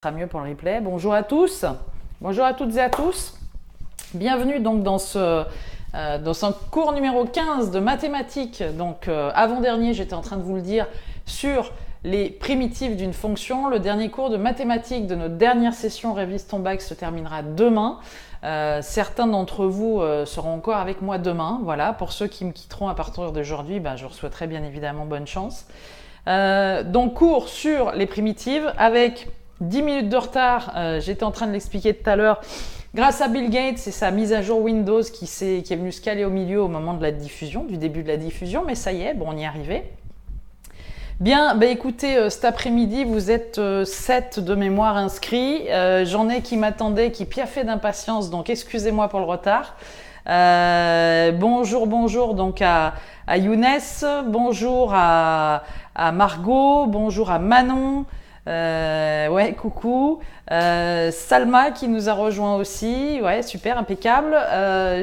sera mieux pour le replay. Bonjour à tous, bonjour à toutes et à tous. Bienvenue donc dans ce cours numéro 15 de mathématiques. Donc avant-dernier, j'étais en train de vous le dire, sur les primitives d'une fonction. Le dernier cours de mathématiques de notre dernière session Révise ton bac se terminera demain. Certains d'entre vous seront encore avec moi demain. Voilà, pour ceux qui me quitteront à partir d'aujourd'hui, je leur souhaiterais bien évidemment bonne chance. Donc cours sur les primitives avec 10 minutes de retard, j'étais en train de l'expliquer tout à l'heure, grâce à Bill Gates et sa mise à jour Windows qui est venue se caler au milieu au moment de la diffusion, du début de la diffusion, mais ça y est, bon, on y est arrivé. Bien, écoutez, cet après-midi, vous êtes 7 de mémoire inscrits, j'en ai qui m'attendaient, qui piaffaient d'impatience, donc excusez-moi pour le retard. Bonjour donc à Younes, bonjour à Margot, bonjour à Manon. Ouais, coucou. Salma qui nous a rejoint aussi. Ouais, super, impeccable.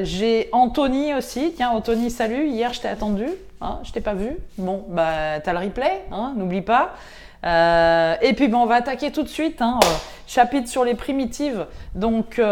J'ai Anthony aussi. Tiens, Anthony, salut. Hier, je t'ai attendu. Hein, je t'ai pas vu. Bon, t'as le replay. Hein, n'oublie pas. Et puis, on va attaquer tout de suite. Hein, chapitre sur les primitives. Donc, on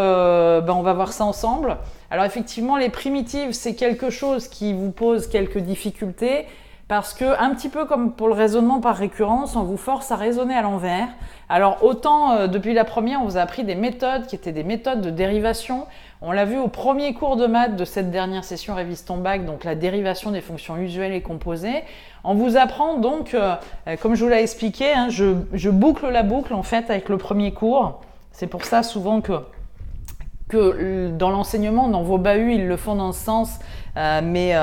va voir ça ensemble. Alors, effectivement, les primitives, c'est quelque chose qui vous pose quelques difficultés. Parce que, un petit peu comme pour le raisonnement par récurrence, on vous force à raisonner à l'envers. Alors autant, depuis la première, on vous a appris des méthodes qui étaient des méthodes de dérivation. On l'a vu au premier cours de maths de cette dernière session Révise ton bac, donc la dérivation des fonctions usuelles et composées. On vous apprend donc, comme je vous l'ai expliqué, hein, je boucle la boucle en fait avec le premier cours. C'est pour ça souvent que dans l'enseignement, dans vos bahuts, ils le font dans ce sens, mais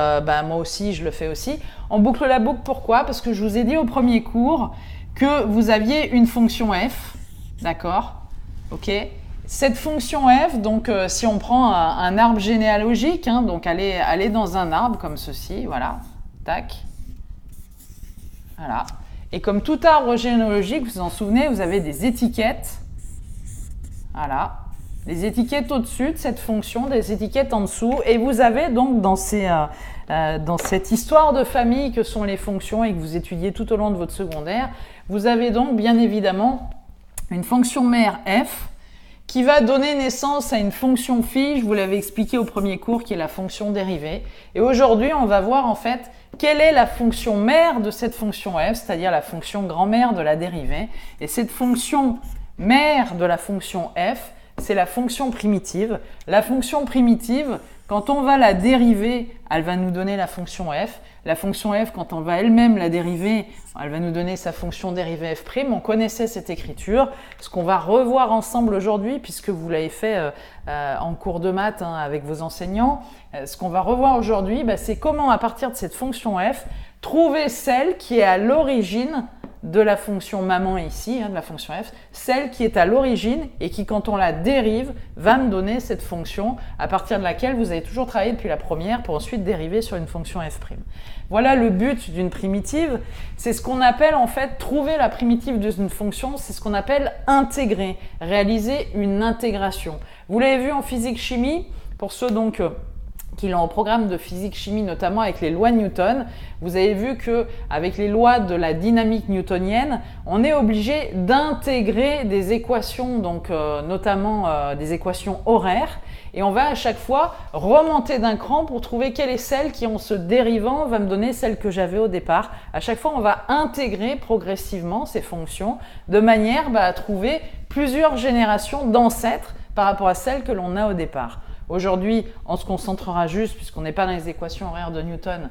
moi aussi, je le fais aussi. On boucle la boucle, pourquoi? Parce que je vous ai dit au premier cours que vous aviez une fonction f, d'accord? Ok. Cette fonction f, donc si on prend un arbre généalogique, hein, donc elle est dans un arbre comme ceci, voilà, tac, voilà. Et comme tout arbre généalogique, vous vous en souvenez, vous avez des étiquettes, voilà. Les étiquettes au-dessus de cette fonction, des étiquettes en dessous, et vous avez donc dans cette histoire de famille que sont les fonctions et que vous étudiez tout au long de votre secondaire, vous avez donc bien évidemment une fonction mère f qui va donner naissance à une fonction fille, je vous l'avais expliqué au premier cours, qui est la fonction dérivée. Et aujourd'hui, on va voir en fait quelle est la fonction mère de cette fonction f, c'est-à-dire la fonction grand-mère de la dérivée. Et cette fonction mère de la fonction f, c'est la fonction primitive. La fonction primitive, quand on va la dériver, elle va nous donner la fonction f. La fonction f, quand on va elle-même la dériver, elle va nous donner sa fonction dérivée f'. On connaissait cette écriture. Ce qu'on va revoir ensemble aujourd'hui, puisque vous l'avez fait en cours de maths hein, avec vos enseignants, ce qu'on va revoir aujourd'hui, c'est comment, à partir de cette fonction f, trouver celle qui est à l'origine de la fonction maman ici, hein, de la fonction f, celle qui est à l'origine et qui, quand on la dérive, va me donner cette fonction à partir de laquelle vous avez toujours travaillé depuis la première pour ensuite dériver sur une fonction f'. Voilà le but d'une primitive. C'est ce qu'on appelle en fait trouver la primitive d'une fonction, c'est ce qu'on appelle intégrer, réaliser une intégration. Vous l'avez vu en physique-chimie, pour ceux donc qui l'ont au programme de physique-chimie, notamment avec les lois de Newton. Vous avez vu qu'avec les lois de la dynamique newtonienne, on est obligé d'intégrer des équations, donc notamment des équations horaires, et on va à chaque fois remonter d'un cran pour trouver quelle est celle qui, en se dérivant, va me donner celle que j'avais au départ. À chaque fois, on va intégrer progressivement ces fonctions de manière à trouver plusieurs générations d'ancêtres par rapport à celles que l'on a au départ. Aujourd'hui, on se concentrera juste, puisqu'on n'est pas dans les équations horaires de Newton,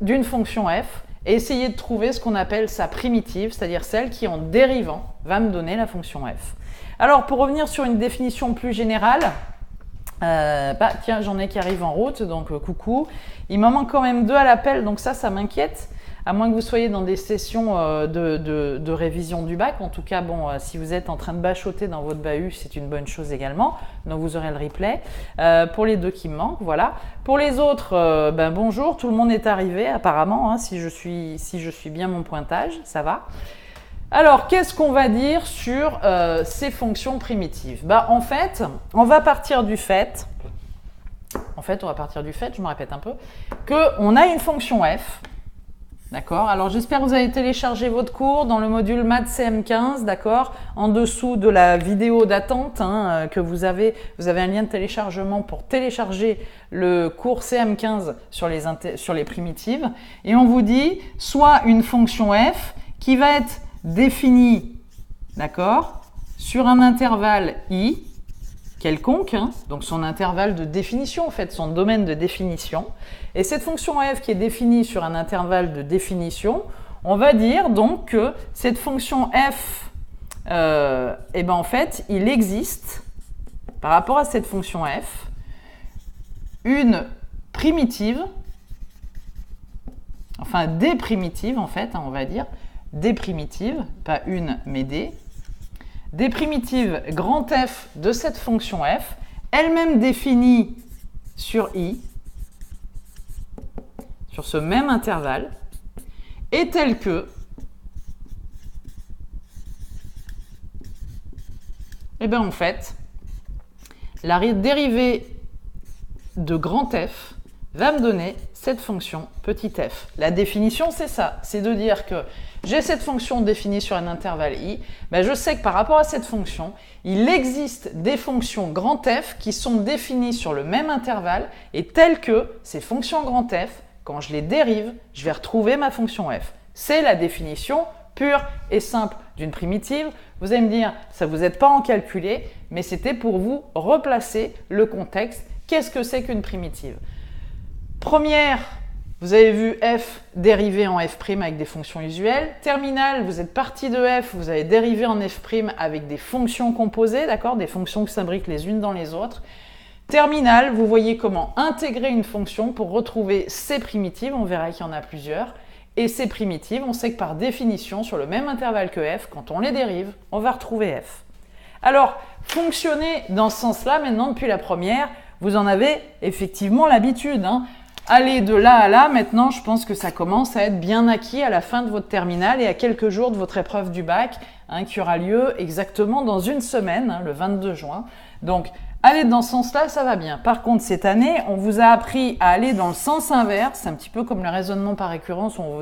d'une fonction f et essayer de trouver ce qu'on appelle sa primitive, c'est-à-dire celle qui, en dérivant, va me donner la fonction f. Alors, pour revenir sur une définition plus générale, tiens, j'en ai qui arrivent en route, donc coucou. Il m'en manque quand même 2 à l'appel, donc ça m'inquiète. À moins que vous soyez dans des sessions de révision du bac. En tout cas, si vous êtes en train de bachoter dans votre bahut, c'est une bonne chose également. Donc, vous aurez le replay. Pour les 2 qui me manquent, voilà. Pour les autres, bonjour, tout le monde est arrivé apparemment, hein, si je suis bien mon pointage, ça va. Alors, qu'est-ce qu'on va dire sur ces fonctions primitives? En fait, on va partir du fait, je me répète un peu, qu'on a une fonction f. D'accord? Alors j'espère que vous avez téléchargé votre cours dans le module Maths CM15, d'accord? En dessous de la vidéo d'attente que vous avez un lien de téléchargement pour télécharger le cours CM15 sur les primitives. Et on vous dit soit une fonction f qui va être définie, d'accord, sur un intervalle i quelconque, donc son intervalle de définition, en fait, son domaine de définition. Et cette fonction f qui est définie sur un intervalle de définition, on va dire donc que cette fonction f, en fait, il existe, par rapport à cette fonction f, une primitive, enfin des primitives, en fait, on va dire, des primitives, pas une, mais des primitives grand F de cette fonction f, elle-même définie sur i, sur ce même intervalle, est telle que, en fait, la dérivée de grand F va me donner cette fonction petit f. La définition, c'est ça, c'est de dire que j'ai cette fonction définie sur un intervalle i, je sais que par rapport à cette fonction, il existe des fonctions grand F qui sont définies sur le même intervalle et telles que ces fonctions grand F, quand je les dérive, je vais retrouver ma fonction f. C'est la définition pure et simple d'une primitive. Vous allez me dire, ça ne vous aide pas à en calculer, mais c'était pour vous replacer le contexte. Qu'est-ce que c'est qu'une primitive ? Première, vous avez vu f dérivé en f' avec des fonctions usuelles. Terminale, vous êtes parti de f, vous avez dérivé en f' avec des fonctions composées, d'accord, des fonctions qui s'imbriquent les unes dans les autres. Terminale, vous voyez comment intégrer une fonction pour retrouver ces primitives, on verra qu'il y en a plusieurs. Et ces primitives, on sait que par définition, sur le même intervalle que f, quand on les dérive, on va retrouver f. Alors, fonctionner dans ce sens-là, maintenant, depuis la première, vous en avez effectivement l'habitude. Aller de là à là, maintenant, je pense que ça commence à être bien acquis à la fin de votre terminale et à quelques jours de votre épreuve du bac, qui aura lieu exactement dans une semaine, le 22 juin. Donc, aller dans ce sens-là, ça va bien. Par contre, cette année, on vous a appris à aller dans le sens inverse. C'est un petit peu comme le raisonnement par récurrence où on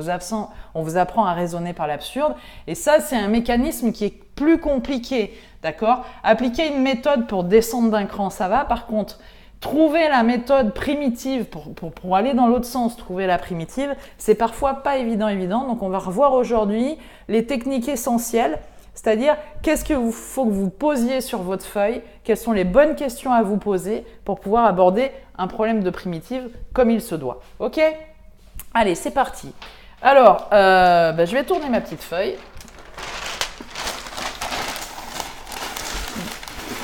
vous apprend à raisonner par l'absurde. Et ça, c'est un mécanisme qui est plus compliqué, d'accord ? Appliquer une méthode pour descendre d'un cran, ça va. Par contre, trouver la méthode primitive pour aller dans l'autre sens, trouver la primitive, c'est parfois pas évident. Donc, on va revoir aujourd'hui les techniques essentielles. C'est-à-dire, qu'est-ce qu'il faut que vous posiez sur votre feuille? Quelles sont les bonnes questions à vous poser pour pouvoir aborder un problème de primitive comme il se doit. Ok? Allez, c'est parti. Alors, je vais tourner ma petite feuille.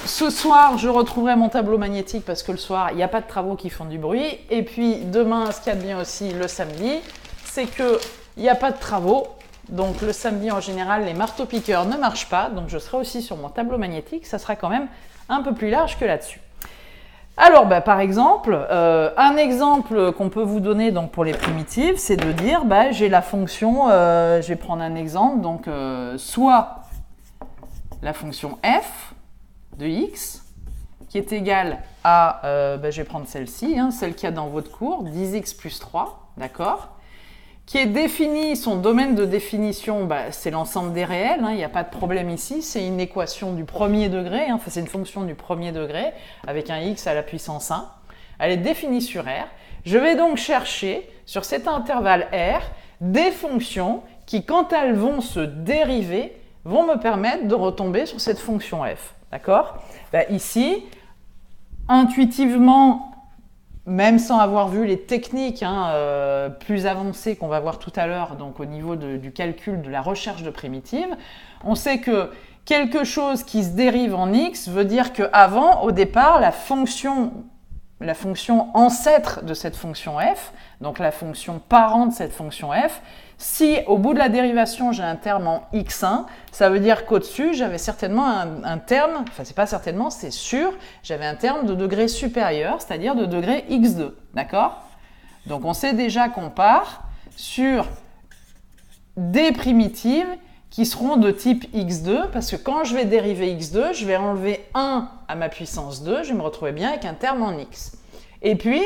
Ce soir, je retrouverai mon tableau magnétique parce que le soir, il n'y a pas de travaux qui font du bruit. Et puis, demain, ce qu'il y a de bien aussi le samedi, c'est qu'il n'y a pas de travaux. Donc le samedi, en général, les marteaux-piqueurs ne marchent pas. Donc je serai aussi sur mon tableau magnétique. Ça sera quand même un peu plus large que là-dessus. Alors, par exemple, un exemple qu'on peut vous donner donc, pour les primitives, c'est de dire, j'ai la fonction, je vais prendre un exemple, donc soit la fonction f de x, qui est égale à, je vais prendre celle-ci, celle qu'il y a dans votre cours, 10x plus 3, d'accord ? Qui est défini, son domaine de définition, c'est l'ensemble des réels, il n'y a pas de problème ici, c'est une équation du premier degré, c'est une fonction du premier degré, avec un x à la puissance 1. Elle est définie sur R. Je vais donc chercher, sur cet intervalle R, des fonctions qui, quand elles vont se dériver, vont me permettre de retomber sur cette fonction f. D'accord ? Ici, intuitivement, même sans avoir vu les techniques plus avancées qu'on va voir tout à l'heure, donc au niveau du calcul de la recherche de primitives, on sait que quelque chose qui se dérive en x veut dire qu'avant, au départ, la fonction ancêtre de cette fonction f, donc la fonction parent de cette fonction f, si au bout de la dérivation j'ai un terme en x1, ça veut dire qu'au-dessus j'avais certainement un terme, enfin c'est pas certainement, c'est sûr, j'avais un terme de degré supérieur, c'est-à-dire de degré x2, d'accord? Donc on sait déjà qu'on part sur des primitives qui seront de type x2, parce que quand je vais dériver x2, je vais enlever 1 à ma puissance 2, je vais me retrouver bien avec un terme en x. Et puis,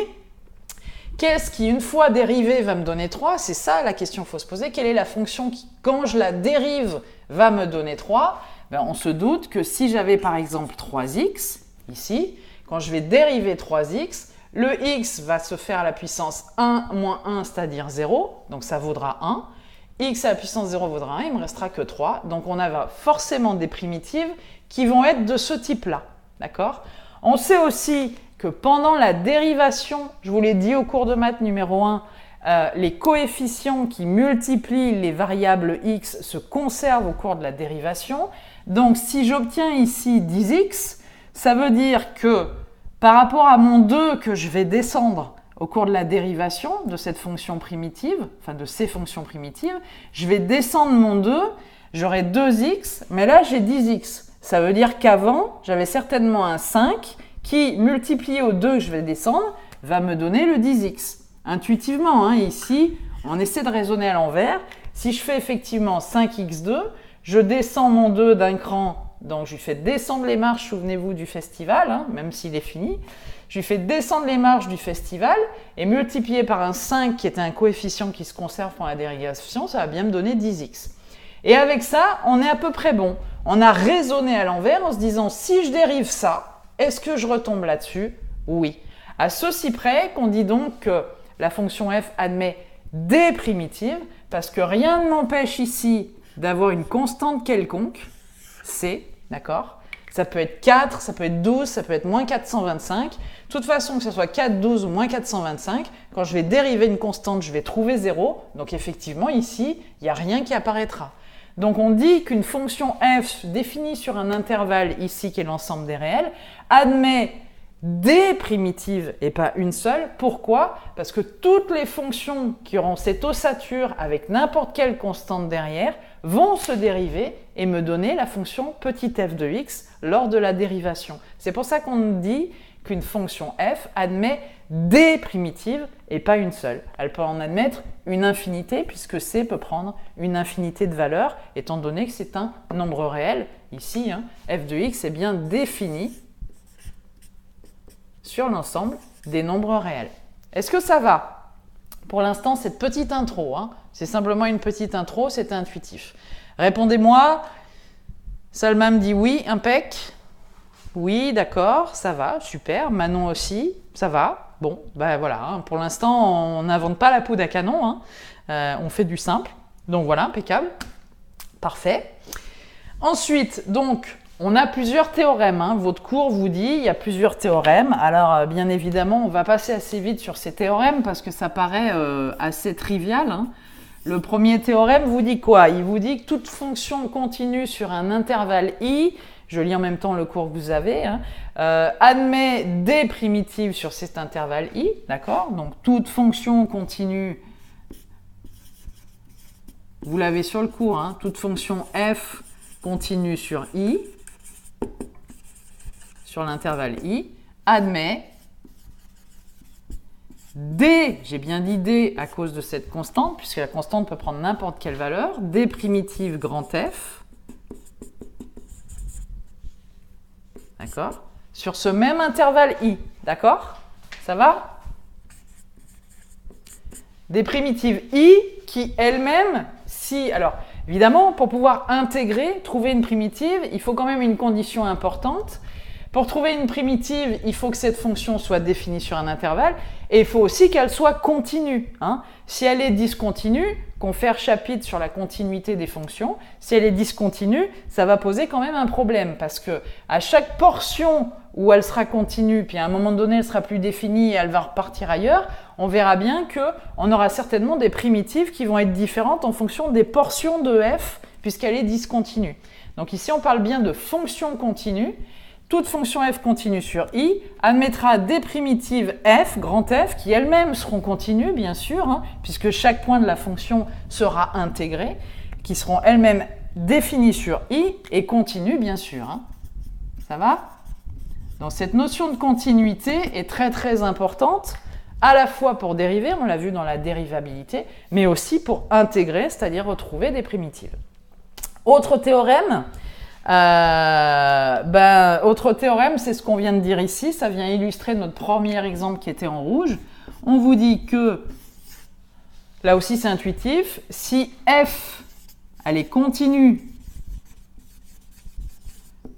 Qu'est-ce qui, une fois dérivé, va me donner 3? C'est ça la question qu'il faut se poser. Quelle est la fonction qui, quand je la dérive, va me donner 3? Ben, on se doute que si j'avais par exemple 3x, ici, quand je vais dériver 3x, le x va se faire à la puissance 1 moins 1, c'est-à-dire 0, donc ça vaudra 1. X à la puissance 0 vaudra 1, il ne me restera que 3. Donc on a forcément des primitives qui vont être de ce type-là. D'accord? On sait aussi que pendant la dérivation, je vous l'ai dit au cours de maths numéro 1, les coefficients qui multiplient les variables x se conservent au cours de la dérivation. Donc si j'obtiens ici 10x, ça veut dire que par rapport à mon 2 que je vais descendre au cours de la dérivation de cette fonction primitive, enfin de ces fonctions primitives, je vais descendre mon 2, j'aurai 2x, mais là j'ai 10x. Ça veut dire qu'avant, j'avais certainement un 5 qui, multiplié au 2 que je vais descendre, va me donner le 10x. Intuitivement, hein, ici, on essaie de raisonner à l'envers. Si je fais effectivement 5x2, je descends mon 2 d'un cran, donc je lui fais descendre les marches, souvenez-vous du festival, hein, même s'il est fini. Je lui fais descendre les marches du festival et multiplié par un 5 qui était un coefficient qui se conserve pendant la dérivation, ça va bien me donner 10x. Et avec ça, on est à peu près bon. On a raisonné à l'envers en se disant si je dérive ça, est-ce que je retombe là-dessus? Oui. À ceci près qu'on dit donc que la fonction f admet des primitives parce que rien ne m'empêche ici d'avoir une constante quelconque, c, d'accord? Ça peut être 4, ça peut être 12, ça peut être moins 425. De toute façon, que ce soit 4, 12 ou moins 425, quand je vais dériver une constante, je vais trouver 0. Donc effectivement, ici, il n'y a rien qui apparaîtra. Donc on dit qu'une fonction f définie sur un intervalle ici, qui est l'ensemble des réels, admet des primitives et pas une seule. Pourquoi? Parce que toutes les fonctions qui auront cette ossature avec n'importe quelle constante derrière vont se dériver et me donner la fonction petit f de x lors de la dérivation. C'est pour ça qu'on dit qu'une fonction f admet des primitives et pas une seule. Elle peut en admettre une infinité puisque c peut prendre une infinité de valeurs étant donné que c'est un nombre réel. Ici, hein, f de x est bien défini sur l'ensemble des nombres réels. Est-ce que ça va? Pour l'instant, cette petite intro, hein, c'est simplement une petite intro, c'est intuitif. Répondez-moi. Salma me dit oui, impec. Oui, d'accord, ça va, super. Manon aussi, ça va. Bon, ben voilà, hein, pour l'instant, on n'invente pas la poudre à canon, hein. On fait du simple. Donc voilà, impeccable. Parfait. Ensuite, donc, on a plusieurs théorèmes. Hein. Votre cours vous dit il y a plusieurs théorèmes. Alors, bien évidemment, on va passer assez vite sur ces théorèmes parce que ça paraît assez trivial. Hein. Le premier théorème vous dit quoi? Il vous dit que toute fonction continue sur un intervalle i, je lis en même temps le cours que vous avez, hein, admet des primitives sur cet intervalle i, d'accord? Donc, toute fonction continue, vous l'avez sur le cours, hein, toute fonction f continue sur i, sur l'intervalle i, admet des, j'ai bien dit des à cause de cette constante, puisque la constante peut prendre n'importe quelle valeur, des primitives grand F, d'accord, sur ce même intervalle i, d'accord? Ça va? Des primitives i qui elles-mêmes, si, alors évidemment, pour pouvoir intégrer, trouver une primitive, il faut quand même une condition importante. Pour trouver une primitive, il faut que cette fonction soit définie sur un intervalle et il faut aussi qu'elle soit continue. Hein. Si elle est discontinue, confère chapitre sur la continuité des fonctions, si elle est discontinue, ça va poser quand même un problème parce que à chaque portion où elle sera continue, puis à un moment donné, elle sera plus définie et elle va repartir ailleurs, on verra bien qu'on aura certainement des primitives qui vont être différentes en fonction des portions de f puisqu'elle est discontinue. Donc ici, on parle bien de fonction continue. Toute fonction f continue sur i admettra des primitives f, grand F, qui elles-mêmes seront continues, bien sûr, hein, puisque chaque point de la fonction sera intégré, qui seront elles-mêmes définies sur i et continues, bien sûr. Hein. Ça va? Donc cette notion de continuité est très très importante, à la fois pour dériver, on l'a vu dans la dérivabilité, mais aussi pour intégrer, c'est-à-dire retrouver des primitives. Autre théorème. Autre théorème, c'est ce qu'on vient de dire ici, ça vient illustrer notre premier exemple qui était en rouge. on vous dit que, là aussi c'est intuitif, si f, elle est continue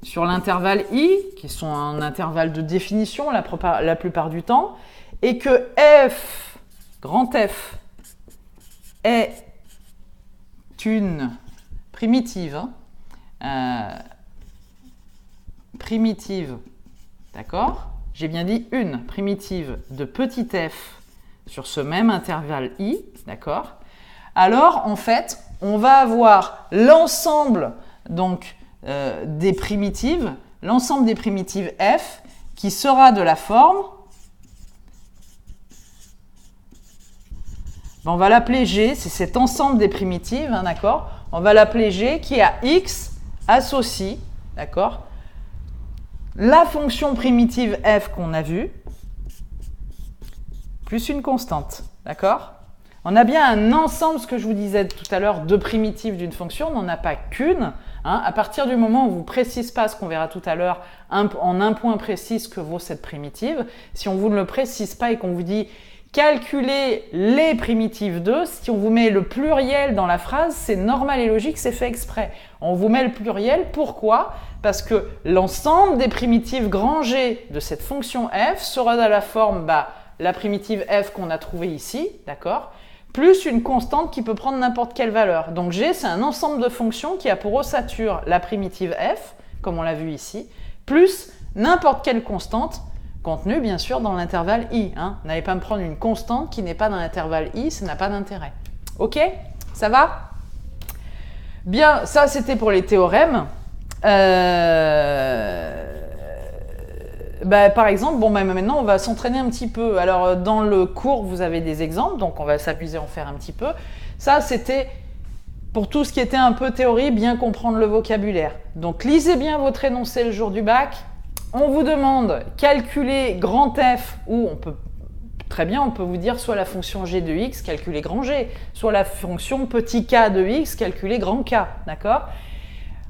sur l'intervalle i, qui sont un intervalle de définition la plupart du temps, et que f, grand F, est une primitive, primitive, d'accord? J'ai bien dit une primitive de petit f sur ce même intervalle i, d'accord? Alors, en fait, on va avoir l'ensemble donc des primitives, l'ensemble des primitives f qui sera de la forme, on va l'appeler g, c'est cet ensemble des primitives, hein, d'accord? On va l'appeler g qui à x associe, d'accord, la fonction primitive f qu'on a vue, plus une constante, d'accord? On a bien un ensemble, ce que je vous disais tout à l'heure, de primitives d'une fonction, on n'en a pas qu'une. Hein. À partir du moment où on ne vous précise pas ce qu'on verra tout à l'heure, en un point précis ce que vaut cette primitive, si on ne vous le précise pas et qu'on vous dit calculer les primitives de, si on vous met le pluriel dans la phrase, c'est normal et logique, c'est fait exprès. On vous met le pluriel, pourquoi? Parce que l'ensemble des primitives grand G de cette fonction f sera dans la forme, la primitive f qu'on a trouvée ici, d'accord, plus une constante qui peut prendre n'importe quelle valeur. Donc G, c'est un ensemble de fonctions qui a pour ossature la primitive f, comme on l'a vu ici, plus n'importe quelle constante, contenue bien sûr dans l'intervalle i. Hein. N'allez pas me prendre une constante qui n'est pas dans l'intervalle i, ça n'a pas d'intérêt. Ok? Ça va? Bien, ça c'était pour les théorèmes. Par exemple, maintenant on va s'entraîner un petit peu. Alors dans le cours vous avez des exemples, donc on va s'amuser à en faire un petit peu. Ça c'était pour tout ce qui était un peu théorie, bien comprendre le vocabulaire. Donc lisez bien votre énoncé le jour du bac. On vous demande calculer grand F, ou on peut vous dire soit la fonction g de x, calculer grand G, soit la fonction petit k de x, calculer grand K, d'accord?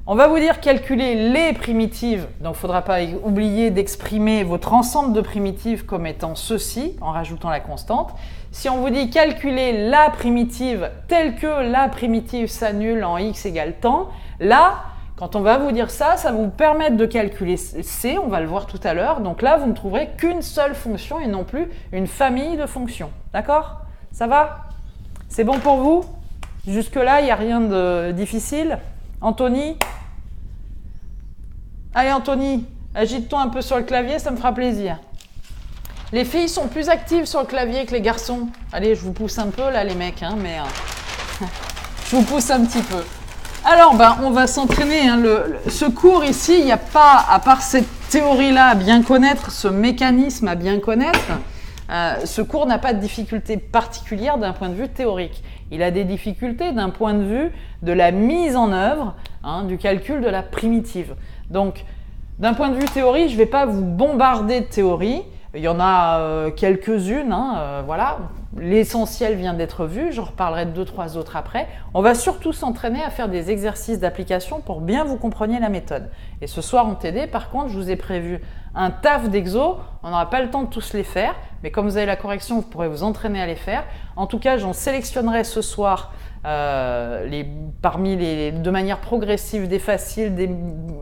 On va vous dire calculer les primitives, donc il ne faudra pas oublier d'exprimer votre ensemble de primitives comme étant ceci, en rajoutant la constante. Si on vous dit calculer la primitive telle que la primitive s'annule en x égale temps, là, quand on va vous dire ça, ça va vous permettre de calculer c, on va le voir tout à l'heure. Donc là, vous ne trouverez qu'une seule fonction et non plus une famille de fonctions. D'accord? Ça va? C'est bon pour vous? Jusque-là, il n'y a rien de difficile? Anthony? Allez Anthony, agite-toi un peu sur le clavier, ça me fera plaisir. Les filles sont plus actives sur le clavier que les garçons. Allez, je vous pousse un peu là les mecs, hein, mais je vous pousse un petit peu. Alors, on va s'entraîner. Hein, ce cours ici, il n'y a pas, à part cette théorie-là à bien connaître, ce mécanisme à bien connaître, ce cours n'a pas de difficulté particulière d'un point de vue théorique. Il a des difficultés d'un point de vue de la mise en œuvre du calcul de la primitive. Donc, d'un point de vue théorie, je ne vais pas vous bombarder de théorie. Il y en a quelques-unes, voilà. L'essentiel vient d'être vu, j'en reparlerai de 2-3 autres après. On va surtout s'entraîner à faire des exercices d'application pour bien vous compreniez la méthode. Et ce soir en TD, par contre, je vous ai prévu un taf d'exos. On n'aura pas le temps de tous les faire, mais comme vous avez la correction, vous pourrez vous entraîner à les faire. En tout cas, j'en sélectionnerai ce soir de manière progressive des faciles, des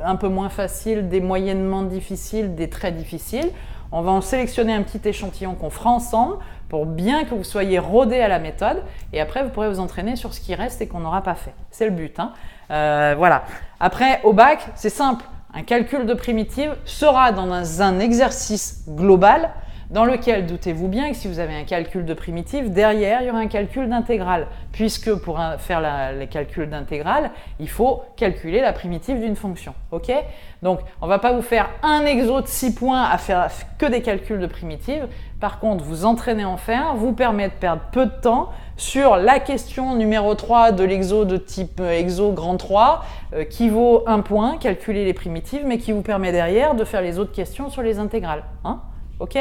un peu moins faciles, des moyennement difficiles, des très difficiles. On va en sélectionner un petit échantillon qu'on fera ensemble pour bien que vous soyez rodés à la méthode et après vous pourrez vous entraîner sur ce qui reste et qu'on n'aura pas fait. C'est le but. Hein. Voilà. Après, au bac, c'est simple. Un calcul de primitive sera dans un exercice global dans lequel, doutez-vous bien que si vous avez un calcul de primitive, derrière, il y aura un calcul d'intégrale. Puisque pour faire les calculs d'intégrale, il faut calculer la primitive d'une fonction. Ok? Donc, on ne va pas vous faire un exo de 6 points à faire que des calculs de primitive. Par contre, vous entraîner en faire vous permet de perdre peu de temps sur la question numéro 3 de l'exo de type exo grand 3 qui vaut 1 point, calculer les primitives, mais qui vous permet derrière de faire les autres questions sur les intégrales. Hein? Ok?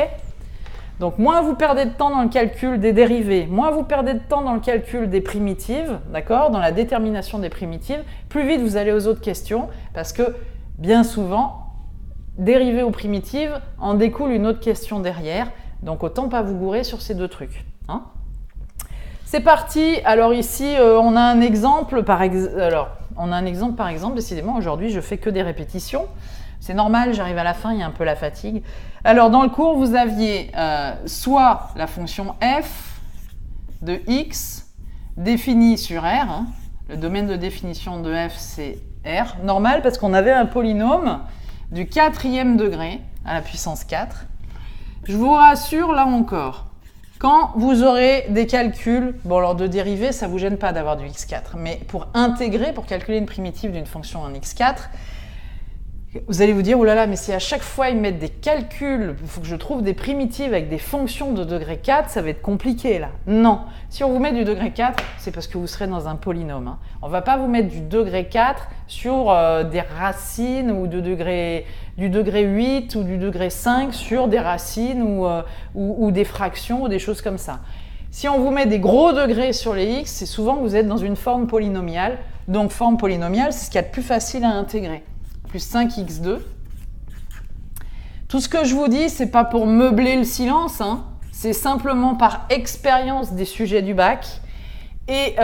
Donc, moins vous perdez de temps dans le calcul des dérivés, moins vous perdez de temps dans le calcul des primitives, d'accord, dans la détermination des primitives, plus vite vous allez aux autres questions, parce que bien souvent, dérivées ou primitives, en découle une autre question derrière. Donc, autant pas vous gourer sur ces deux trucs. Hein. C'est parti. Alors ici, on a un exemple. Par exemple, décidément, aujourd'hui, je fais que des répétitions. C'est normal, j'arrive à la fin, il y a un peu la fatigue. Alors, dans le cours, vous aviez soit la fonction f de x définie sur R. Hein. Le domaine de définition de f, c'est R. Normal, parce qu'on avait un polynôme du 4e degré à la puissance 4. Je vous rassure, là encore, quand vous aurez des calculs, bon alors de dérivés, ça ne vous gêne pas d'avoir du x4, mais pour intégrer, pour calculer une primitive d'une fonction en x4, vous allez vous dire, oh là là, mais si à chaque fois ils mettent des calculs, il faut que je trouve des primitives avec des fonctions de degré 4, ça va être compliqué là. Non, si on vous met du degré 4, c'est parce que vous serez dans un polynôme. Hein. On ne va pas vous mettre du degré 4 sur des racines ou du degré 8 ou du degré 5 sur des racines ou des fractions ou des choses comme ça. Si on vous met des gros degrés sur les x, c'est souvent que vous êtes dans une forme polynomiale. Donc forme polynomiale, c'est ce qu'il y a de plus facile à intégrer. Plus 5x2. Tout ce que je vous dis, c'est pas pour meubler le silence, hein. C'est simplement par expérience des sujets du bac et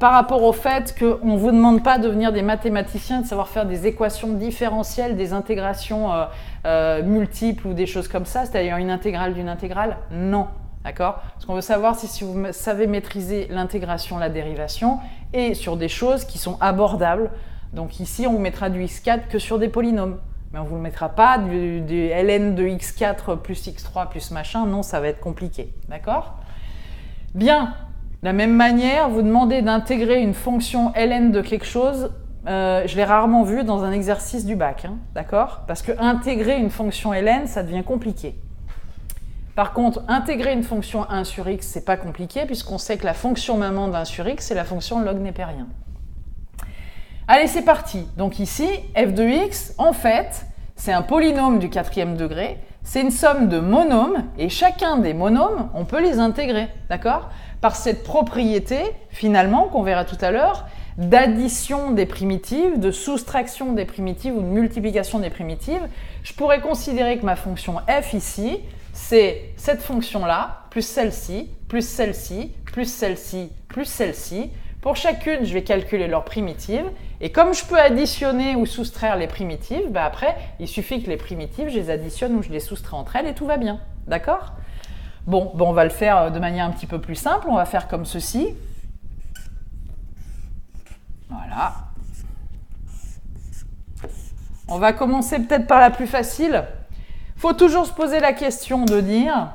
par rapport au fait qu'on ne vous demande pas de devenir des mathématiciens, de savoir faire des équations différentielles, des intégrations multiples ou des choses comme ça, c'est-à-dire une intégrale d'une intégrale. Non, d'accord? Ce qu'on veut savoir, c'est si vous savez maîtriser l'intégration, la dérivation et sur des choses qui sont abordables. Donc ici, on vous mettra du x4 que sur des polynômes. Mais on ne vous mettra pas du ln de x4 plus x3 plus machin. Non, ça va être compliqué. D'accord? Bien. De la même manière, vous demandez d'intégrer une fonction ln de quelque chose. Je l'ai rarement vu dans un exercice du bac. Hein, d'accord? Parce que intégrer une fonction ln, ça devient compliqué. Par contre, intégrer une fonction 1 sur x, c'est pas compliqué puisqu'on sait que la fonction maman d'1 sur x, c'est la fonction log népérien. Allez, c'est parti. Donc ici, f de x, en fait, c'est un polynôme du 4e degré. C'est une somme de monômes et chacun des monômes, on peut les intégrer, d'accord? Par cette propriété, finalement, qu'on verra tout à l'heure, d'addition des primitives, de soustraction des primitives ou de multiplication des primitives, je pourrais considérer que ma fonction f ici, c'est cette fonction-là, plus celle-ci, plus celle-ci, plus celle-ci, plus celle-ci. Pour chacune, je vais calculer leurs primitives. Et comme je peux additionner ou soustraire les primitives, bah après, il suffit que les primitives, je les additionne ou je les soustrais entre elles et tout va bien. D'accord? Bon, on va le faire de manière un petit peu plus simple. On va faire comme ceci. Voilà. On va commencer peut-être par la plus facile. Il faut toujours se poser la question de dire,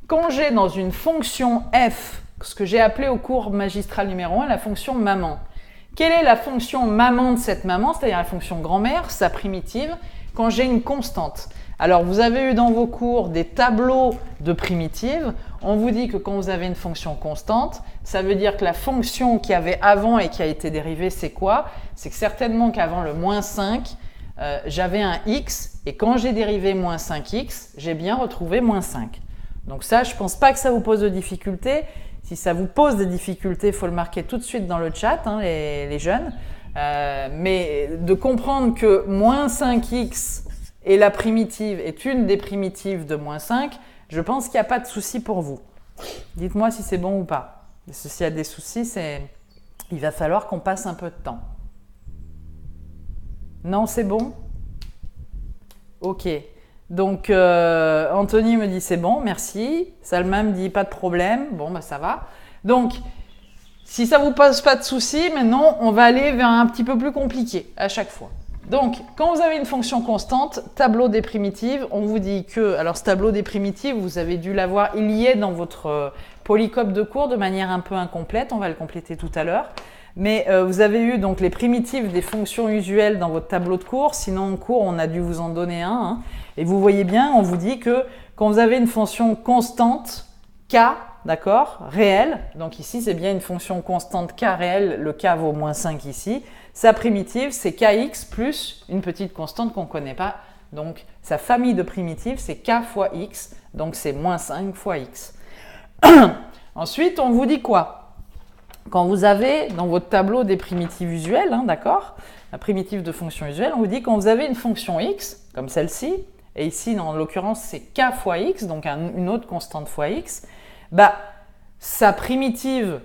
quand j'ai dans une fonction f, ce que j'ai appelé au cours magistral numéro 1, la fonction maman. Quelle est la fonction maman de cette maman, c'est-à-dire la fonction grand-mère, sa primitive, quand j'ai une constante? Alors, vous avez eu dans vos cours des tableaux de primitives. On vous dit que quand vous avez une fonction constante, ça veut dire que la fonction qu'il y avait avant et qui a été dérivée, c'est quoi? C'est que certainement qu'avant le moins 5, j'avais un x, et quand j'ai dérivé moins 5x, j'ai bien retrouvé moins 5. Donc ça, je ne pense pas que ça vous pose de difficultés. Si ça vous pose des difficultés, il faut le marquer tout de suite dans le chat, hein, les jeunes. Mais de comprendre que moins 5x et la primitive est une des primitives de moins 5, je pense qu'il n'y a pas de souci pour vous. Dites-moi si c'est bon ou pas. S'il y a des soucis, il va falloir qu'on passe un peu de temps. Non, c'est bon? Ok. Donc, Anthony me dit c'est bon, merci. Salma me dit pas de problème. Bon, bah ça va. Donc, si ça ne vous pose pas de soucis, maintenant, on va aller vers un petit peu plus compliqué à chaque fois. Donc, quand vous avez une fonction constante, tableau des primitives, on vous dit que... Alors, ce tableau des primitives, vous avez dû l'avoir, il y est dans votre polycope de cours de manière un peu incomplète. On va le compléter tout à l'heure. Mais vous avez eu donc les primitives des fonctions usuelles dans votre tableau de cours. Sinon, en cours, on a dû vous en donner un. Hein. Et vous voyez bien, on vous dit que quand vous avez une fonction constante, k, d'accord, réelle, donc ici, c'est bien une fonction constante k réelle, le k vaut moins 5 ici. Sa primitive, c'est kx plus une petite constante qu'on ne connaît pas. Donc, sa famille de primitives, c'est k fois x, donc c'est moins 5 fois x. Ensuite, on vous dit quoi? Quand vous avez dans votre tableau des primitives usuelles, hein, d'accord, la primitive de fonction usuelle, on vous dit quand vous avez une fonction x, comme celle-ci, et ici, en l'occurrence, c'est k fois x, donc une autre constante fois x, bah, sa primitive,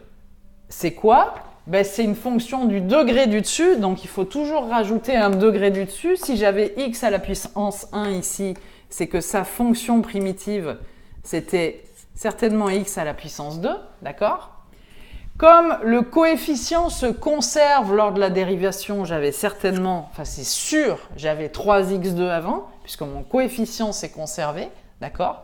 c'est quoi? Ben, c'est une fonction du degré du dessus, donc il faut toujours rajouter un degré du dessus. Si j'avais x à la puissance 1 ici, c'est que sa fonction primitive, c'était certainement x à la puissance 2, d'accord? Comme le coefficient se conserve lors de la dérivation, j'avais certainement, enfin c'est sûr, j'avais 3x2 avant, puisque mon coefficient s'est conservé, d'accord?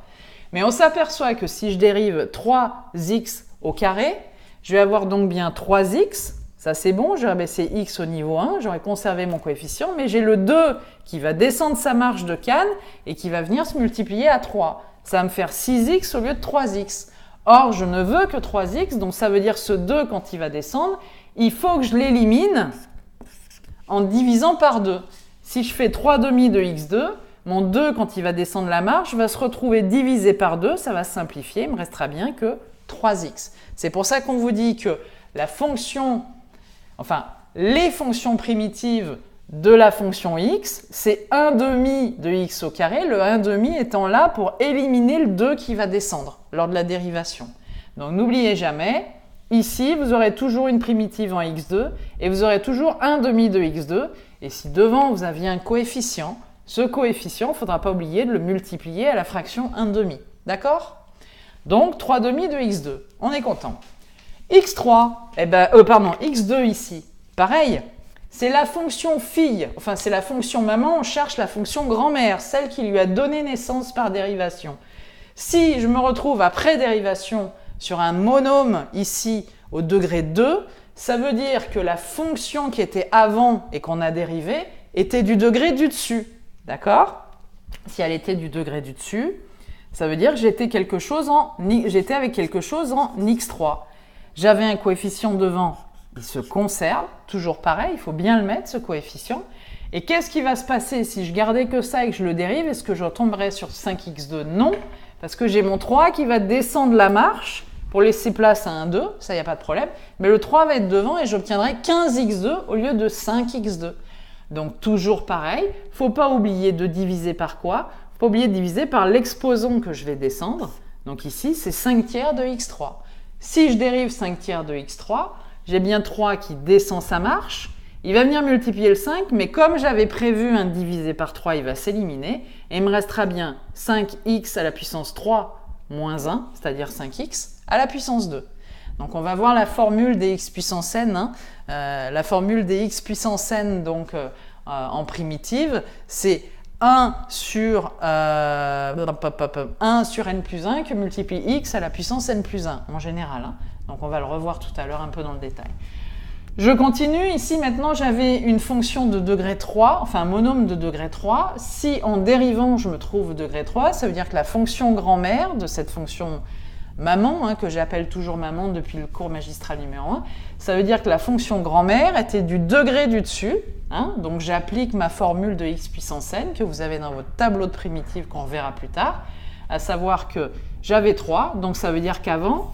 Mais on s'aperçoit que si je dérive 3x au carré, je vais avoir donc bien 3x, ça c'est bon, j'ai abaissé x au niveau 1, j'aurais conservé mon coefficient, mais j'ai le 2 qui va descendre sa marge de Cannes et qui va venir se multiplier à 3. Ça va me faire 6x au lieu de 3x. Or, je ne veux que 3x, donc ça veut dire ce 2, quand il va descendre, il faut que je l'élimine en divisant par 2. Si je fais 3 demi de x2, mon 2, quand il va descendre la marge, va se retrouver divisé par 2, ça va se simplifier, il me restera bien que 3x. C'est pour ça qu'on vous dit que la fonction, enfin, les fonctions primitives de la fonction x, c'est 1 demi de x au carré, le 1 demi étant là pour éliminer le 2 qui va descendre lors de la dérivation. Donc n'oubliez jamais, ici vous aurez toujours une primitive en x2 et vous aurez toujours 1 demi de x2, et si devant vous aviez un coefficient, ce coefficient, il ne faudra pas oublier de le multiplier à la fraction 1 demi, d'accord? Donc 3 demi de x2, on est content. x3, x2 ici, pareil. C'est la fonction fille, enfin c'est la fonction maman, on cherche la fonction grand-mère, celle qui lui a donné naissance par dérivation. Si je me retrouve après dérivation sur un monôme ici au degré 2, ça veut dire que la fonction qui était avant et qu'on a dérivée était du degré du dessus, d'accord? Si elle était du degré du dessus, ça veut dire que j'étais avec quelque chose en x3. J'avais un coefficient devant, il se conserve, toujours pareil, il faut bien le mettre ce coefficient. Et qu'est-ce qui va se passer si je gardais que ça et que je le dérive? Est-ce que je retomberais sur 5x2? Non, parce que j'ai mon 3 qui va descendre la marche pour laisser place à un 2, ça il n'y a pas de problème. Mais le 3 va être devant et j'obtiendrai 15x2 au lieu de 5x2. Donc toujours pareil, il ne faut pas oublier de diviser par quoi? Il ne faut pas oublier de diviser par l'exposant que je vais descendre. Donc ici, c'est 5 tiers de x3. Si je dérive 5 tiers de x3, j'ai bien 3 qui descend sa marche. Il va venir multiplier le 5, mais comme j'avais prévu un divisé par 3, il va s'éliminer. Et il me restera bien 5x à la puissance 3 moins 1, c'est-à-dire 5x, à la puissance 2. Donc on va voir la formule des x puissance n. Hein. La formule des x puissance n donc, en primitive, c'est 1 sur n plus 1 que multiplie x à la puissance n plus 1 en général. Hein. Donc on va le revoir tout à l'heure un peu dans le détail. Je continue, ici maintenant j'avais une fonction de degré 3, enfin un monôme de degré 3. Si en dérivant je me trouve au degré 3, ça veut dire que la fonction grand-mère de cette fonction maman, hein, que j'appelle toujours maman depuis le cours magistral numéro 1, ça veut dire que la fonction grand-mère était du degré du dessus, hein, donc j'applique ma formule de x puissance n que vous avez dans votre tableau de primitives qu'on verra plus tard, à savoir que j'avais 3, donc ça veut dire qu'avant,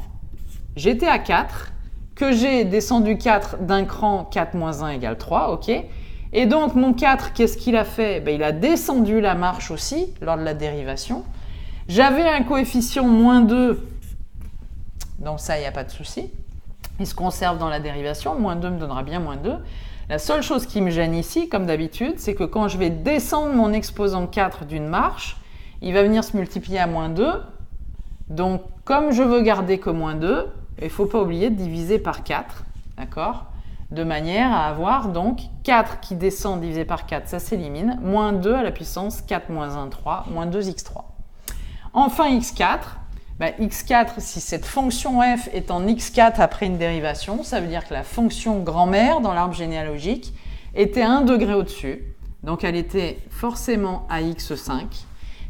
j'étais à 4, que j'ai descendu 4 d'un cran, 4 moins 1 égale 3, ok? Et donc mon 4, qu'est-ce qu'il a fait? Ben, il a descendu la marche aussi lors de la dérivation. J'avais un coefficient moins 2, donc ça, il n'y a pas de souci. Il se conserve dans la dérivation, moins 2 me donnera bien moins 2. La seule chose qui me gêne ici, comme d'habitude, c'est que quand je vais descendre mon exposant 4 d'une marche, il va venir se multiplier à moins 2. Donc, comme je veux garder que moins 2, il ne faut pas oublier de diviser par 4, d'accord? De manière à avoir donc 4 qui descend divisé par 4, ça s'élimine, moins 2 à la puissance 4 moins 1, 3, moins 2x3. Enfin, x4, ben, x4, si cette fonction f est en x4 après une dérivation, ça veut dire que la fonction grand-mère dans l'arbre généalogique était 1 degré au-dessus, donc elle était forcément à x5.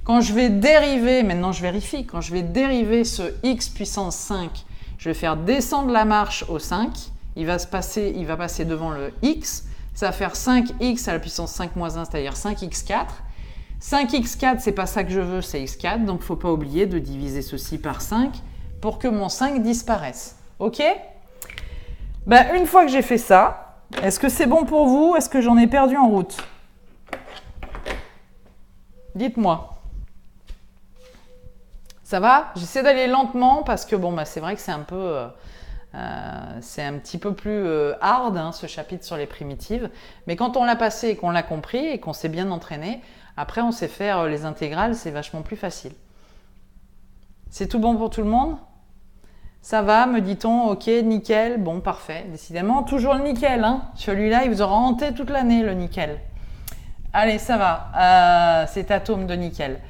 Quand je vais dériver, maintenant je vérifie, quand je vais dériver ce x puissance 5, je vais faire descendre la marche au 5, il va passer devant le x, ça va faire 5x à la puissance 5 moins 1, c'est-à-dire 5x4. 5x4, c'est pas ça que je veux, c'est x4, donc il ne faut pas oublier de diviser ceci par 5 pour que mon 5 disparaisse. Ok? Ben, une fois que j'ai fait ça, est-ce que c'est bon pour vous? Est-ce que j'en ai perdu en route? Dites-moi. Ça va? J'essaie d'aller lentement parce que bon, bah, c'est vrai que c'est un peu... c'est un petit peu plus hard, hein, ce chapitre sur les primitives. Mais quand on l'a passé et qu'on l'a compris et qu'on s'est bien entraîné, après on sait faire les intégrales, c'est vachement plus facile. C'est tout bon pour tout le monde? Ça va, me dit-on, ok, nickel, bon, parfait. Décidément, toujours le nickel, hein. Celui-là, il vous aura hanté toute l'année, le nickel. Allez, ça va, cet atome de nickel.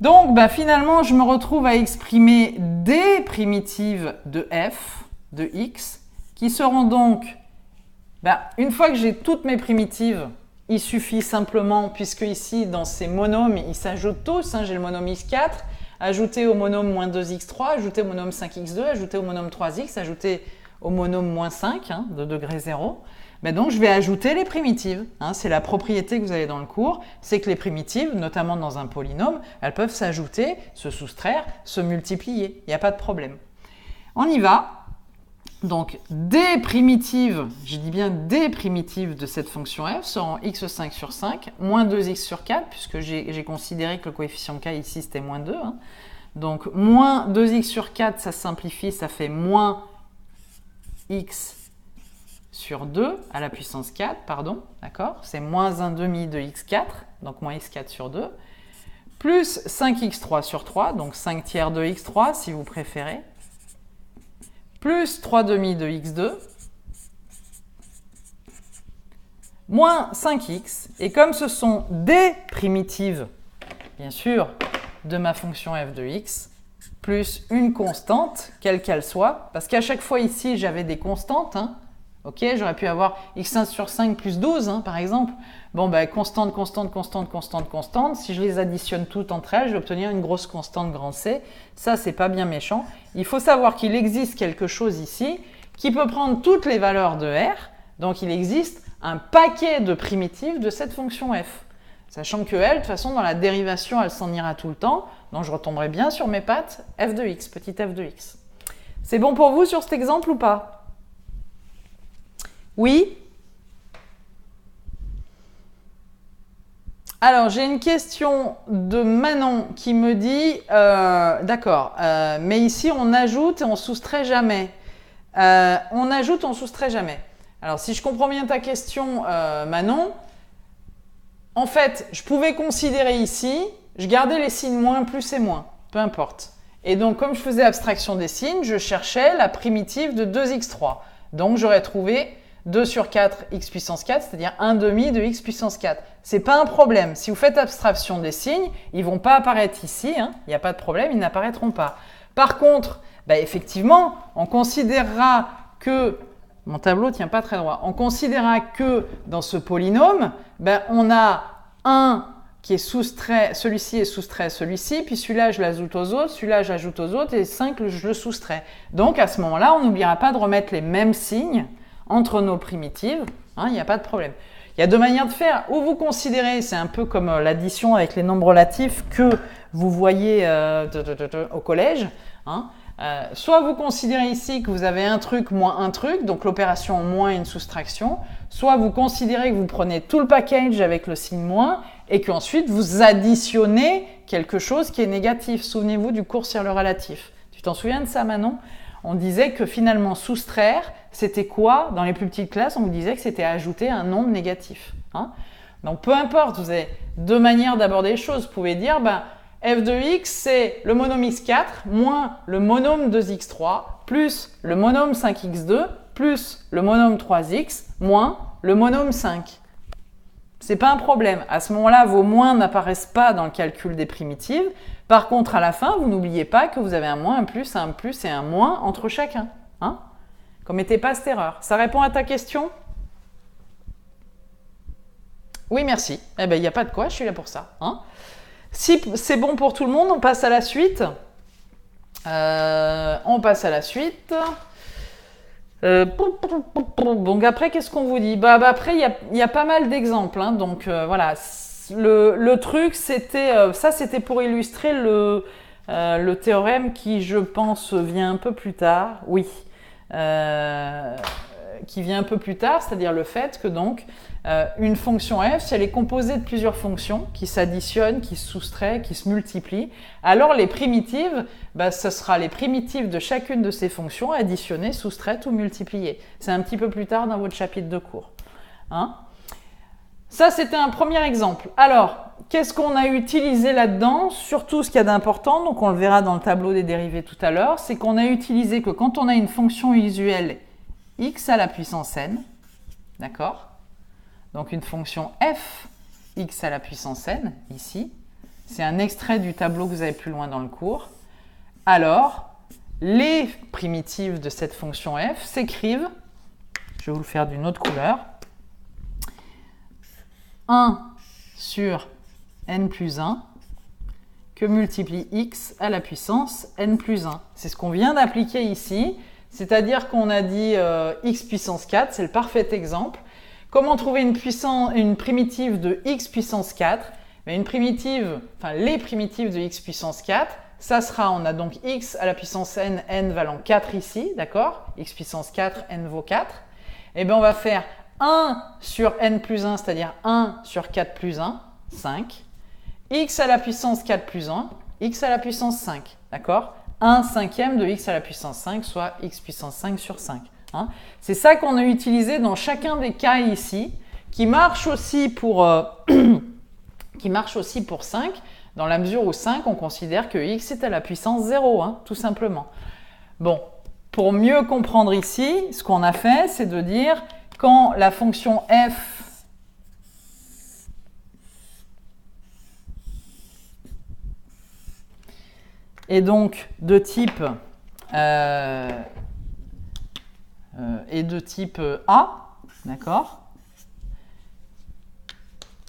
Donc, bah, finalement, je me retrouve à exprimer des primitives de f, de x, qui seront donc, bah, une fois que j'ai toutes mes primitives, il suffit simplement, puisque ici, dans ces monômes, ils s'ajoutent tous, hein, j'ai le monôme x4, ajouter au monôme moins 2x3, ajouter au monôme 5x2, ajouter au monôme 3x, ajouter au monôme moins 5, hein, de degré 0. Ben donc, je vais ajouter les primitives. Hein, c'est la propriété que vous avez dans le cours, c'est que les primitives, notamment dans un polynôme, elles peuvent s'ajouter, se soustraire, se multiplier. Il n'y a pas de problème. On y va. Donc, des primitives, je dis bien des primitives de cette fonction f seront x5 sur 5, moins 2x sur 4, puisque j'ai considéré que le coefficient k ici, c'était moins 2. Hein. Donc, moins 2x sur 4, ça simplifie, ça fait moins x sur 2 à la puissance 4, pardon, d'accord? C'est moins 1 demi de x4, donc moins x4 sur 2, plus 5x3 sur 3, donc 5 tiers de x3 si vous préférez, plus 3 demi de x2, moins 5x. Et comme ce sont des primitives, bien sûr, de ma fonction f de x, plus une constante, quelle qu'elle soit, parce qu'à chaque fois ici, j'avais des constantes, hein. Ok, j'aurais pu avoir x1 sur 5 plus 12, hein, par exemple. Bon, ben, constante, constante, constante, constante, constante. Si je les additionne toutes entre elles, je vais obtenir une grosse constante grand C. Ça, c'est pas bien méchant. Il faut savoir qu'il existe quelque chose ici qui peut prendre toutes les valeurs de R. Donc, il existe un paquet de primitives de cette fonction f. Sachant que elle, de toute façon, dans la dérivation, elle s'en ira tout le temps. Donc, je retomberai bien sur mes pattes f de x, petit f de x. C'est bon pour vous sur cet exemple ou pas? Oui? Alors, j'ai une question de Manon qui me dit, d'accord, mais ici on ajoute et on soustrait jamais. On ajoute, on soustrait jamais. Alors, si je comprends bien ta question, Manon, en fait, je pouvais considérer ici, je gardais les signes moins, plus et moins, peu importe. Et donc, comme je faisais abstraction des signes, je cherchais la primitive de 2x3. Donc, j'aurais trouvé 2 sur 4 x puissance 4, c'est-à-dire 1 demi de x puissance 4. C'est pas un problème. Si vous faites abstraction des signes, ils vont pas apparaître ici. Hein. Il n'y a pas de problème, ils n'apparaîtront pas. Par contre, bah, effectivement, on considérera que... Mon tableau tient pas très droit. On considérera que dans ce polynôme, bah, on a 1 qui est soustrait, celui-ci est soustrait à celui-ci, puis celui-là, je l'ajoute aux autres, celui-là, j'ajoute aux autres, et 5, je le soustrais. Donc, à ce moment-là, on n'oubliera pas de remettre les mêmes signes entre nos primitives, hein, il n'y a pas de problème. Il y a deux manières de faire. Ou vous considérez, c'est un peu comme l'addition avec les nombres relatifs que vous voyez au collège. Hein. Soit vous considérez ici que vous avez un truc moins un truc, donc l'opération moins une soustraction. Soit vous considérez que vous prenez tout le package avec le signe moins et qu'ensuite vous additionnez quelque chose qui est négatif. Souvenez-vous du cours sur le relatif. Tu t'en souviens de ça, Manon? On disait que finalement soustraire, c'était quoi? Dans les plus petites classes, on vous disait que c'était ajouter un nombre négatif. Hein. Donc peu importe, vous avez deux manières d'aborder les choses. Vous pouvez dire, ben, f de x, c'est le monôme x4 moins le monôme 2x3 plus le monôme 5x2 plus le monôme 3x moins le monôme 5. C'est pas un problème. À ce moment-là, vos moins n'apparaissent pas dans le calcul des primitives. Par contre, à la fin, vous n'oubliez pas que vous avez un moins, un plus et un moins entre chacun. Hein? Commettez pas cette erreur. Ça répond à ta question? Oui, merci. Eh bien, il n'y a pas de quoi, je suis là pour ça. Hein? Si c'est bon pour tout le monde, on passe à la suite. On passe à la suite. Donc après, qu'est-ce qu'on vous dit? Après, il y a pas mal d'exemples. Hein, donc voilà, le truc, c'était ça, c'était pour illustrer le théorème qui, je pense, vient un peu plus tard. Oui. qui vient un peu plus tard, c'est-à-dire le fait que donc une fonction f, si elle est composée de plusieurs fonctions qui s'additionnent, qui se soustraient, qui se multiplient, alors les primitives, ce sera les primitives de chacune de ces fonctions additionnées, soustraites ou multipliées. C'est un petit peu plus tard dans votre chapitre de cours. Hein? Ça, c'était un premier exemple. Alors, qu'est-ce qu'on a utilisé là-dedans? Surtout, ce qu'il y a d'important, donc on le verra dans le tableau des dérivés tout à l'heure, c'est qu'on a utilisé que quand on a une fonction usuelle x à la puissance n, d'accord? Donc une fonction f x à la puissance n, ici, c'est un extrait du tableau que vous avez plus loin dans le cours. Alors, les primitives de cette fonction f s'écrivent, je vais vous le faire d'une autre couleur, 1 sur n plus 1 que multiplie x à la puissance n plus 1. C'est ce qu'on vient d'appliquer ici, c'est-à-dire qu'on a dit x puissance 4, c'est le parfait exemple. Comment trouver une primitive de x puissance 4? Les primitives de x puissance 4, ça sera, on a donc x à la puissance n, n valant 4 ici, d'accord? X puissance 4, n vaut 4. Et bien on va faire 1 sur n plus 1, c'est-à-dire 1 sur 4 plus 1, 5. X à la puissance 4 plus 1, x à la puissance 5, d'accord? 1 cinquième de x à la puissance 5, soit x puissance 5 sur 5. Hein? C'est ça qu'on a utilisé dans chacun des cas ici, qui marche aussi pour 5, dans la mesure où 5, on considère que x est à la puissance 0, hein, tout simplement. Bon, pour mieux comprendre ici, ce qu'on a fait, c'est de dire quand la fonction f est donc de type A, d'accord?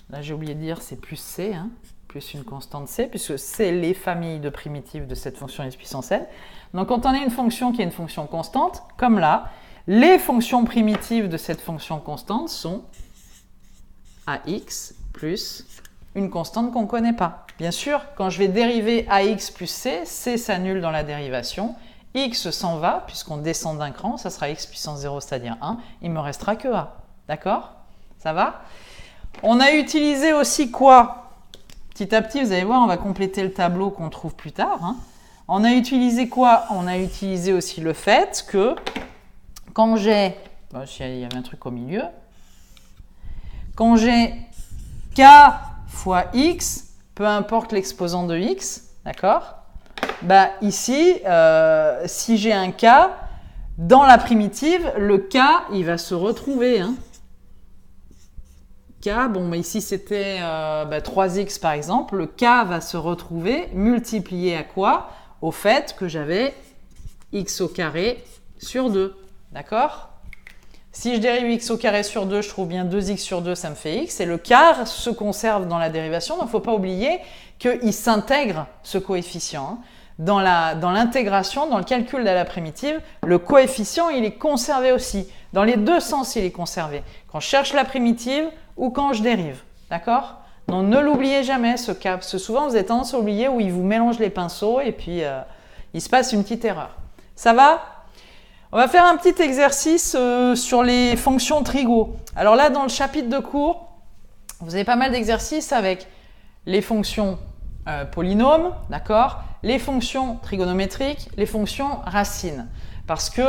Là, j'ai oublié de dire, c'est plus C, hein, plus une constante C, puisque c'est les familles de primitives de cette fonction x puissance n. Donc, quand on a une fonction qui est une fonction constante, comme là, les fonctions primitives de cette fonction constante sont ax plus une constante qu'on ne connaît pas. Bien sûr, quand je vais dériver ax plus c, c s'annule dans la dérivation, x s'en va, puisqu'on descend d'un cran, ça sera x puissance 0, c'est-à-dire 1, il ne me restera que a. D'accord? Ça va? On a utilisé aussi quoi? Petit à petit, vous allez voir, on va compléter le tableau qu'on trouve plus tard. Hein. On a utilisé quoi? On a utilisé aussi le fait que quand j'ai... Bon, il y avait un truc au milieu. Quand j'ai k fois x, peu importe l'exposant de x, d'accord? Ici, si j'ai un k, dans la primitive, le k, il va se retrouver. Hein. K, ici c'était 3x par exemple, le k va se retrouver multiplié à quoi? Au fait que j'avais x au carré sur 2, d'accord? Si je dérive x au carré sur 2, je trouve bien 2x sur 2, ça me fait x, et le quart se conserve dans la dérivation, donc il ne faut pas oublier qu'il s'intègre, ce coefficient. Hein. Dans l'intégration, dans le calcul de la primitive, le coefficient, il est conservé aussi. Dans les deux sens, il est conservé. Quand je cherche la primitive ou quand je dérive. D'accord? Donc, ne l'oubliez jamais, ce cas. Parce que souvent, vous avez tendance à oublier où il vous mélange les pinceaux et puis il se passe une petite erreur. Ça va? On va faire un petit exercice sur les fonctions trigo. Alors là, dans le chapitre de cours, vous avez pas mal d'exercices avec les fonctions polynômes, d'accord? Les fonctions trigonométriques, les fonctions racines. Parce que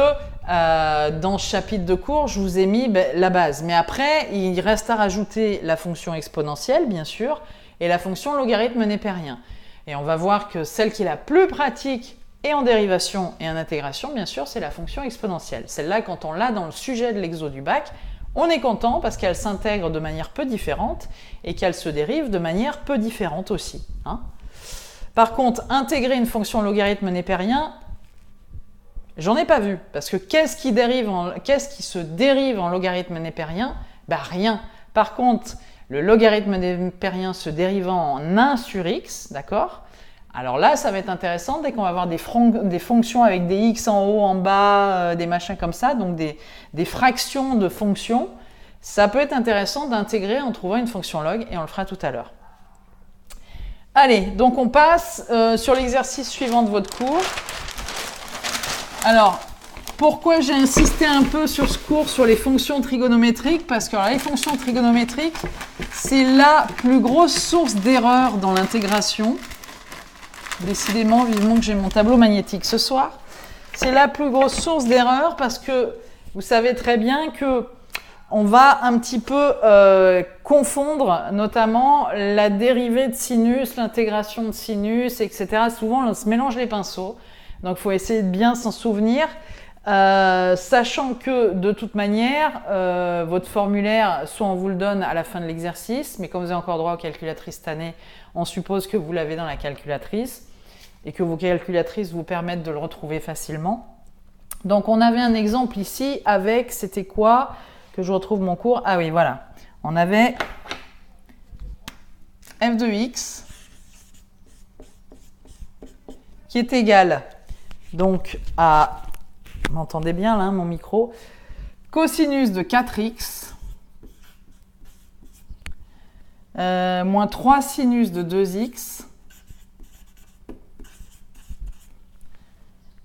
dans ce chapitre de cours, je vous ai mis la base. Mais après, il reste à rajouter la fonction exponentielle, bien sûr, et la fonction logarithme népérien. Et on va voir que celle qui est la plus pratique et en dérivation et en intégration, bien sûr, c'est la fonction exponentielle. Celle-là, quand on l'a dans le sujet de l'exo du bac, on est content parce qu'elle s'intègre de manière peu différente et qu'elle se dérive de manière peu différente aussi. Hein. Par contre, intégrer une fonction logarithme népérien, j'en ai pas vu. Parce que qu'est-ce qui se dérive en logarithme népérien? Rien. Par contre, le logarithme népérien se dérivant en 1 sur x, d'accord? Alors là, ça va être intéressant dès qu'on va avoir des fonctions avec des x en haut, en bas, des machins comme ça, donc des fractions de fonctions. Ça peut être intéressant d'intégrer en trouvant une fonction log et on le fera tout à l'heure. Allez, donc on passe sur l'exercice suivant de votre cours. Alors, pourquoi j'ai insisté un peu sur ce cours sur les fonctions trigonométriques? Parce que alors, les fonctions trigonométriques, c'est la plus grosse source d'erreur dans l'intégration. Décidément, vivement que j'ai mon tableau magnétique ce soir. C'est la plus grosse source d'erreur parce que vous savez très bien que on va un petit peu confondre notamment la dérivée de sinus, l'intégration de sinus, etc. Souvent, on se mélange les pinceaux. Donc, il faut essayer de bien s'en souvenir. Sachant que, de toute manière, votre formulaire, soit on vous le donne à la fin de l'exercice, mais comme vous avez encore droit aux calculatrices cette année, on suppose que vous l'avez dans la calculatrice et que vos calculatrices vous permettent de le retrouver facilement. Donc, on avait un exemple ici avec, c'était quoi? Que je retrouve mon cours. Ah oui, voilà. On avait f de x qui est égal donc à, vous m'entendez bien là, mon micro, cosinus de 4x moins 3 sinus de 2x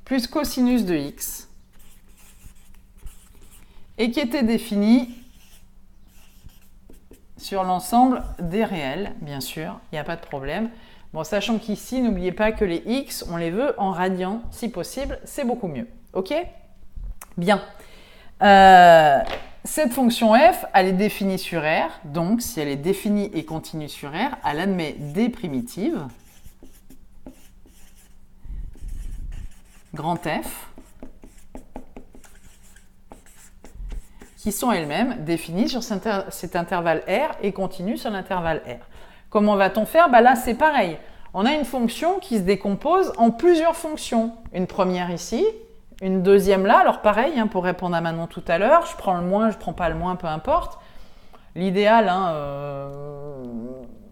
plus cosinus de x, et qui était défini sur l'ensemble des réels, bien sûr, il n'y a pas de problème. Bon, sachant qu'ici, n'oubliez pas que les x, on les veut en radians, si possible, c'est beaucoup mieux. OK? Bien. Cette fonction f, elle est définie sur R, donc si elle est définie et continue sur R, elle admet des primitives, grand F, qui sont elles-mêmes définies sur cet intervalle R et continuent sur l'intervalle R. Comment va-t-on faire? Là, c'est pareil. On a une fonction qui se décompose en plusieurs fonctions. Une première ici, une deuxième là. Alors pareil, pour répondre à Manon tout à l'heure, je prends le moins, je ne prends pas le moins, peu importe. L'idéal,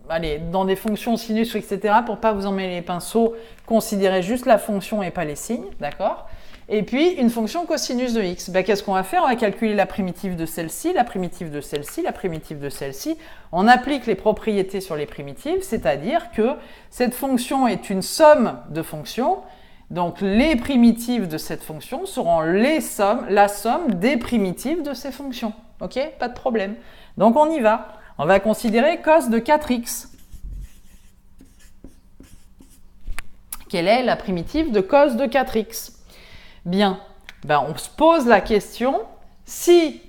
allez, dans des fonctions sinus, etc., pour ne pas vous emmêler les pinceaux, considérez juste la fonction et pas les signes, d'accord? Et puis, une fonction cosinus de x. Qu'est-ce qu'on va faire? On va calculer la primitive de celle-ci, la primitive de celle-ci, la primitive de celle-ci. On applique les propriétés sur les primitives, c'est-à-dire que cette fonction est une somme de fonctions. Donc, les primitives de cette fonction seront la somme des primitives de ces fonctions. OK? Pas de problème. Donc, on y va. On va considérer cos de 4x. Quelle est la primitive de cos de 4x? Bien, on se pose la question, si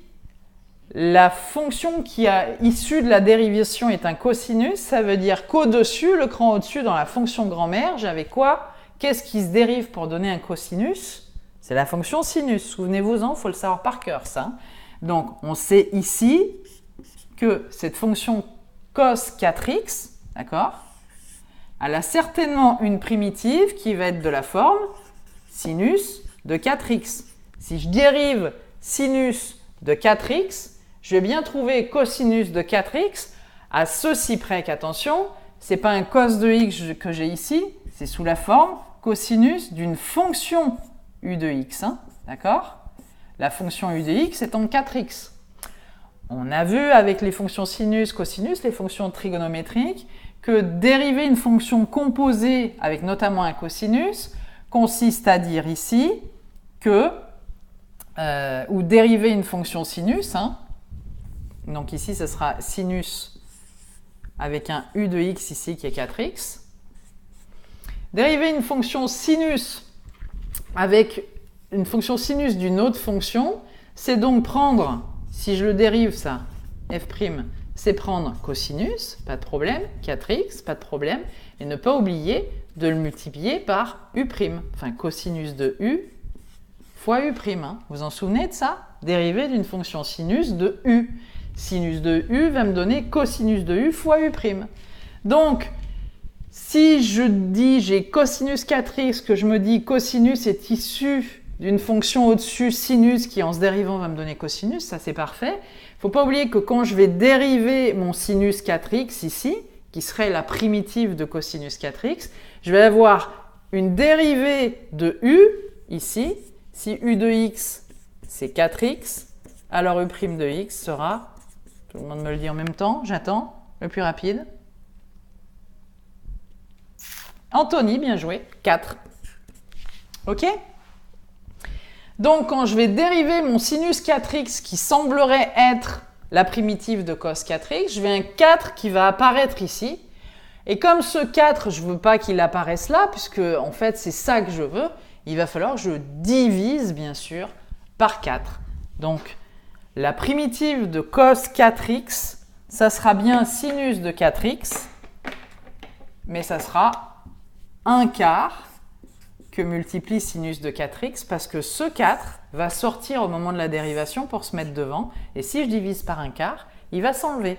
la fonction qui est issue de la dérivation est un cosinus, ça veut dire qu'au-dessus, le cran au-dessus, dans la fonction grand-mère, j'avais quoi? Qu'est-ce qui se dérive pour donner un cosinus? C'est la fonction sinus. Souvenez-vous-en, il faut le savoir par cœur, ça. Donc, on sait ici que cette fonction cos 4x, d'accord, elle a certainement une primitive qui va être de la forme sinus de 4x. Si je dérive sinus de 4x, je vais bien trouver cosinus de 4x à ceci près qu'attention, ce n'est pas un cos de x que j'ai ici, c'est sous la forme cosinus d'une fonction u de x. D'accord? La fonction u de x est en 4x. On a vu avec les fonctions sinus, cosinus, les fonctions trigonométriques, que dériver une fonction composée avec notamment un cosinus consiste à dire ici que, ou dériver une fonction sinus, donc ici ce sera sinus avec un u de x ici qui est 4x. Dériver une fonction sinus avec une fonction sinus d'une autre fonction, c'est donc prendre, si je le dérive ça, f', c'est prendre cosinus, pas de problème, 4x, pas de problème, et ne pas oublier de le multiplier par u', enfin cosinus de u fois u'. Vous en souvenez de ça? Dérivé d'une fonction sinus de u. Sinus de u va me donner cosinus de u fois u'. Donc, si je dis j'ai cosinus 4x, que je me dis cosinus est issu d'une fonction au-dessus sinus qui en se dérivant va me donner cosinus, ça c'est parfait. Il ne faut pas oublier que quand je vais dériver mon sinus 4x ici, qui serait la primitive de cosinus 4x, je vais avoir une dérivée de u ici. Si u de x c'est 4x, alors u' de x sera, tout le monde me le dit en même temps, j'attends, le plus rapide. Anthony, bien joué, 4. OK? Donc, quand je vais dériver mon sinus 4x qui semblerait être la primitive de cos 4x, je vais un 4 qui va apparaître ici. Et comme ce 4, je ne veux pas qu'il apparaisse là, puisque en fait, c'est ça que je veux, il va falloir que je divise, bien sûr, par 4. Donc, la primitive de cos 4x, ça sera bien sinus de 4x, mais ça sera 1/4 que multiplie sinus de 4x, parce que ce 4 va sortir au moment de la dérivation pour se mettre devant, et si je divise par 1/4, il va s'enlever.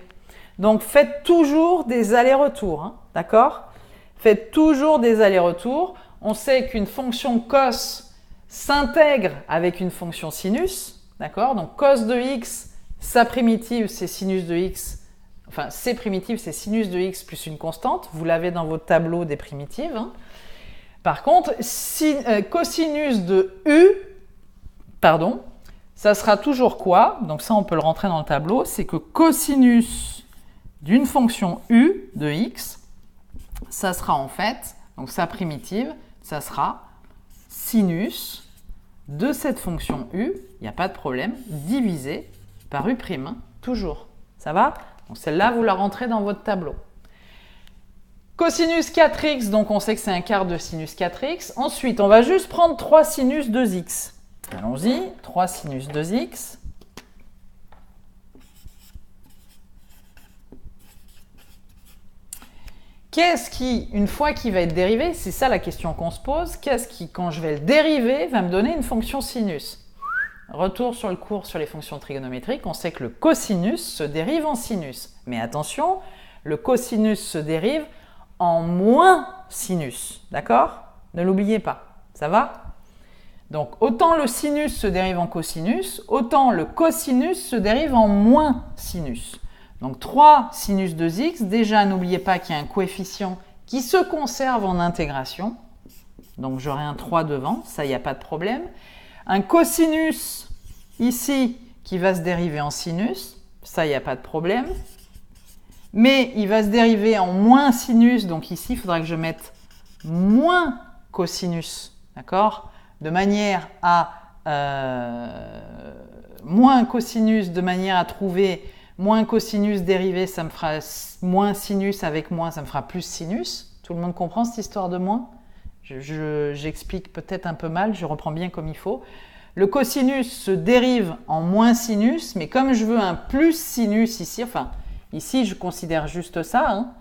Donc, faites toujours des allers-retours, hein, d'accord? Faites toujours des allers-retours. On sait qu'une fonction cos s'intègre avec une fonction sinus, d'accord? Donc, cos de x, sa primitive, c'est sinus de x, enfin, c'est primitive, c'est sinus de x plus une constante. Vous l'avez dans votre tableau des primitives, hein. Par contre, cosinus de u, pardon, ça sera toujours quoi? Donc ça, on peut le rentrer dans le tableau. C'est que cosinus d'une fonction u de x, ça sera en fait, donc sa primitive, ça sera sinus de cette fonction u, il n'y a pas de problème, divisé par u', hein, toujours. Ça va? Donc celle-là, vous la rentrez dans votre tableau. Cosinus 4x, donc on sait que c'est 1/4 de sinus 4x. Ensuite, on va juste prendre 3 sinus 2x. Allons-y, 3 sinus 2x. Qu'est-ce qui, une fois qu'il va être dérivé, c'est ça la question qu'on se pose, qu'est-ce qui, quand je vais le dériver, va me donner une fonction sinus? Retour sur le cours sur les fonctions trigonométriques, on sait que le cosinus se dérive en sinus. Mais attention, le cosinus se dérive en moins sinus, d'accord? Ne l'oubliez pas, ça va? Donc, autant le sinus se dérive en cosinus, autant le cosinus se dérive en moins sinus. Donc, 3 sinus 2x, déjà, n'oubliez pas qu'il y a un coefficient qui se conserve en intégration. Donc, j'aurai un 3 devant, ça, il n'y a pas de problème. Un cosinus, ici, qui va se dériver en sinus, ça, il n'y a pas de problème. Mais il va se dériver en moins sinus, donc ici, il faudra que je mette moins cosinus, d'accord? De manière à moins cosinus, de manière à trouver moins cosinus dérivé, ça me fera moins sinus avec moins, ça me fera plus sinus. Tout le monde comprend cette histoire de moins? J'explique peut-être un peu mal, je reprends bien comme il faut. Le cosinus se dérive en moins sinus, mais comme je veux un plus sinus ici, enfin, ici, je considère juste ça. Hein.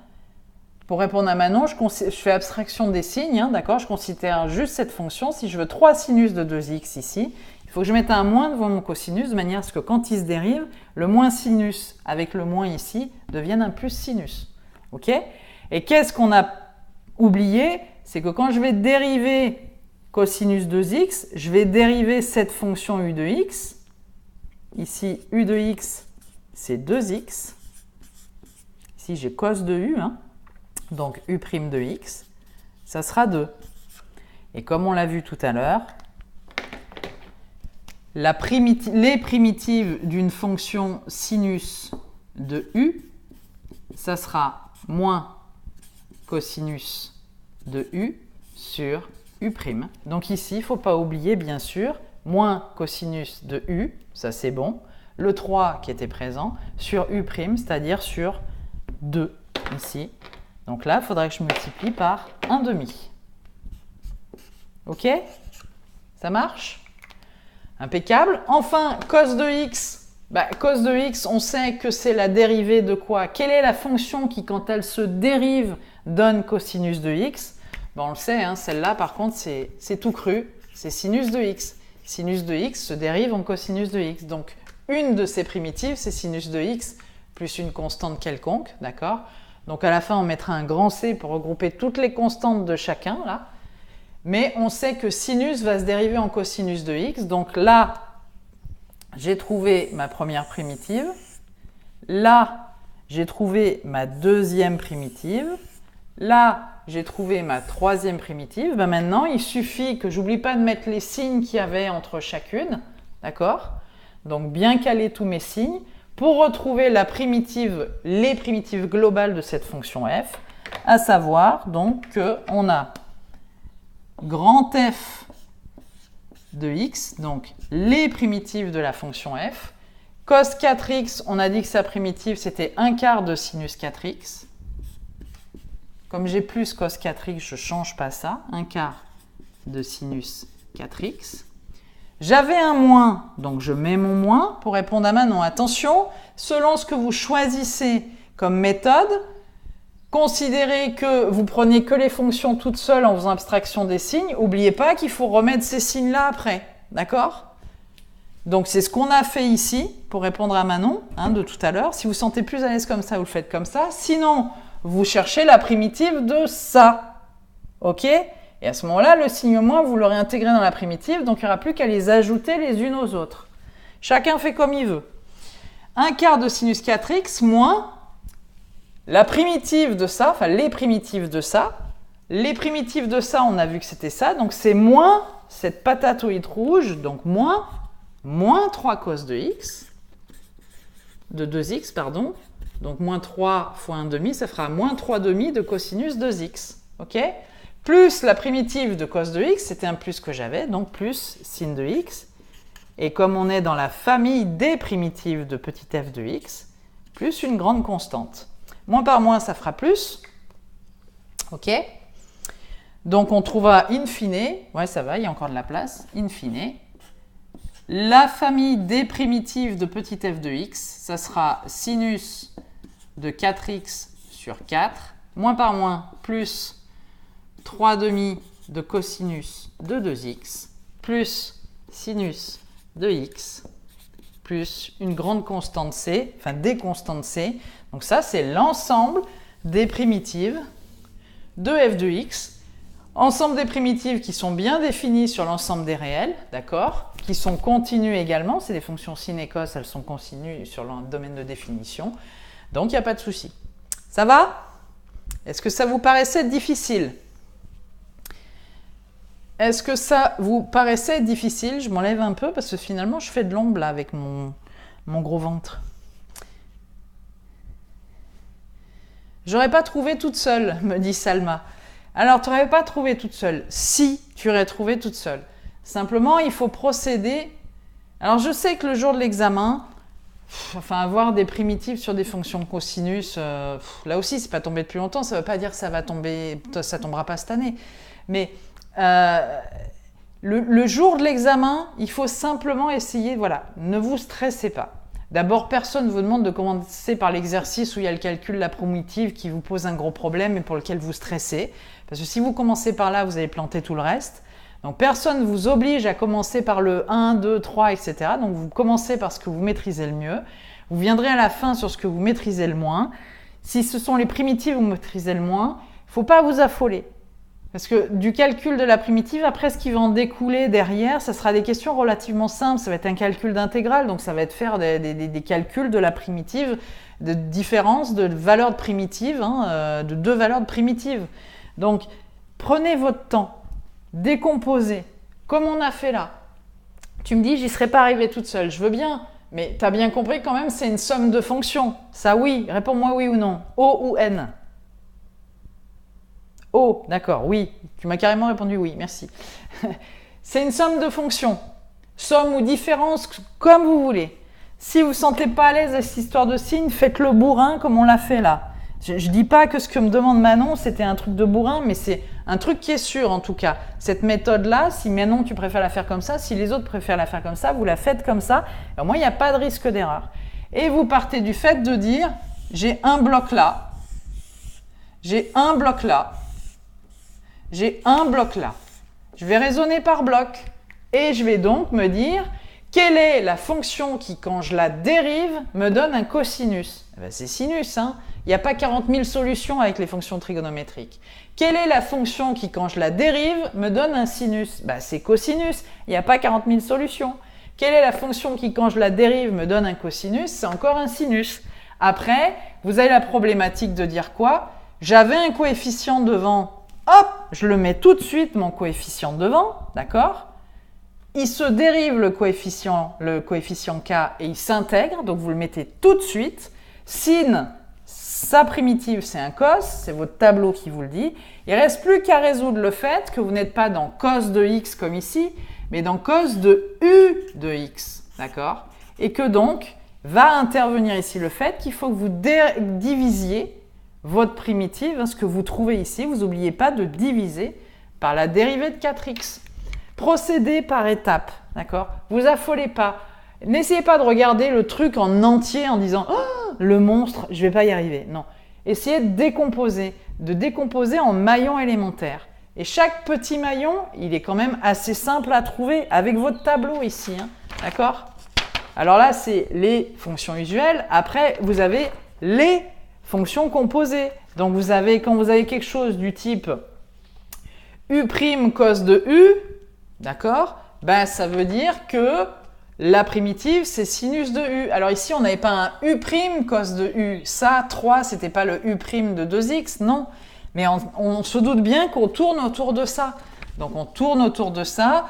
Pour répondre à Manon, je fais abstraction des signes, hein, d'accord? Je considère juste cette fonction. Si je veux 3 sinus de 2x ici, il faut que je mette un moins devant mon cosinus, de manière à ce que quand il se dérive, le moins sinus avec le moins ici devienne un plus sinus. Ok? Et qu'est-ce qu'on a oublié? C'est que quand je vais dériver cosinus 2x, je vais dériver cette fonction u de x. Ici, u de x, c'est 2x. Ici, j'ai cos de u, hein. Donc u' de x, ça sera 2. Et comme on l'a vu tout à l'heure, les primitives d'une fonction sinus de u, ça sera moins cosinus de u sur u'. Donc ici, il ne faut pas oublier, bien sûr, moins cosinus de u, ça c'est bon, le 3 qui était présent, sur u', c'est-à-dire sur 2, ici. Donc là, il faudrait que je multiplie par 1/2. Ok? Ça marche? Impeccable. Enfin, cos de x. Cos de x, on sait que c'est la dérivée de quoi? Quelle est la fonction qui, quand elle se dérive, donne cosinus de x? On le sait, hein, celle-là, par contre, c'est tout cru. C'est sinus de x. Sinus de x se dérive en cosinus de x. Donc, une de ces primitives, c'est sinus de x plus une constante quelconque, d'accord? Donc à la fin, on mettra un grand C pour regrouper toutes les constantes de chacun, là. Mais on sait que sinus va se dériver en cosinus de x. Donc là, j'ai trouvé ma première primitive. Là, j'ai trouvé ma deuxième primitive. Là, j'ai trouvé ma troisième primitive. Maintenant, il suffit que j'oublie pas de mettre les signes qu'il y avait entre chacune, d'accord? Donc bien caler tous mes signes. Pour retrouver les primitives globales de cette fonction f, à savoir donc qu'on a grand F de x, donc les primitives de la fonction f. Cos 4x, on a dit que sa primitive, c'était 1/4 de sinus 4x. Comme j'ai plus cos 4x, je ne change pas ça. 1/4 de sinus 4x. J'avais un moins, donc je mets mon moins pour répondre à Manon. Attention, selon ce que vous choisissez comme méthode, considérez que vous preniez que les fonctions toutes seules en faisant abstraction des signes. N'oubliez pas qu'il faut remettre ces signes-là après. D'accord ? Donc c'est ce qu'on a fait ici pour répondre à Manon de tout à l'heure. Si vous vous sentez plus à l'aise comme ça, vous le faites comme ça. Sinon, vous cherchez la primitive de ça. OK ? Et à ce moment-là, le signe moins, vous l'aurez intégré dans la primitive, donc il n'y aura plus qu'à les ajouter les unes aux autres. Chacun fait comme il veut. 1/4 de sinus 4x moins la primitive de ça, enfin les primitives de ça. Les primitives de ça, on a vu que c'était ça, donc c'est moins cette patatoïde rouge, donc moins 3 cos de x, de 2x, pardon. Donc moins 3 fois 1,5, ça fera moins 3,5 de cosinus 2x. OK ? Plus la primitive de cos de x, c'était un plus que j'avais, donc plus sin de x. Et comme on est dans la famille des primitives de petit f de x, plus une grande constante. Moins par moins, ça fera plus. OK ? Donc on trouvera in fine, ouais ça va, il y a encore de la place, in fine. La famille des primitives de petit f de x, ça sera sinus de 4x sur 4, moins par moins, plus 3,5 de cosinus de 2x, plus sinus de x, plus une grande constante c, enfin des constantes c. Donc ça, c'est l'ensemble des primitives de f de x. Ensemble des primitives qui sont bien définies sur l'ensemble des réels, d'accord, qui sont continues également, c'est des fonctions sin et cos, elles sont continues sur le domaine de définition, donc il n'y a pas de souci. Ça va? Est-ce que ça vous paraissait difficile? Est-ce que ça vous paraissait difficile? Je m'enlève un peu parce que finalement je fais de l'ombre là avec mon gros ventre. J'aurais pas trouvé toute seule, me dit Salma. Alors, tu n'aurais pas trouvé toute seule. Si, tu aurais trouvé toute seule. Simplement, il faut procéder. Alors, je sais que le jour de l'examen, avoir des primitives sur des fonctions cosinus, là aussi, c'est pas tombé depuis longtemps. Ça ne veut pas dire que ça va tomber, ça tombera pas cette année. Mais le jour de l'examen, il faut simplement essayer, voilà, ne vous stressez pas. D'abord, personne ne vous demande de commencer par l'exercice où il y a le calcul de la primitive qui vous pose un gros problème et pour lequel vous stressez. Parce que si vous commencez par là, vous allez planter tout le reste. Donc, personne ne vous oblige à commencer par le 1, 2, 3, etc. Donc, vous commencez par ce que vous maîtrisez le mieux. Vous viendrez à la fin sur ce que vous maîtrisez le moins. Si ce sont les primitives que vous maîtrisez le moins, il ne faut pas vous affoler. Parce que du calcul de la primitive, après ce qui va en découler derrière, ça sera des questions relativement simples. Ça va être un calcul d'intégrale, donc ça va être faire des calculs de la primitive, de différence de valeurs de primitive, de deux valeurs de primitive. Donc, prenez votre temps, décomposez, comme on a fait là. Tu me dis, j'y serais pas arrivée toute seule, je veux bien, mais tu as bien compris quand même, c'est une somme de fonctions. Ça oui, réponds-moi oui ou non. O ou N? O, d'accord, oui. Tu m'as carrément répondu oui, merci. C'est une somme de fonctions. Somme ou différence, comme vous voulez. Si vous ne vous sentez pas à l'aise avec cette histoire de signes, faites-le bourrin comme on l'a fait là. Je ne dis pas que ce que me demande Manon, c'était un truc de bourrin, mais c'est un truc qui est sûr en tout cas. Cette méthode-là, si Manon, tu préfères la faire comme ça, si les autres préfèrent la faire comme ça, vous la faites comme ça. Et au moins, il n'y a pas de risque d'erreur. Et vous partez du fait de dire, j'ai un bloc là, j'ai un bloc là, j'ai un bloc là. Je vais raisonner par bloc et je vais donc me dire quelle est la fonction qui, quand je la dérive, me donne un cosinus. Eh bien, c'est sinus, hein. Il n'y a pas 40 000 solutions avec les fonctions trigonométriques. Quelle est la fonction qui, quand je la dérive, me donne un sinus? Ben, c'est cosinus. Il n'y a pas 40 000 solutions. Quelle est la fonction qui, quand je la dérive, me donne un cosinus? C'est encore un sinus. Après, vous avez la problématique de dire quoi? J'avais un coefficient devant. Hop, je le mets tout de suite, mon coefficient devant, d'accord? Il se dérive le coefficient K et il s'intègre, donc vous le mettez tout de suite. Sin, sa primitive, c'est un cos, c'est votre tableau qui vous le dit. Il ne reste plus qu'à résoudre le fait que vous n'êtes pas dans cos de x comme ici, mais dans cos de u de x, d'accord? Et que donc, va intervenir ici le fait qu'il faut que vous divisiez votre primitive, ce que vous trouvez ici. Vous n'oubliez pas de diviser par la dérivée de 4x. Procédez par étapes, d'accord? Vous affolez pas. N'essayez pas de regarder le truc en entier en disant « Oh, le monstre, je ne vais pas y arriver ». Non. Essayez de décomposer en maillons élémentaires. Et chaque petit maillon, il est quand même assez simple à trouver avec votre tableau ici, hein, d'accord? Alors là, c'est les fonctions usuelles. Après, vous avez les fonctions composées. Donc, quand vous avez quelque chose du type u' cos de u, d'accord? Ben, ça veut dire que la primitive, c'est sinus de u. Alors ici, on n'avait pas un u' cos de u. Ça, 3, ce n'était pas le u' de 2x, non. Mais on se doute bien qu'on tourne autour de ça. Donc, on tourne autour de ça.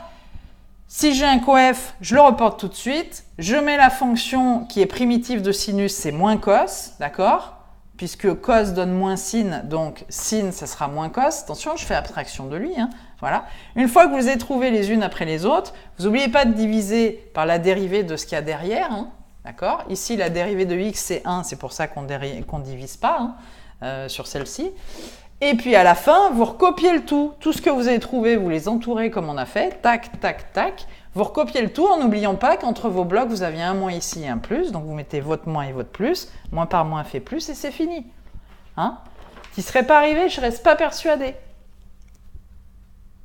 Si j'ai un coef, je le reporte tout de suite. Je mets la fonction qui est primitive de sinus, c'est moins cos, d'accord? Puisque cos donne moins sin, donc sin, ça sera moins cos. Attention, je fais abstraction de lui, hein. Voilà. Une fois que vous les avez trouvées les unes après les autres, vous n'oubliez pas de diviser par la dérivée de ce qu'il y a derrière, hein. D'accord? Ici, la dérivée de x, c'est 1, c'est pour ça qu'on ne divise pas, hein, sur celle-ci. Et puis à la fin, vous recopiez le tout. Tout ce que vous avez trouvé, vous les entourez comme on a fait. Tac, tac, tac. Vous recopiez le tout en n'oubliant pas qu'entre vos blocs, vous aviez un moins ici et un plus. Donc vous mettez votre moins et votre plus. Moins par moins fait plus et c'est fini. Hein? Qui ne serait pas arrivé, je ne reste pas persuadée.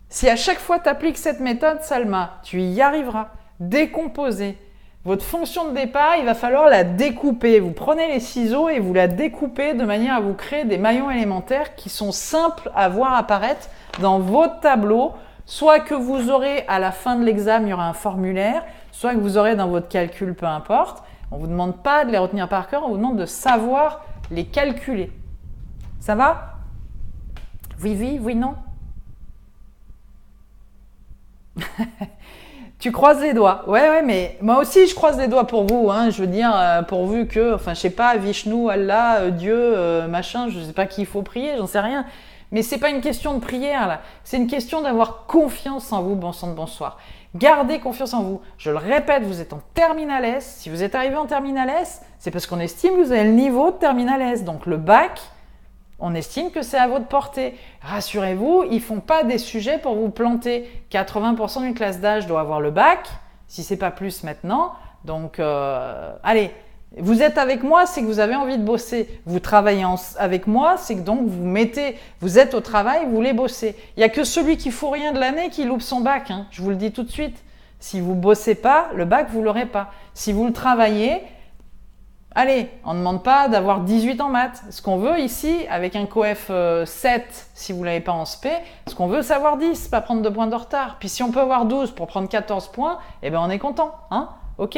Si à chaque fois tu appliques cette méthode, Salma, tu y arriveras. Décomposer. Votre fonction de départ, il va falloir la découper. Vous prenez les ciseaux et vous la découpez de manière à vous créer des maillons élémentaires qui sont simples à voir apparaître dans votre tableau. Soit que vous aurez à la fin de l'examen, il y aura un formulaire, soit que vous aurez dans votre calcul, peu importe. On ne vous demande pas de les retenir par cœur, on vous demande de savoir les calculer. Ça va? Oui, oui, oui, non. Tu croises les doigts. Ouais, mais moi aussi, je croise les doigts pour vous. Hein. Je veux dire, pourvu que, enfin, je sais pas, Vishnu, Allah, Dieu, machin, je sais pas qui il faut prier, j'en sais rien. Mais c'est pas une question de prière, là. C'est une question d'avoir confiance en vous, bon sang de bonsoir. Gardez confiance en vous. Je le répète, vous êtes en terminale S. Si vous êtes arrivé en terminale S, c'est parce qu'on estime que vous avez le niveau de terminale S. Donc, le bac, on estime que c'est à votre portée. Rassurez-vous, ils ne font pas des sujets pour vous planter. 80% d'une classe d'âge doit avoir le bac, si ce n'est pas plus maintenant. Donc, allez, vous êtes avec moi, c'est que vous avez envie de bosser. Vous travaillez avec moi, c'est que donc vous êtes au travail, vous voulez bosser. Il n'y a que celui qui ne fout rien de l'année qui loupe son bac, hein, je vous le dis tout de suite. Si vous ne bossez pas, le bac, vous ne l'aurez pas. Si vous le travaillez, allez, on ne demande pas d'avoir 18 en maths. Ce qu'on veut ici, avec un coef 7, si vous ne l'avez pas en spé, ce qu'on veut, c'est avoir 10, pas prendre 2 points de retard. Puis si on peut avoir 12 pour prendre 14 points, eh bien on est content. Hein? Ok?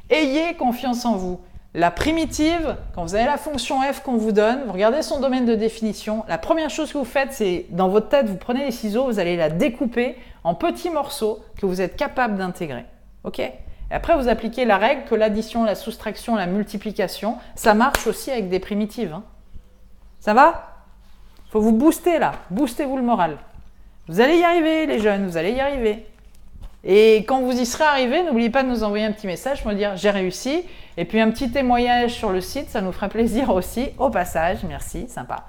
Ayez confiance en vous. La primitive, quand vous avez la fonction f qu'on vous donne, vous regardez son domaine de définition, la première chose que vous faites, c'est dans votre tête, vous prenez les ciseaux, vous allez la découper en petits morceaux que vous êtes capable d'intégrer. Ok? Et après, vous appliquez la règle que l'addition, la soustraction, la multiplication, ça marche aussi avec des primitives. Hein. Ça va? Il faut vous booster là. Boostez-vous le moral. Vous allez y arriver, les jeunes, vous allez y arriver. Et quand vous y serez arrivés, n'oubliez pas de nous envoyer un petit message pour me dire « j'ai réussi ». Et puis un petit témoignage sur le site, ça nous ferait plaisir aussi. Au passage, merci, sympa.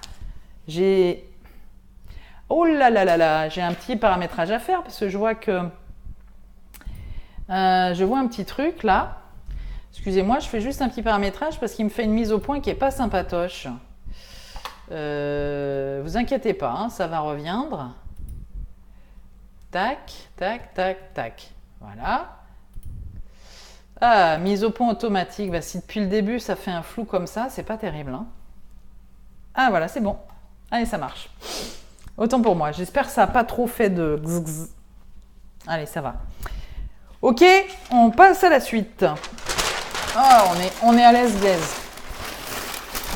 Oh là là là là, j'ai un petit paramétrage à faire parce que je vois que... je vois un petit truc là. Excusez-moi, je fais juste un petit paramétrage parce qu'il me fait une mise au point qui n'est pas sympatoche. Vous inquiétez pas, hein, ça va reviendre. Tac, tac, tac, tac. Voilà. Ah, mise au point automatique. Bah, si depuis le début ça fait un flou comme ça, c'est pas terrible. Hein. Ah voilà, c'est bon. Allez, ça marche. Autant pour moi. J'espère que ça n'a pas trop fait de gzz. Allez, ça va. Ok, on passe à la suite. Oh, on est à l'aise gaze.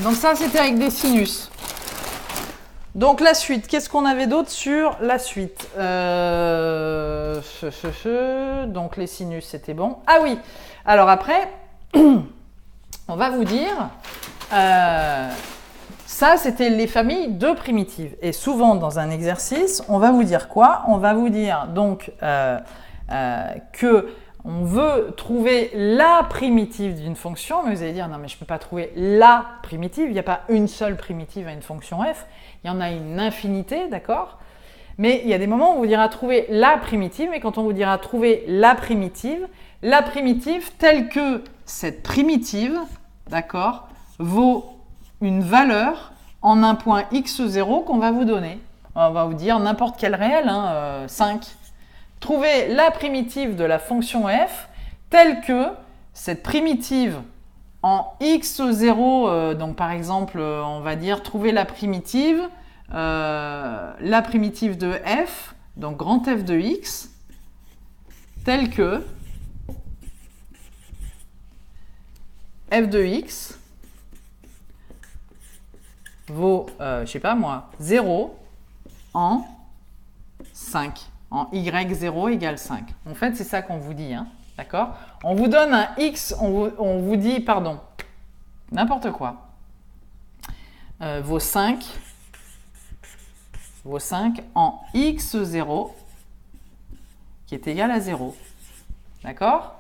Donc ça, c'était avec des sinus. Donc la suite, qu'est-ce qu'on avait d'autre sur la suite? Donc les sinus, c'était bon. Ah oui, alors après, on va vous dire, ça c'était les familles de primitives. Et souvent dans un exercice, on va vous dire quoi? On va vous dire donc que on veut trouver la primitive d'une fonction, mais vous allez dire, non mais je ne peux pas trouver la primitive, il n'y a pas une seule primitive à une fonction f, il y en a une infinité, d'accord? Mais il y a des moments où on vous dira trouver la primitive, et quand on vous dira trouver la primitive telle que cette primitive, d'accord, vaut une valeur en un point x0 qu'on va vous donner. On va vous dire n'importe quel réel, 5. Trouvez la primitive de la fonction f telle que cette primitive en x0, donc par exemple, on va dire trouver la primitive de f, donc grand F de x, telle que f de x vaut, je sais pas moi, 0 en 5. En y0 égale 5. En fait, c'est ça qu'on vous dit, d'accord? On vous donne un x, on vous dit, pardon, n'importe quoi, vaut 5 en x0 qui est égal à 0. D'accord?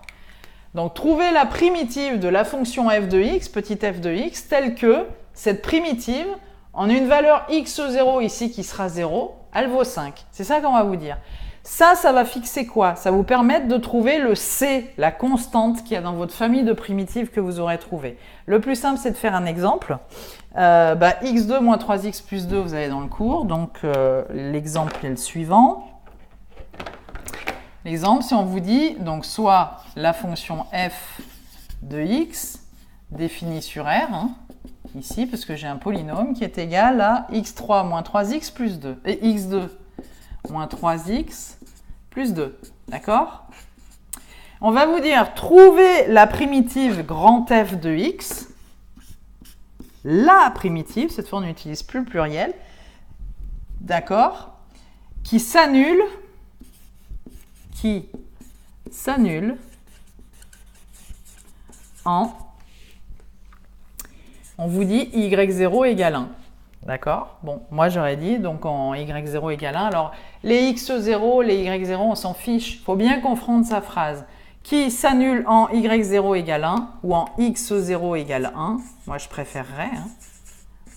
Donc, trouvez la primitive de la fonction f de x, petit f de x, telle que cette primitive, en une valeur x0 ici qui sera 0, elle vaut 5. C'est ça qu'on va vous dire. Ça va fixer quoi? Ça va vous permettre de trouver le c, la constante qu'il y a dans votre famille de primitives que vous aurez trouvée. Le plus simple, c'est de faire un exemple. x2 moins 3x plus 2, vous avez dans le cours. Donc, l'exemple est le suivant. L'exemple, si on vous dit, donc soit la fonction f de x définie sur R, ici, parce que j'ai un polynôme qui est égal à x3 moins 3x plus 2, et x2 moins 3x plus 2, d'accord? On va vous dire, trouvez la primitive grand F de x, la primitive, cette fois on n'utilise plus le pluriel, d'accord, qui s'annule en, on vous dit y0 égale 1. D'accord? Bon, moi j'aurais dit donc en y0 égale 1. Alors les x0, les y0, on s'en fiche. Il faut bien comprendre sa phrase. Qui s'annule en y0 égale 1 ou en x0 égale 1. Moi je préférerais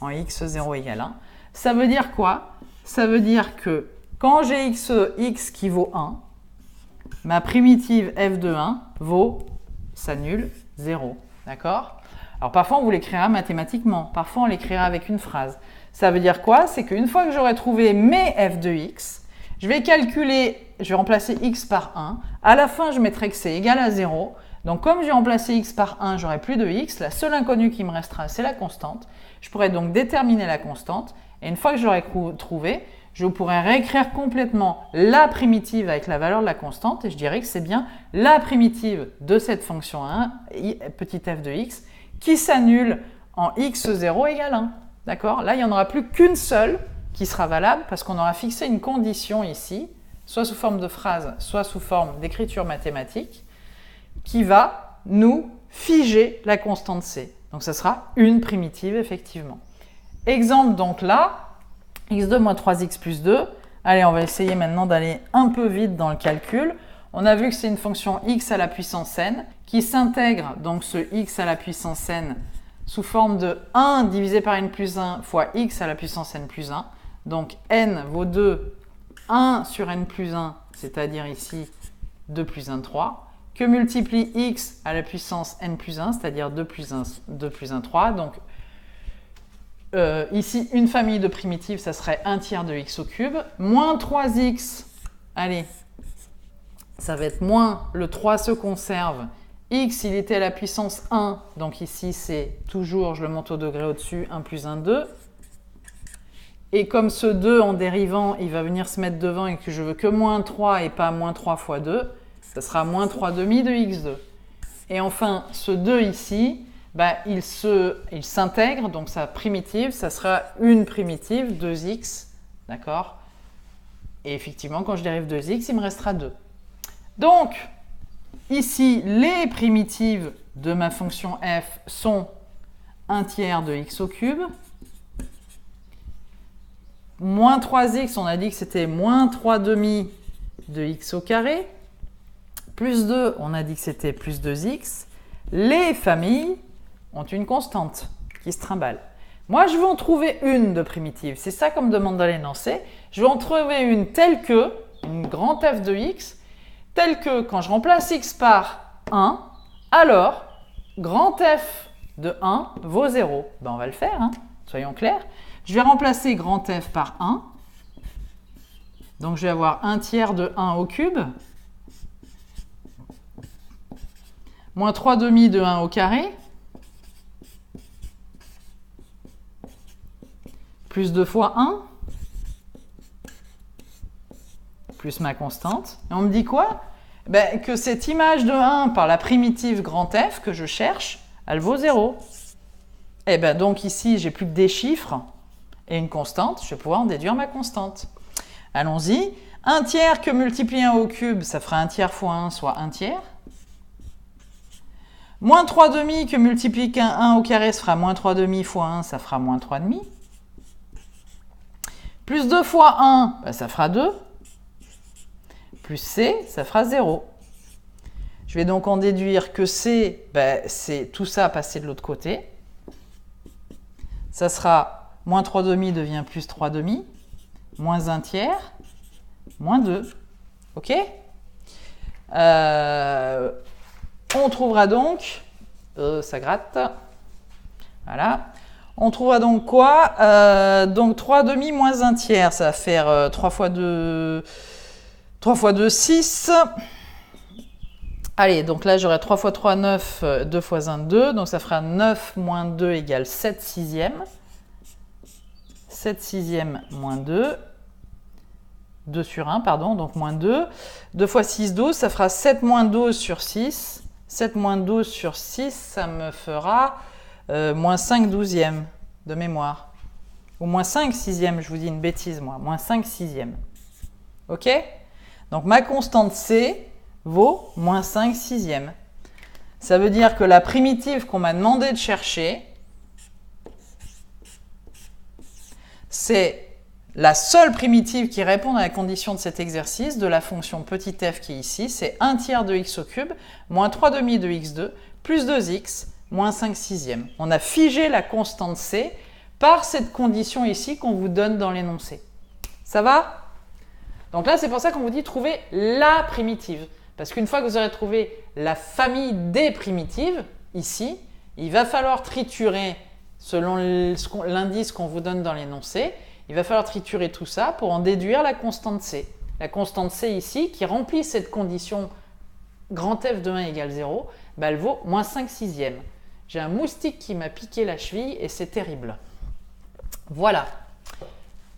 en x0 égale 1. Ça veut dire quoi? Ça veut dire que quand j'ai x qui vaut 1, ma primitive f de 1 s'annule 0. D'accord? Alors parfois on vous l'écrira mathématiquement, parfois on l'écrira avec une phrase. Ça veut dire quoi? C'est qu'une fois que j'aurai trouvé mes f de x, je vais remplacer x par 1. À la fin, je mettrai que c'est égal à 0. Donc comme j'ai remplacé x par 1, j'aurai plus de x. La seule inconnue qui me restera, c'est la constante. Je pourrai donc déterminer la constante. Et une fois que j'aurai trouvé, je pourrai réécrire complètement la primitive avec la valeur de la constante. Et je dirais que c'est bien la primitive de cette fonction 1, petit f de x, qui s'annule en x0 égale 1. D'accord? Là, il n'y en aura plus qu'une seule qui sera valable parce qu'on aura fixé une condition ici, soit sous forme de phrase, soit sous forme d'écriture mathématique, qui va nous figer la constante c. Donc, ça sera une primitive, effectivement. Exemple donc là, x2 moins 3x plus 2. Allez, on va essayer maintenant d'aller un peu vite dans le calcul. On a vu que c'est une fonction x à la puissance n qui s'intègre, donc ce x à la puissance n, sous forme de 1 divisé par n plus 1 fois x à la puissance n plus 1. Donc n vaut 2, 1 sur n plus 1, c'est-à-dire ici 2 plus 1, 3, que multiplie x à la puissance n plus 1, c'est-à-dire 2 plus 1, 3. Donc ici, une famille de primitives, ça serait 1 tiers de x au cube, moins 3x, allez, ça va être moins, le 3 se conserve, x, il était à la puissance 1, donc ici, c'est toujours, je le monte au degré au-dessus, 1 plus 1, 2. Et comme ce 2 en dérivant, il va venir se mettre devant et que je veux que moins 3 et pas moins 3 fois 2, ça sera moins 3 demi de x2. Et enfin, ce 2 ici, il s'intègre, donc sa primitive, ça sera une primitive, 2x, d'accord? Et effectivement, quand je dérive 2x, il me restera 2. Donc, ici, les primitives de ma fonction f sont 1 tiers de x au cube, moins 3x, on a dit que c'était moins 3 demi de x au carré, Plus 2, on a dit que c'était plus 2x. Les familles ont une constante qui se trimballe. Moi, je veux en trouver une de primitive. C'est ça qu'on me demande dans l'énoncé. Je veux en trouver une telle que, une grande f de x, telle que quand je remplace x par 1, alors grand f de 1 vaut 0. Ben, on va le faire, hein, soyons clairs. Je vais remplacer grand f par 1. Donc, je vais avoir 1 tiers de 1 au cube, moins 3 demi de 1 au carré, plus 2 fois 1, plus ma constante. Et on me dit quoi? Ben, que cette image de 1 par la primitive grand F que je cherche, elle vaut 0. Et ben donc ici, j'ai plus que des chiffres et une constante. Je vais pouvoir en déduire ma constante. Allons-y. 1 tiers que multiplier 1 au cube, ça fera 1 tiers fois 1, soit 1 tiers. Moins 3 demi que multiplier 1 au carré, ça fera moins 3 demi fois 1, ça fera moins 3 demi. Plus 2 fois 1, ben ça fera 2. Plus C, ça fera 0. Je vais donc en déduire que C, ben, c'est tout ça passé de l'autre côté. Ça sera moins 3 demi devient plus 3 demi, moins 1 tiers, moins 2. OK? On trouvera donc, ça gratte, voilà. On trouvera donc quoi? Donc 3 demi moins 1 tiers, ça va faire 3 fois 2, 6. Allez, donc là j'aurai 3 fois 3, 9, 2 fois 1, 2, donc ça fera 9 moins 2 égale 7 sixièmes. 7 sixièmes moins 2. 2 sur 1, pardon, donc moins 2. 2 fois 6, 12, ça fera 7 moins 12 sur 6. 7 moins 12 sur 6, ça me fera moins 5 douzièmes de mémoire. Ou moins 5 sixièmes, je vous dis une bêtise moi, moins 5 sixièmes. OK? Donc ma constante C vaut moins 5 sixièmes. Ça veut dire que la primitive qu'on m'a demandé de chercher, c'est la seule primitive qui répond à la condition de cet exercice de la fonction petit f qui est ici, c'est 1 tiers de x au cube, moins 3 demi de x2, plus 2x, moins 5 sixièmes. On a figé la constante C par cette condition ici qu'on vous donne dans l'énoncé. Ça va? Donc là, c'est pour ça qu'on vous dit trouver la primitive. Parce qu'une fois que vous aurez trouvé la famille des primitives, ici, il va falloir triturer, selon l'indice qu'on vous donne dans l'énoncé, il va falloir triturer tout ça pour en déduire la constante C. La constante C ici, qui remplit cette condition grand F de 1 égale 0, bah elle vaut moins 5 sixièmes. J'ai un moustique qui m'a piqué la cheville et c'est terrible. Voilà.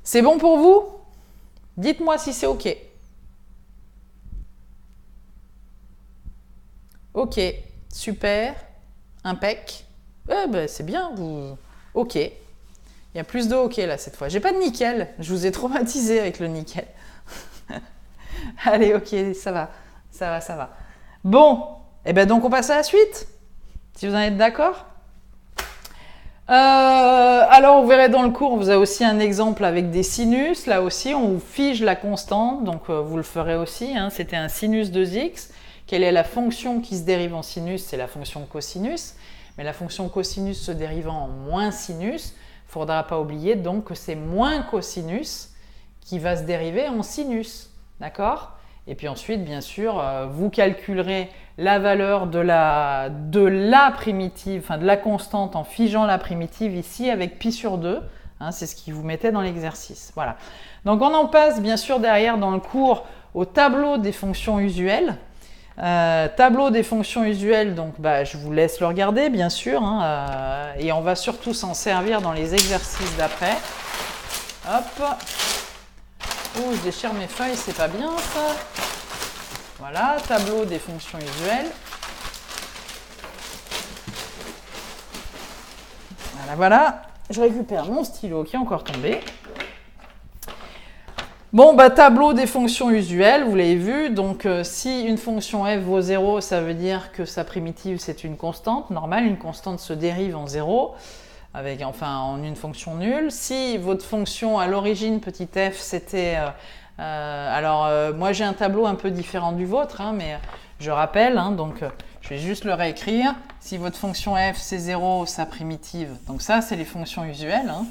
C'est bon pour vous? Dites-moi si c'est OK. OK, super, impec. Ben, c'est bien, vous... OK. Il y a plus de OK là cette fois. J'ai pas de nickel, je vous ai traumatisé avec le nickel. Allez, OK, ça va, ça va, ça va. Bon, et ben donc on passe à la suite, si vous en êtes d'accord. Alors, vous verrez dans le cours, vous avez aussi un exemple avec des sinus. Là aussi, on vous fige la constante, donc vous le ferez aussi. Hein. C'était un sinus 2x. Quelle est la fonction qui se dérive en sinus? C'est la fonction cosinus. Mais la fonction cosinus se dérivant en moins sinus, il ne faudra pas oublier donc que c'est moins cosinus qui va se dériver en sinus. D'accord? Et puis ensuite, bien sûr, vous calculerez la valeur de la primitive, enfin de la constante en figeant la primitive ici avec pi sur 2. Hein, c'est ce qui vous mettait dans l'exercice. Voilà. Donc on en passe bien sûr derrière dans le cours au tableau des fonctions usuelles. Tableau des fonctions usuelles, donc bah, je vous laisse le regarder bien sûr. Hein, et on va surtout s'en servir dans les exercices d'après. Hop. Oh, je déchire mes feuilles, c'est pas bien ça. Voilà, tableau des fonctions usuelles. Voilà, voilà. Je récupère mon stylo qui est encore tombé. Bon, bah, tableau des fonctions usuelles, vous l'avez vu. Donc, si une fonction f vaut 0, ça veut dire que sa primitive, c'est une constante. Normal, une constante se dérive en 0. Avec, enfin, en une fonction nulle. Si votre fonction à l'origine, petit f, c'était... moi j'ai un tableau un peu différent du vôtre, hein, mais Je rappelle, hein, donc je vais juste le réécrire. Si votre fonction f c'est 0, sa primitive, donc ça c'est les fonctions usuelles. Hein.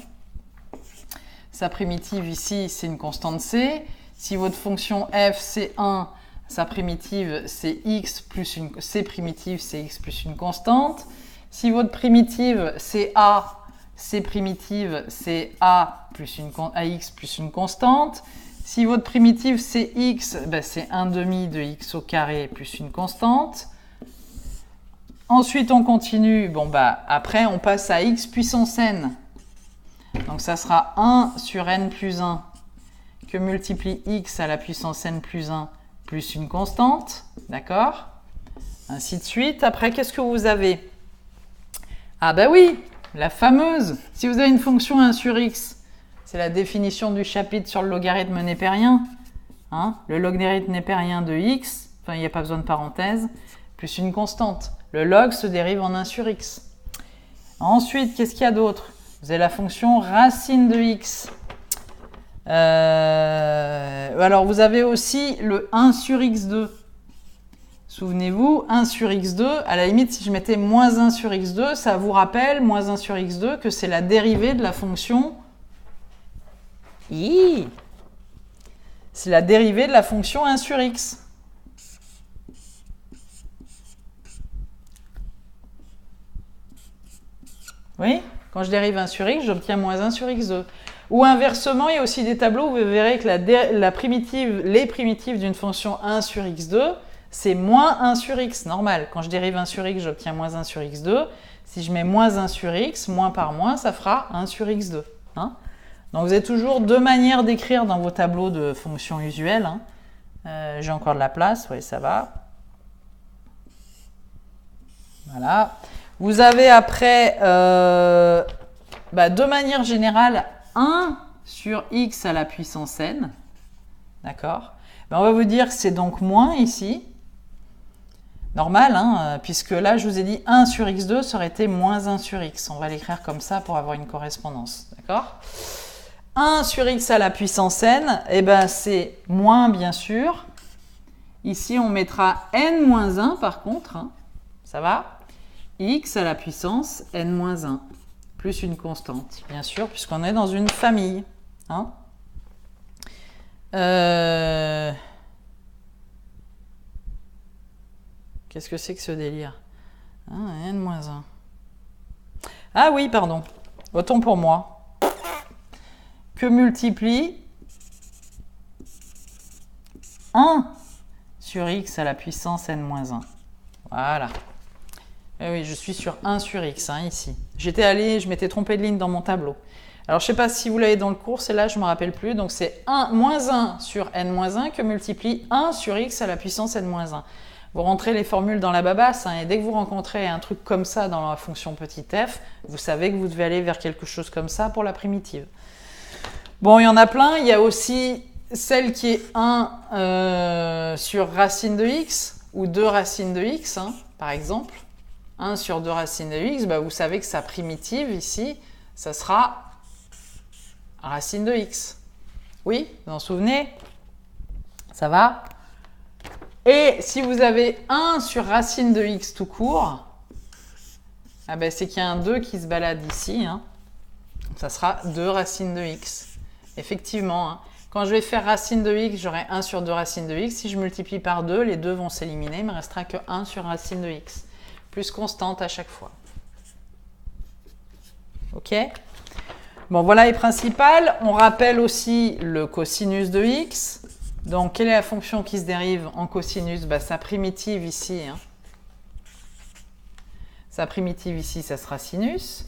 Sa primitive ici c'est une constante c. Si votre fonction f c'est 1, sa primitive c'est x plus une c primitive c'est x plus une constante. Si votre primitive c'est a, c primitive c'est a plus ax plus une constante. Si votre primitive c'est x, ben c'est 1 demi de x au carré plus une constante. Ensuite on continue, bon bah après on passe à x puissance n. Donc ça sera 1 sur n plus 1 que multiplie x à la puissance n plus 1 plus une constante, d'accord? Ainsi de suite. Après qu'est-ce que vous avez? Ah bah oui, la fameuse, si vous avez une fonction 1 sur x, c'est la définition du chapitre sur le logarithme népérien. Hein, le logarithme népérien de x, enfin il n'y a pas besoin de parenthèse, plus une constante. Le log se dérive en 1 sur x. Ensuite, qu'est-ce qu'il y a d'autre? Vous avez la fonction racine de x. Alors vous avez aussi le 1 sur x2. Souvenez-vous, 1 sur x2, à la limite si je mettais moins 1 sur x2, ça vous rappelle, moins 1 sur x2, que c'est la dérivée de la fonction i. C'est la dérivée de la fonction 1 sur x. Oui, quand je dérive 1 sur x, j'obtiens moins 1 sur x2. Ou inversement, il y a aussi des tableaux où vous verrez que les primitives d'une fonction 1 sur x2, c'est moins 1 sur x, normal. Quand je dérive 1 sur x, j'obtiens moins 1 sur x2. Si je mets moins 1 sur x, moins par moins, ça fera 1 sur x2. Hein, donc vous avez toujours deux manières d'écrire dans vos tableaux de fonctions usuelles. Hein. J'ai encore de la place, oui, ça va. Voilà. Vous avez après, de manière générale, 1 sur x à la puissance n. D'accord? On va vous dire que c'est donc moins ici. Normal, hein, puisque là, je vous ai dit 1 sur x2, ça aurait été moins 1 sur x. On va l'écrire comme ça pour avoir une correspondance. D'accord? 1 sur x à la puissance n, eh ben, c'est moins, bien sûr. Ici, on mettra n-1 par contre. Hein, ça va? X à la puissance n-1, plus une constante, bien sûr, puisqu'on est dans une famille. Hein, qu'est-ce que c'est que ce délire? N-1. Ah oui, pardon. Autant pour moi. Que multiplie 1 sur x à la puissance n-1. Voilà. Et oui, je suis sur 1 sur x, hein, ici. Je m'étais trompé de ligne dans mon tableau. Alors, je ne sais pas si vous l'avez dans le cours, c'est là, je ne me rappelle plus. Donc, c'est moins 1 sur n-1 que multiplie 1 sur x à la puissance n-1. Vous rentrez les formules dans la babasse, hein, et dès que vous rencontrez un truc comme ça dans la fonction petit f, vous savez que vous devez aller vers quelque chose comme ça pour la primitive. Bon, il y en a plein. Il y a aussi celle qui est 1 sur racine de x, ou 2 racines de x, hein, par exemple. 1 sur 2 racines de x, vous savez que sa primitive, ici, ça sera racine de x. Oui, vous en souvenez? Ça va? Et si vous avez 1 sur racine de x tout court, c'est qu'il y a un 2 qui se balade ici. Hein. Ça sera 2 racines de x. Effectivement, hein. Quand je vais faire racine de x, j'aurai 1 sur 2 racines de x. Si je multiplie par 2, les 2 vont s'éliminer. Il ne me restera que 1 sur racine de x. Plus constante à chaque fois. OK? Bon, voilà les principales. On rappelle aussi le cosinus de x. Donc, quelle est la fonction qui se dérive en cosinus? Sa primitive ici. Hein. Sa primitive ici, ça sera sinus,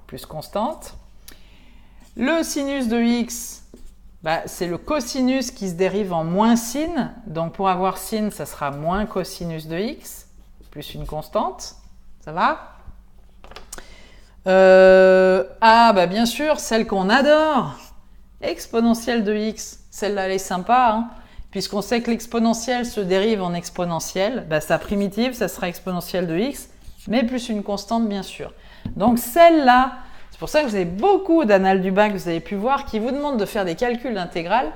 plus constante. Le sinus de x, c'est le cosinus qui se dérive en moins sin. Donc, pour avoir sin, ça sera moins cosinus de x, plus une constante. Ça va? Bien sûr, celle qu'on adore, exponentielle de x. Celle-là, elle est sympa, hein, puisqu'on sait que l'exponentielle se dérive en exponentielle. Sa primitive, ça sera exponentielle de x, mais plus une constante, bien sûr. Donc, celle-là, c'est pour ça que vous avez beaucoup d'annales du bac, vous avez pu voir, qui vous demandent de faire des calculs d'intégrale.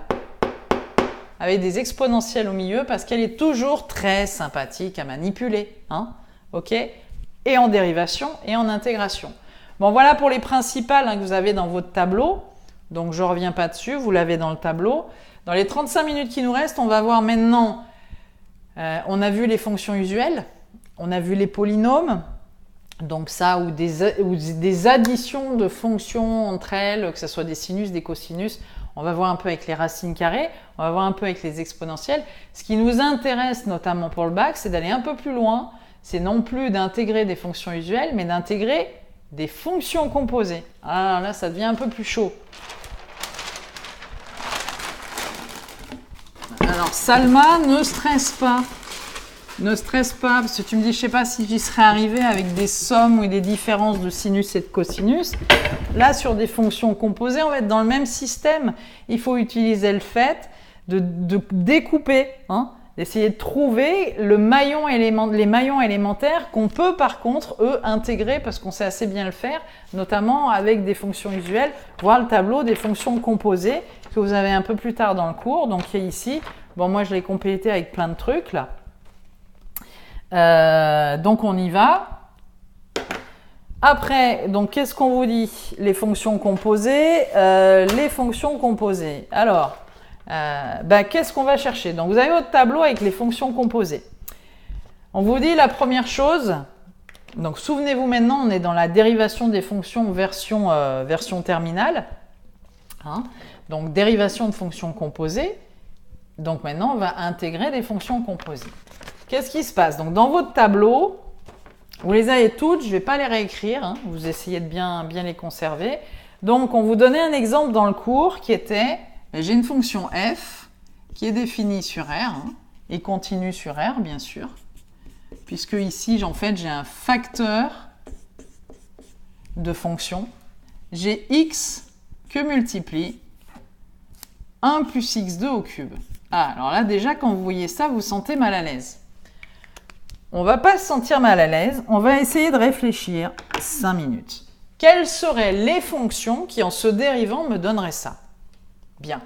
avec des exponentielles au milieu parce qu'elle est toujours très sympathique à manipuler. Hein, ok, et en dérivation et en intégration. Bon, voilà pour les principales que vous avez dans votre tableau. Donc, je ne reviens pas dessus, vous l'avez dans le tableau. Dans les 35 minutes qui nous restent, on va voir maintenant, on a vu les fonctions usuelles, on a vu les polynômes, donc ça, ou des additions de fonctions entre elles, que ce soit des sinus, des cosinus. On va voir un peu avec les racines carrées, on va voir un peu avec les exponentielles. Ce qui nous intéresse notamment pour le bac, c'est d'aller un peu plus loin. C'est non plus d'intégrer des fonctions usuelles, mais d'intégrer des fonctions composées. Ah là, ça devient un peu plus chaud. Alors, Salma, ne stresse pas. Ne stresse pas, parce que tu me dis, je ne sais pas si j'y serais arrivé avec des sommes ou des différences de sinus et de cosinus. Là, sur des fonctions composées, on va être dans le même système. Il faut utiliser le fait de découper, hein, d'essayer de trouver les maillons élémentaires qu'on peut par contre, eux, intégrer parce qu'on sait assez bien le faire, notamment avec des fonctions usuelles, voir le tableau des fonctions composées que vous avez un peu plus tard dans le cours. Donc ici, bon, moi je l'ai complété avec plein de trucs là. Donc on y va. Après, donc qu'est-ce qu'on vous dit? Les fonctions composées. Les fonctions composées. Alors, qu'est-ce qu'on va chercher? Donc vous avez votre tableau avec les fonctions composées. On vous dit la première chose. Donc souvenez-vous maintenant, on est dans la dérivation des fonctions version terminale. Hein, donc dérivation de fonctions composées. Donc maintenant, on va intégrer des fonctions composées. Qu'est-ce qui se passe? Donc dans votre tableau, vous les avez toutes, je ne vais pas les réécrire, hein, vous essayez de bien les conserver. Donc on vous donnait un exemple dans le cours qui était, j'ai une fonction f qui est définie sur R, hein, et continue sur R bien sûr, puisque ici en fait j'ai un facteur de fonction, j'ai x que multiplie 1 plus x2 au cube. Ah, alors là déjà quand vous voyez ça, vous vous sentez mal à l'aise. On ne va pas se sentir mal à l'aise, on va essayer de réfléchir 5 minutes. Quelles seraient les fonctions qui, en se dérivant, me donneraient ça? Bien.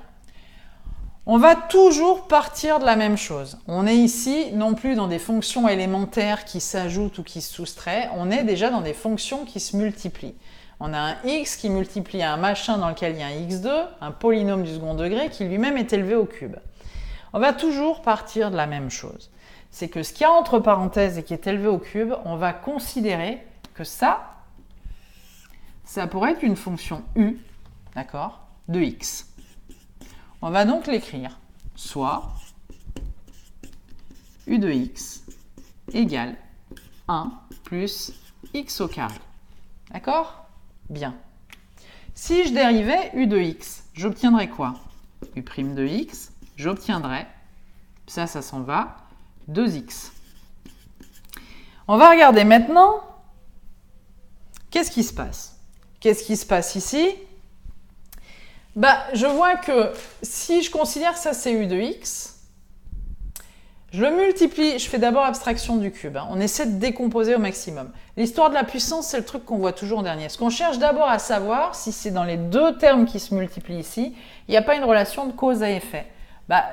On va toujours partir de la même chose. On est ici non plus dans des fonctions élémentaires qui s'ajoutent ou qui se soustraient, on est déjà dans des fonctions qui se multiplient. On a un x qui multiplie un machin dans lequel il y a un x2, un polynôme du second degré qui lui-même est élevé au cube. On va toujours partir de la même chose. C'est que ce qu'il y a entre parenthèses et qui est élevé au cube, on va considérer que ça pourrait être une fonction u, d'accord, de x. On va donc l'écrire, soit u de x égale 1 plus x au carré. D'accord? Bien. Si je dérivais u de x, j'obtiendrais quoi? U' de x, j'obtiendrais, ça s'en va, 2x. On va regarder maintenant, qu'est-ce qui se passe? Qu'est-ce qui se passe ici? Je vois que si je considère que ça c'est u de x, je le multiplie, je fais d'abord abstraction du cube, hein. On essaie de décomposer au maximum. L'histoire de la puissance, c'est le truc qu'on voit toujours en dernier. Ce qu'on cherche d'abord à savoir, si c'est dans les deux termes qui se multiplient ici, il n'y a pas une relation de cause à effet.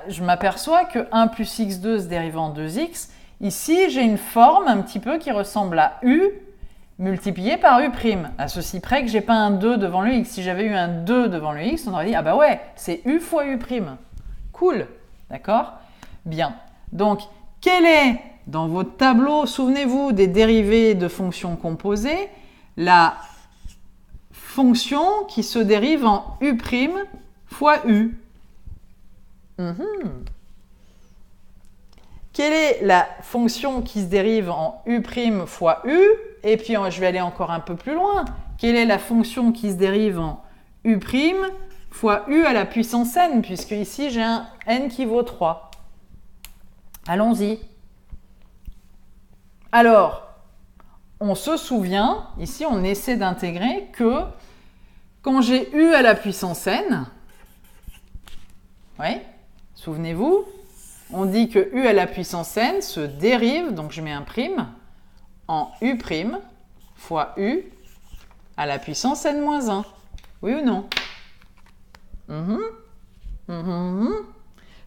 Je m'aperçois que 1 plus x2 se dérive en 2x. Ici, j'ai une forme un petit peu qui ressemble à u multiplié par u'. À ceci près que je n'ai pas un 2 devant le x. Si j'avais eu un 2 devant le x, on aurait dit, ah bah ouais, c'est u fois u'. Cool, d'accord? Bien. Donc, quelle est, dans votre tableau, souvenez-vous des dérivées de fonctions composées, la fonction qui se dérive en u' fois u? Quelle est la fonction qui se dérive en u' fois u? Et puis, je vais aller encore un peu plus loin. Quelle est la fonction qui se dérive en u' fois u à la puissance n? Puisque ici, j'ai un n qui vaut 3. Allons-y. Alors, on se souvient, ici, on essaie d'intégrer que quand j'ai u à la puissance n, oui, souvenez-vous, on dit que u à la puissance n se dérive, donc je mets un prime, en u' fois u à la puissance n-1. Oui ou non?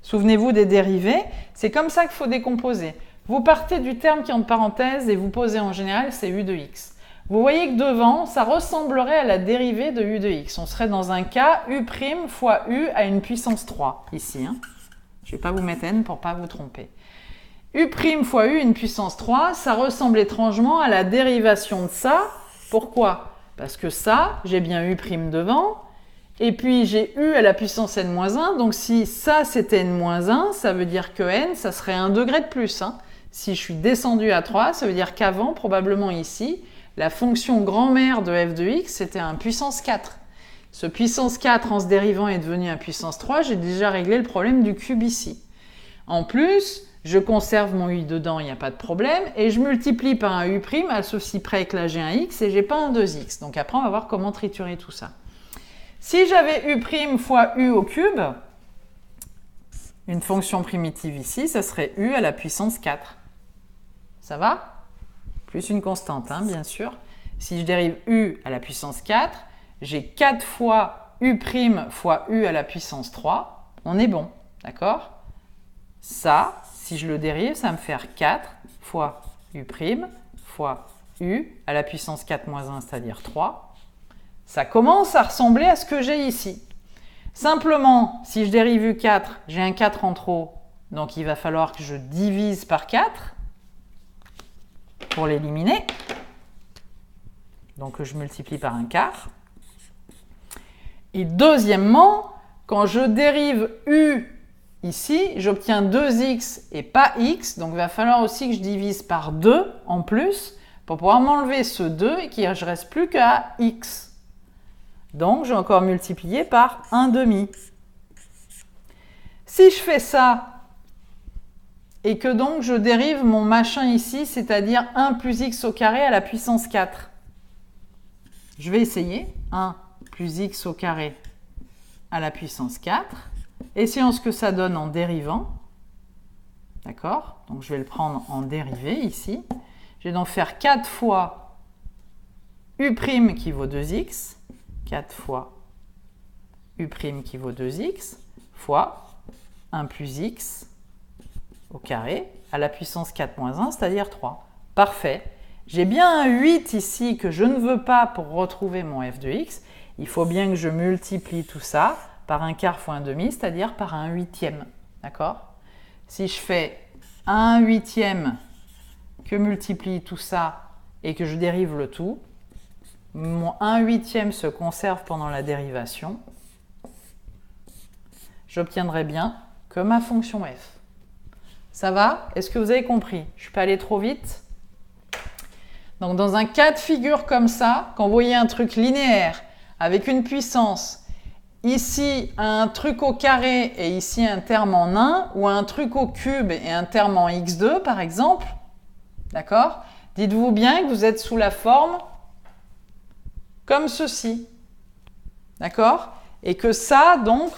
Souvenez-vous des dérivés. C'est comme ça qu'il faut décomposer. Vous partez du terme qui est entre parenthèses et vous posez en général, c'est u de x. Vous voyez que devant, ça ressemblerait à la dérivée de u de x. On serait dans un cas u' fois u à une puissance 3, ici. Hein. Je ne vais pas vous mettre n pour ne pas vous tromper. U' fois u à une puissance 3, ça ressemble étrangement à la dérivation de ça. Pourquoi? Parce que ça, j'ai bien u' devant, et puis j'ai u à la puissance n-1, donc si ça c'était n-1, ça veut dire que n, ça serait 1 degré de plus. Hein. Si je suis descendu à 3, ça veut dire qu'avant, probablement ici, la fonction grand-mère de f de x, c'était un puissance 4. Ce puissance 4 en se dérivant est devenu un puissance 3, j'ai déjà réglé le problème du cube ici. En plus, je conserve mon u dedans, il n'y a pas de problème, et je multiplie par un u', à ceci près que là j'ai un x, et j'ai pas un 2x. Donc après, on va voir comment triturer tout ça. Si j'avais u' fois u au cube, une fonction primitive ici, ça serait u à la puissance 4. Ça va? Plus une constante, hein, bien sûr. Si je dérive u à la puissance 4, j'ai 4 fois u' fois u à la puissance 3. On est bon, d'accord? Ça, si je le dérive, ça va me faire 4 fois u' fois u à la puissance 4 moins 1, c'est-à-dire 3. Ça commence à ressembler à ce que j'ai ici. Simplement, si je dérive u4, j'ai un 4 en trop, donc il va falloir que je divise par 4 pour l'éliminer. Donc je multiplie par un quart. Et deuxièmement, quand je dérive u ici, j'obtiens 2x et pas x, donc il va falloir aussi que je divise par 2 en plus pour pouvoir m'enlever ce 2 et qu'il ne reste plus qu'à x. Donc je vais encore multiplier par 1/2. Si je fais ça, et que donc je dérive mon machin ici, c'est-à-dire 1 plus x au carré à la puissance 4. Je vais essayer. 1 plus x au carré à la puissance 4. Essayons ce que ça donne en dérivant. D'accord? Donc je vais le prendre en dérivé ici. Je vais donc faire 4 fois u' qui vaut 2x. 4 fois u' qui vaut 2x fois 1 plus x au carré à la puissance 4 moins 1, c'est-à-dire 3. Parfait. J'ai bien un 8 ici que je ne veux pas pour retrouver mon f de x. Il faut bien que je multiplie tout ça par un quart fois 1/2, c'est-à-dire par un huitième. D'accord? Si je fais 1 huitième que multiplie tout ça et que je dérive le tout, mon 1 huitième se conserve pendant la dérivation. J'obtiendrai bien que ma fonction f. Ça va? Est-ce que vous avez compris? Je ne suis pas allé trop vite? Donc dans un cas de figure comme ça, quand vous voyez un truc linéaire avec une puissance, ici un truc au carré et ici un terme en 1, ou un truc au cube et un terme en x2 par exemple, d'accord? Dites-vous bien que vous êtes sous la forme comme ceci, d'accord? Et que ça, donc,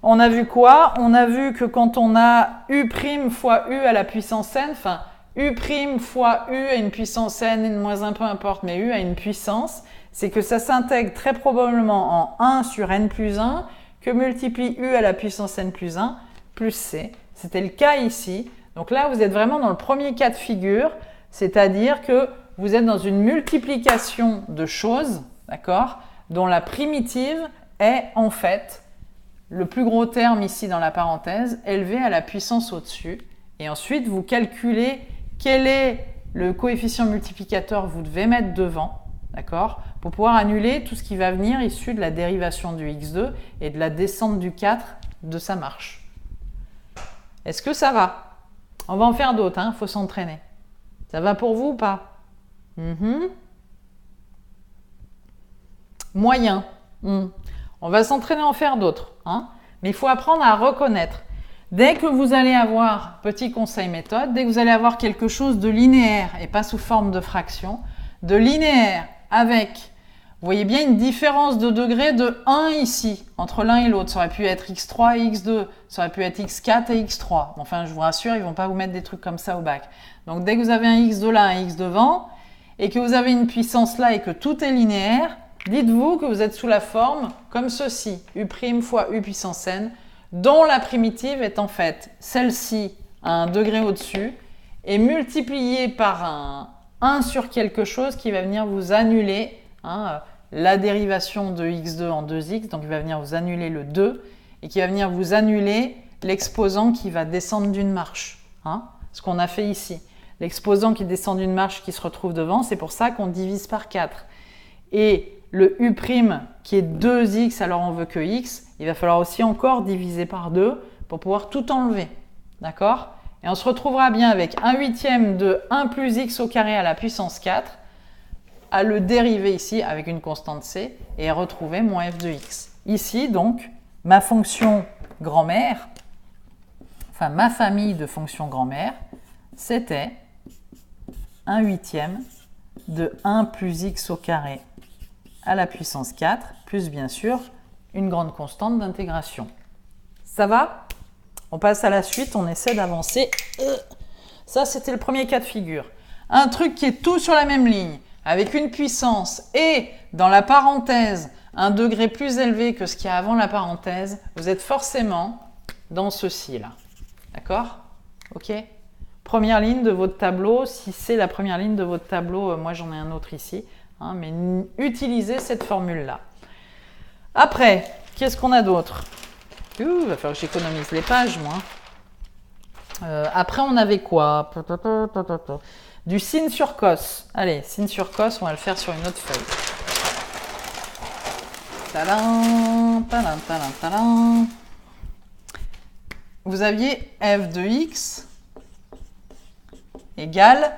on a vu quoi? On a vu que quand on a u' fois u à la puissance n, enfin, u' fois u à une puissance n, n-1, peu importe, mais u à une puissance, c'est que ça s'intègre très probablement en 1 sur n plus 1, que multiplie u à la puissance n plus 1, plus c. C'était le cas ici. Donc là, vous êtes vraiment dans le premier cas de figure, c'est-à-dire que vous êtes dans une multiplication de choses, d'accord, dont la primitive est en fait le plus gros terme ici dans la parenthèse, élevé à la puissance au-dessus. Et ensuite, vous calculez quel est le coefficient multiplicateur que vous devez mettre devant, d'accord, pour pouvoir annuler tout ce qui va venir issu de la dérivation du x2 et de la descente du 4 de sa marche. Est-ce que ça va? On va en faire d'autres, il faut s'entraîner. Ça va pour vous ou pas? Moyen. On va s'entraîner à en faire d'autres, mais il faut apprendre à reconnaître. Dès que vous allez avoir, petit conseil méthode, dès que vous allez avoir quelque chose de linéaire et pas sous forme de fraction, de linéaire avec, vous voyez bien une différence de degré de 1 ici, entre l'un et l'autre. Ça aurait pu être x3 et x2, ça aurait pu être x4 et x3. Enfin, je vous rassure, ils ne vont pas vous mettre des trucs comme ça au bac. Donc dès que vous avez un x de là, un x devant, et que vous avez une puissance là et que tout est linéaire, dites-vous que vous êtes sous la forme comme ceci, u' fois u puissance n, dont la primitive est en fait celle-ci à un degré au-dessus et multipliée par un 1 sur quelque chose qui va venir vous annuler la dérivation de x2 en 2x, donc il va venir vous annuler le 2 et qui va venir vous annuler l'exposant qui va descendre d'une marche, ce qu'on a fait ici. L'exposant qui descend d'une marche qui se retrouve devant, c'est pour ça qu'on divise par 4. Et le u' qui est 2x, alors on veut que x, il va falloir aussi encore diviser par 2 pour pouvoir tout enlever. D'accord? Et on se retrouvera bien avec 1/8 de 1 plus x au carré à la puissance 4, à le dériver ici avec une constante c et retrouver moins f de x. Ici, donc, ma fonction grand-mère, enfin ma famille de fonctions grand-mère, c'était 1/8 de 1 plus x au carré à la puissance 4, plus bien sûr une grande constante d'intégration. Ça va? On passe à la suite, on essaie d'avancer. Ça, c'était le premier cas de figure. Un truc qui est tout sur la même ligne, avec une puissance et, dans la parenthèse, un degré plus élevé que ce qu'il y a avant la parenthèse, vous êtes forcément dans ceci-là. D'accord? Ok? Première ligne de votre tableau, si c'est la première ligne de votre tableau, moi j'en ai un autre ici, mais utilisez cette formule-là. Après, qu'est-ce qu'on a d'autre? Il va falloir que j'économise les pages, moi. Après, on avait quoi? Du sin sur cos. Allez, sin sur cos, on va le faire sur une autre feuille. Tadam, tadam, tadam, tadam. Vous aviez f de x égale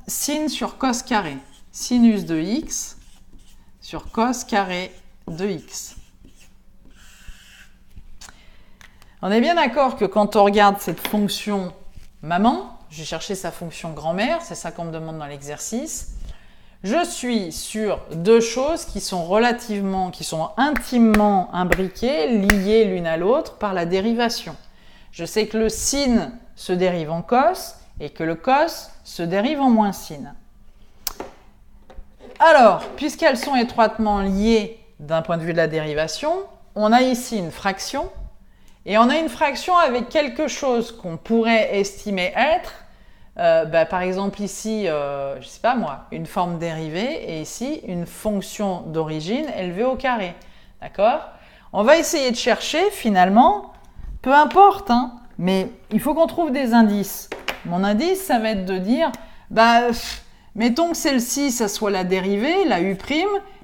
sin sur cos carré. Sinus de x sur cos carré de x. On est bien d'accord que quand on regarde cette fonction maman, j'ai cherché sa fonction grand-mère, c'est ça qu'on me demande dans l'exercice, je suis sur deux choses qui sont intimement imbriquées, liées l'une à l'autre par la dérivation. Je sais que le sin se dérive en cos et que le cos se dérive en moins sin. Alors, puisqu'elles sont étroitement liées d'un point de vue de la dérivation, on a ici une fraction et on a une fraction avec quelque chose qu'on pourrait estimer être, par exemple ici, je ne sais pas moi, une forme dérivée et ici une fonction d'origine élevée au carré. D'accord? On va essayer de chercher finalement, peu importe, mais il faut qu'on trouve des indices. Mon indice, ça va être de dire, mettons que celle-ci, ça soit la dérivée, la u',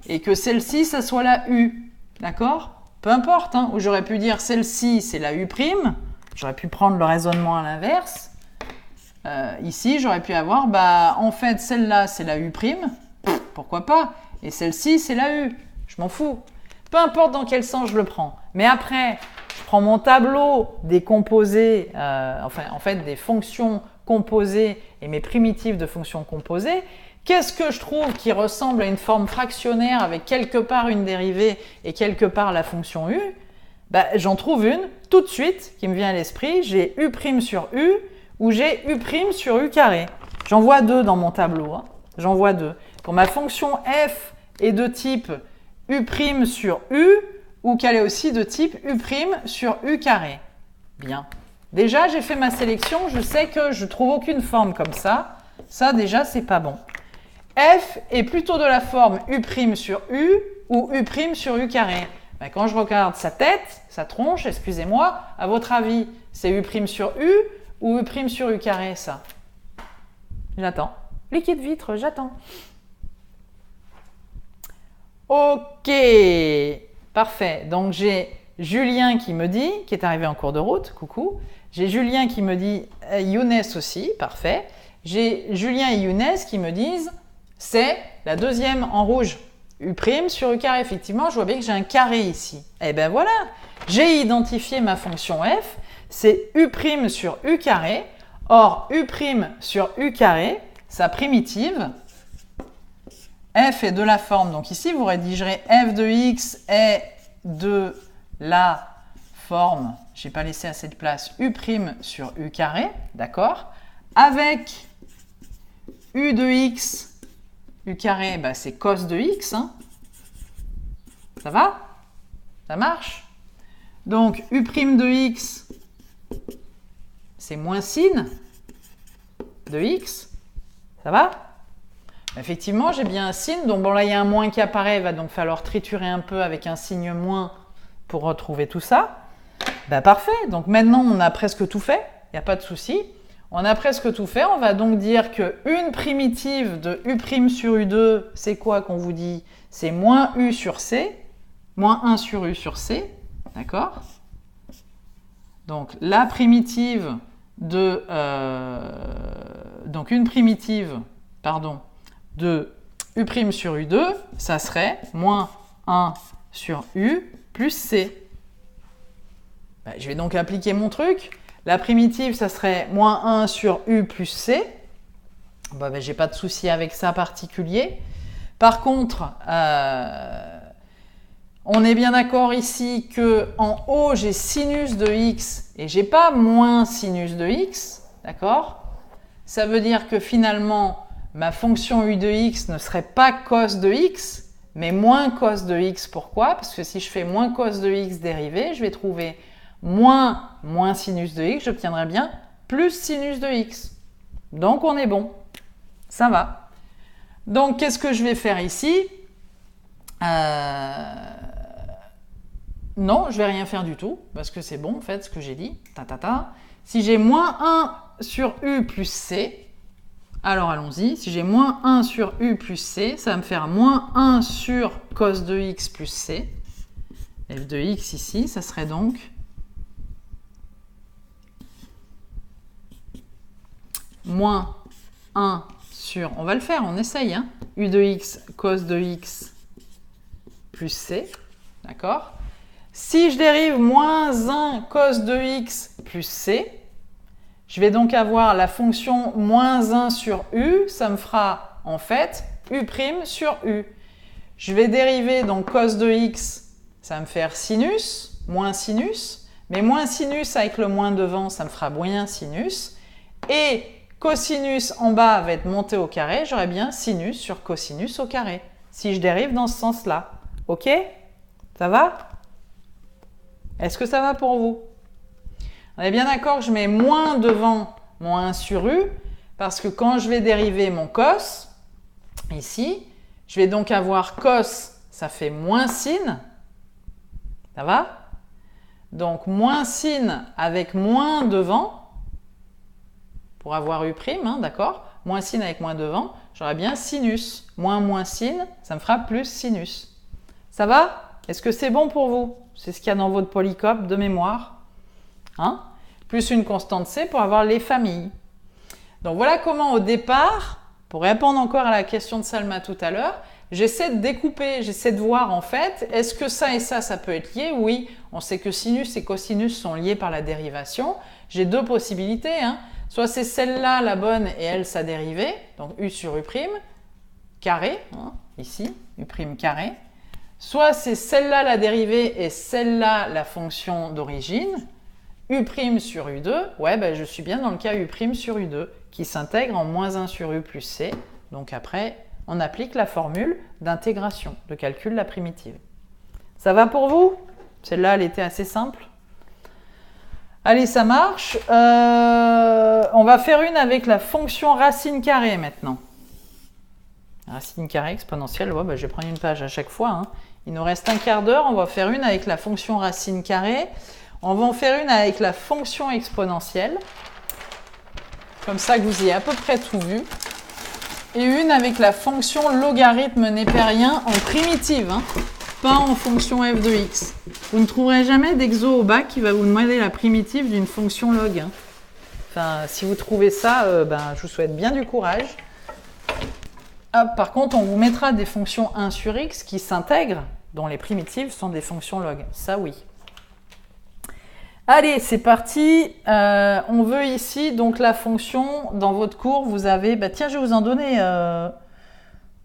et que celle-ci, ça soit la u. D'accord? Peu importe, où j'aurais pu dire celle-ci, c'est la u', j'aurais pu prendre le raisonnement à l'inverse. Ici, j'aurais pu avoir, en fait, celle-là, c'est la u', pourquoi pas? Et celle-ci, c'est la u, je m'en fous. Peu importe dans quel sens je le prends. Mais après, je prends mon tableau des composés, en fait, des fonctions composées et mes primitives de fonctions composées. Qu'est-ce que je trouve qui ressemble à une forme fractionnaire avec quelque part une dérivée et quelque part la fonction u? J'en trouve une tout de suite qui me vient à l'esprit. J'ai u' sur u ou j'ai u' sur u carré. J'en vois deux dans mon tableau. J'en vois deux. Pour ma fonction f est de type u' sur u ou qu'elle est aussi de type u' sur u carré. Bien. Déjà, j'ai fait ma sélection. Je sais que je ne trouve aucune forme comme ça. Ça, déjà, c'est pas bon. F est plutôt de la forme u' sur u ou u' sur u carré. Quand je regarde sa tête, sa tronche, excusez-moi, à votre avis, c'est u' sur u ou u' sur u carré, ça? J'attends. Liquide vitre, j'attends. Ok, parfait. Donc j'ai Julien qui me dit, qui est arrivé en cours de route, coucou. J'ai Julien qui me dit, Younes aussi, parfait. J'ai Julien et Younes qui me disent, c'est la deuxième en rouge, u' sur u carré. Effectivement, je vois bien que j'ai un carré ici. Et bien voilà, j'ai identifié ma fonction f, c'est u' sur u carré. Or, u' sur u carré, sa primitive, f est de la forme, donc ici vous rédigerez f de x est de la forme, je n'ai pas laissé assez de place, u' sur u carré, d'accord? Avec u de x, u carré, c'est cos de x. Ça va? Ça marche? Donc, U' de x, c'est moins sin de x. Ça va? Effectivement, j'ai bien un signe. Donc, bon, là, il y a un moins qui apparaît. Il va donc falloir triturer un peu avec un signe moins pour retrouver tout ça. Ben, parfait. Donc, maintenant, on a presque tout fait. Il n'y a pas de souci. On a presque tout fait. On va donc dire qu'une primitive de U' sur U2, c'est quoi qu'on vous dit? C'est moins U sur C, moins 1 sur U sur C. D'accord? Donc, la primitive de... donc, une primitive, pardon, de U' sur U2, ça serait moins 1 sur U plus C. Ben, je vais donc appliquer mon truc. La primitive, ça serait moins 1 sur U plus C. Ben, je n'ai pas de souci avec ça particulier. Par contre, on est bien d'accord ici qu'en haut, j'ai sinus de x et j'ai pas moins sinus de x. D'accord? Ça veut dire que finalement, ma fonction u de x ne serait pas cos de x, mais moins cos de x. Pourquoi? Parce que si je fais moins cos de x dérivé, je vais trouver moins sinus de x, j'obtiendrai bien plus sinus de x. Donc, on est bon. Ça va. Donc, qu'est-ce que je vais faire ici? Non, je ne vais rien faire du tout, parce que c'est bon, en fait, ce que j'ai dit. Si j'ai moins 1 sur U plus C, alors allons-y. Si j'ai moins 1 sur U plus C, ça va me faire moins 1 sur cos de x plus C. F de x ici, ça serait donc moins 1 sur, on va le faire, on essaye, hein, U de x cos de x plus C, d'accord? Si je dérive moins 1 cos de x plus C, je vais donc avoir la fonction moins 1 sur U, ça me fera en fait U' sur U. Je vais dériver donc cos de x, ça va me faire sinus, moins sinus, mais moins sinus avec le moins devant, ça me fera moyen sinus. Et cosinus en bas va être monté au carré, j'aurai bien sinus sur cosinus au carré, si je dérive dans ce sens-là. Ok? Ça va? Est-ce que ça va pour vous? On est bien d'accord que je mets moins devant mon 1 sur U, parce que quand je vais dériver mon cos, ici, je vais donc avoir cos, ça fait moins sin. Ça va? Donc, moins sin avec moins devant, pour avoir U', hein, d'accord? Moins sin avec moins devant, j'aurai bien sinus. Moins sin, ça me fera plus sinus. Ça va? Est-ce que c'est bon pour vous? C'est ce qu'il y a dans votre polycope de mémoire. Hein? Plus une constante C pour avoir les familles. Donc voilà comment au départ, pour répondre encore à la question de Salma tout à l'heure, j'essaie de découper, j'essaie de voir en fait, est-ce que ça et ça peut être lié? Oui, on sait que sinus et cosinus sont liés par la dérivation. J'ai deux possibilités, hein. Soit c'est celle-là la bonne et elle sa dérivée, donc U sur U' carré, hein, ici, U' carré. Soit c'est celle-là la dérivée et celle-là la fonction d'origine, U' sur U2, ouais, ben je suis bien dans le cas U' sur U2, qui s'intègre en moins 1 sur U plus C. Donc après, on applique la formule d'intégration, de calcul de la primitive. Ça va pour vous? Celle-là, elle était assez simple. Allez, ça marche. On va faire une avec la fonction racine carrée maintenant. Racine carrée exponentielle, ouais, ben je vais prendre une page à chaque fois, hein. Il nous reste un quart d'heure, on va faire une avec la fonction racine carrée. On va en faire une avec la fonction exponentielle. Comme ça que vous ayez à peu près tout vu. Et une avec la fonction logarithme népérien en primitive, hein, pas en fonction f de x. Vous ne trouverez jamais d'exo au bac qui va vous demander la primitive d'une fonction log, hein. Enfin, si vous trouvez ça, je vous souhaite bien du courage. Hop, par contre, on vous mettra des fonctions 1 sur x qui s'intègrent, dont les primitives sont des fonctions log. Ça, oui. Allez, c'est parti. On veut ici, donc la fonction, dans votre cours, vous avez... tiens, je vais vous en donner...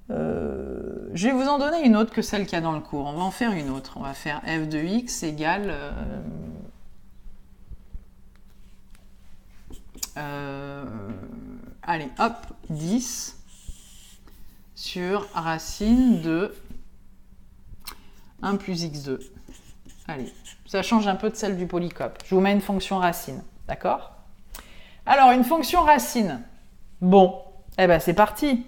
je vais vous en donner une autre que celle qu'il y a dans le cours. On va en faire une autre. On va faire f de x égale... allez, hop, 10 sur racine de 1 plus x2. Allez, ça change un peu de celle du polycope. Je vous mets une fonction racine, d'accord? Alors, une fonction racine. Bon, eh ben c'est parti.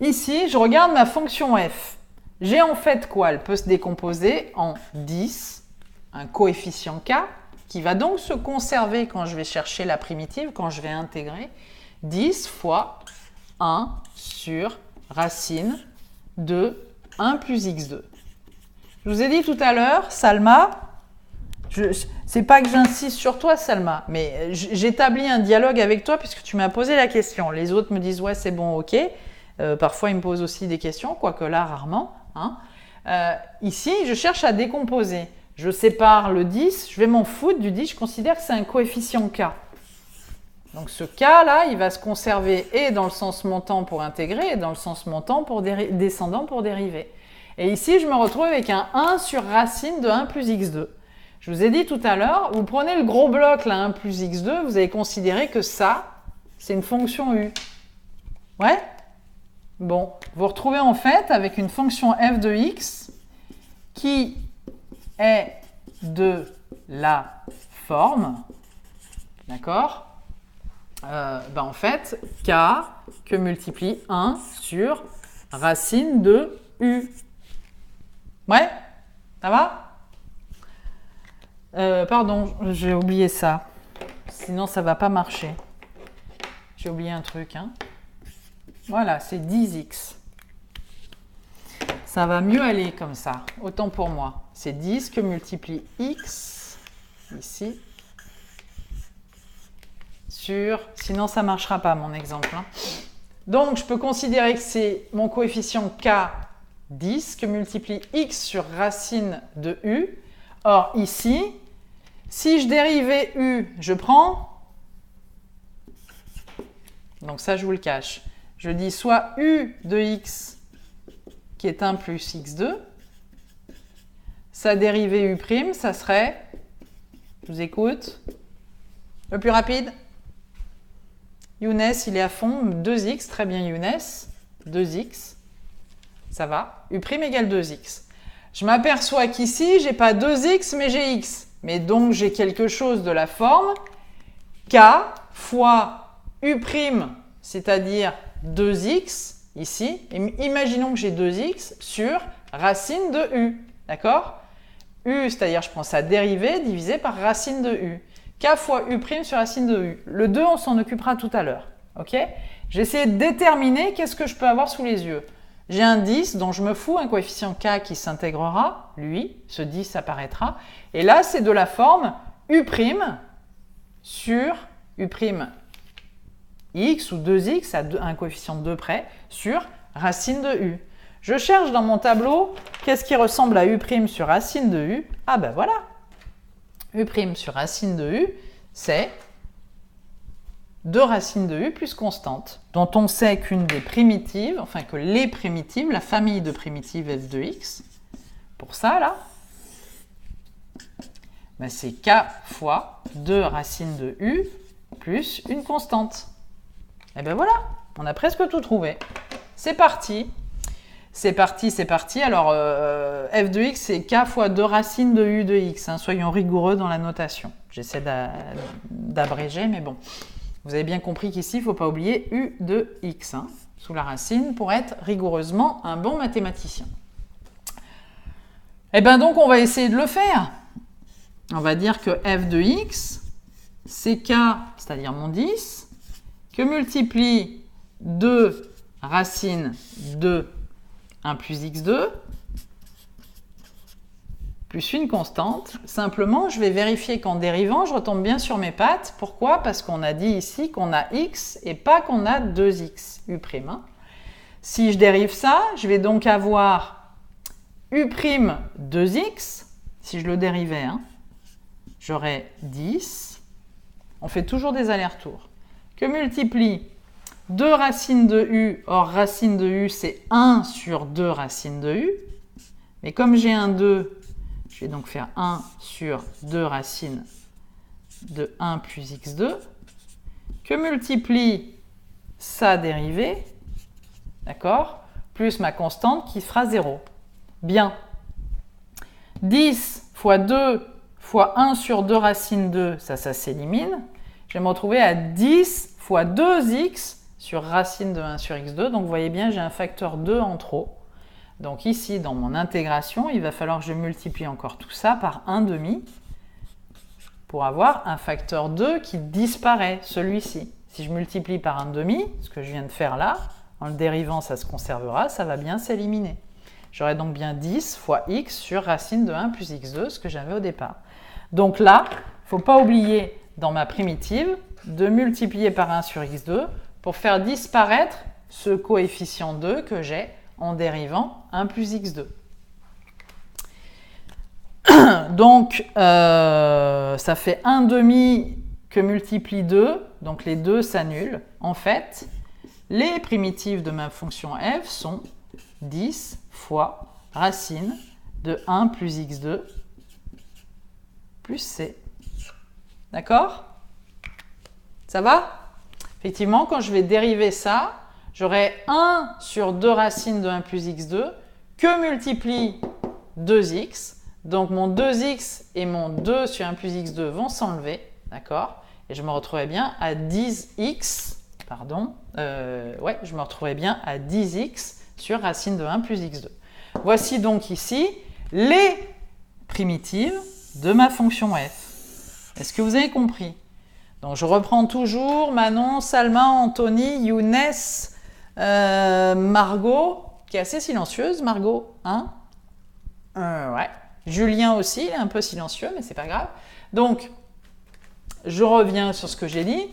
Ici, je regarde ma fonction f. J'ai en fait quoi? Elle peut se décomposer en 10, un coefficient k, qui va donc se conserver quand je vais chercher la primitive, quand je vais intégrer 10 fois 1 sur racine de 1 plus x2. Je vous ai dit tout à l'heure, Salma, c'est pas que j'insiste sur toi, Salma, mais j'établis un dialogue avec toi puisque tu m'as posé la question. Les autres me disent « ouais, c'est bon, ok ». Parfois, ils me posent aussi des questions, quoique là, rarement. Hein. Ici, je cherche à décomposer. Je sépare le 10, je vais m'en foutre du 10, je considère que c'est un coefficient k. Donc ce k-là, il va se conserver et dans le sens montant pour intégrer et dans le sens montant pour descendant pour dériver. Et ici, je me retrouve avec un 1 sur racine de 1 plus x2. Je vous ai dit tout à l'heure, vous prenez le gros bloc, là, 1 plus x2, vous allez considérer que ça, c'est une fonction u. Ouais? Bon, vous retrouvez en fait avec une fonction f de x qui est de la forme, d'accord? En fait, k que multiplie 1 sur racine de u. Ouais? Ça va? Pardon, j'ai oublié ça. Sinon, ça ne va pas marcher. J'ai oublié un truc. Hein. Voilà, c'est 10x. Ça va mieux aller comme ça. Autant pour moi. C'est 10 que multiplie x, ici, sur... Sinon, ça ne marchera pas, mon exemple. Hein. Donc, je peux considérer que c'est mon coefficient k 10 que multiplie x sur racine de u. Or, ici, si je dérivais u, je prends... Donc ça, je vous le cache. Je dis soit u de x, qui est 1 plus x2. Sa dérivée u', ça serait... Je vous écoute. Le plus rapide. Younes, il est à fond. 2x, très bien Younes. 2x. Ça va. U' égale 2x. Je m'aperçois qu'ici, je n'ai pas 2x, mais j'ai x. Mais donc, j'ai quelque chose de la forme k fois u', c'est-à-dire 2x, ici. Et imaginons que j'ai 2x sur racine de u. D'accord? U, c'est-à-dire je prends sa dérivée divisée par racine de u. K fois u' sur racine de u. Le 2, on s'en occupera tout à l'heure. Ok? J'ai essayé de déterminer qu'est-ce que je peux avoir sous les yeux. J'ai un 10 dont je me fous, un coefficient k qui s'intégrera, lui, ce 10 apparaîtra. Et là, c'est de la forme u' sur u' x ou 2x à un coefficient de 2 près sur racine de u. Je cherche dans mon tableau qu'est-ce qui ressemble à u' sur racine de u. Ah ben voilà, u' sur racine de u, c'est 2 racines de u plus constante, dont on sait qu'une des primitives, enfin que les primitives, la famille de primitives f de x, pour ça là, ben c'est k fois 2 racines de u plus une constante. Et ben voilà, on a presque tout trouvé. C'est parti. C'est parti, c'est parti. Alors, f de x, c'est k fois 2 racines de u de x. Hein. Soyons rigoureux dans la notation. J'essaie d'abréger, mais bon. Vous avez bien compris qu'ici, il ne faut pas oublier u de x hein, sous la racine pour être rigoureusement un bon mathématicien. Et bien donc, on va essayer de le faire. On va dire que f de x, c'est k, c'est-à-dire mon 10, que multiplie 2 racines de 1 plus x2, plus une constante. Simplement, je vais vérifier qu'en dérivant, je retombe bien sur mes pattes. Pourquoi? Parce qu'on a dit ici qu'on a x et pas qu'on a 2x, u'. Hein. Si je dérive ça, je vais donc avoir u' 2x. Si je le dérivais, hein, j'aurais 10. On fait toujours des allers-retours. Que multiplie 2 racines de u, or racine de u, c'est 1 sur 2 racines de u. Mais comme j'ai un 2, je vais donc faire 1 sur 2 racines de 1 plus x2, que multiplie sa dérivée, d'accord, plus ma constante qui fera 0. Bien. 10 fois 2 fois 1 sur 2 racine 2, ça s'élimine. Je vais me retrouver à 10 fois 2x sur racine de 1 sur x2. Donc vous voyez bien, j'ai un facteur 2 en trop. Donc ici, dans mon intégration, il va falloir que je multiplie encore tout ça par 1/2 pour avoir un facteur 2 qui disparaît, celui-ci. Si je multiplie par 1/2, ce que je viens de faire là, en le dérivant, ça se conservera, ça va bien s'éliminer. J'aurai donc bien 10 fois x sur racine de 1 plus x2, ce que j'avais au départ. Donc là, il ne faut pas oublier, dans ma primitive, de multiplier par 1 sur x2 pour faire disparaître ce coefficient 2 que j'ai en dérivant 1 plus x2. Donc, ça fait 1/2 que multiplie 2, donc les 2 s'annulent. En fait, les primitives de ma fonction f sont 10 fois racine de 1 plus x2 plus c. D'accord? Ça va? Effectivement, quand je vais dériver ça, j'aurai 1 sur 2 racines de 1 plus x2 que multiplie 2x. Donc mon 2x et mon 2 sur 1 plus x2 vont s'enlever. D'accord? Et je me retrouverai bien à 10x, je me retrouverai bien à 10x sur racine de 1 plus x2. Voici donc ici les primitives de ma fonction f. Est-ce que vous avez compris? Donc je reprends toujours Manon, Salma, Anthony, Younes, Margot, qui est assez silencieuse, Margot, hein? Ouais. Julien aussi, il est un peu silencieux, mais c'est pas grave. Donc, je reviens sur ce que j'ai dit,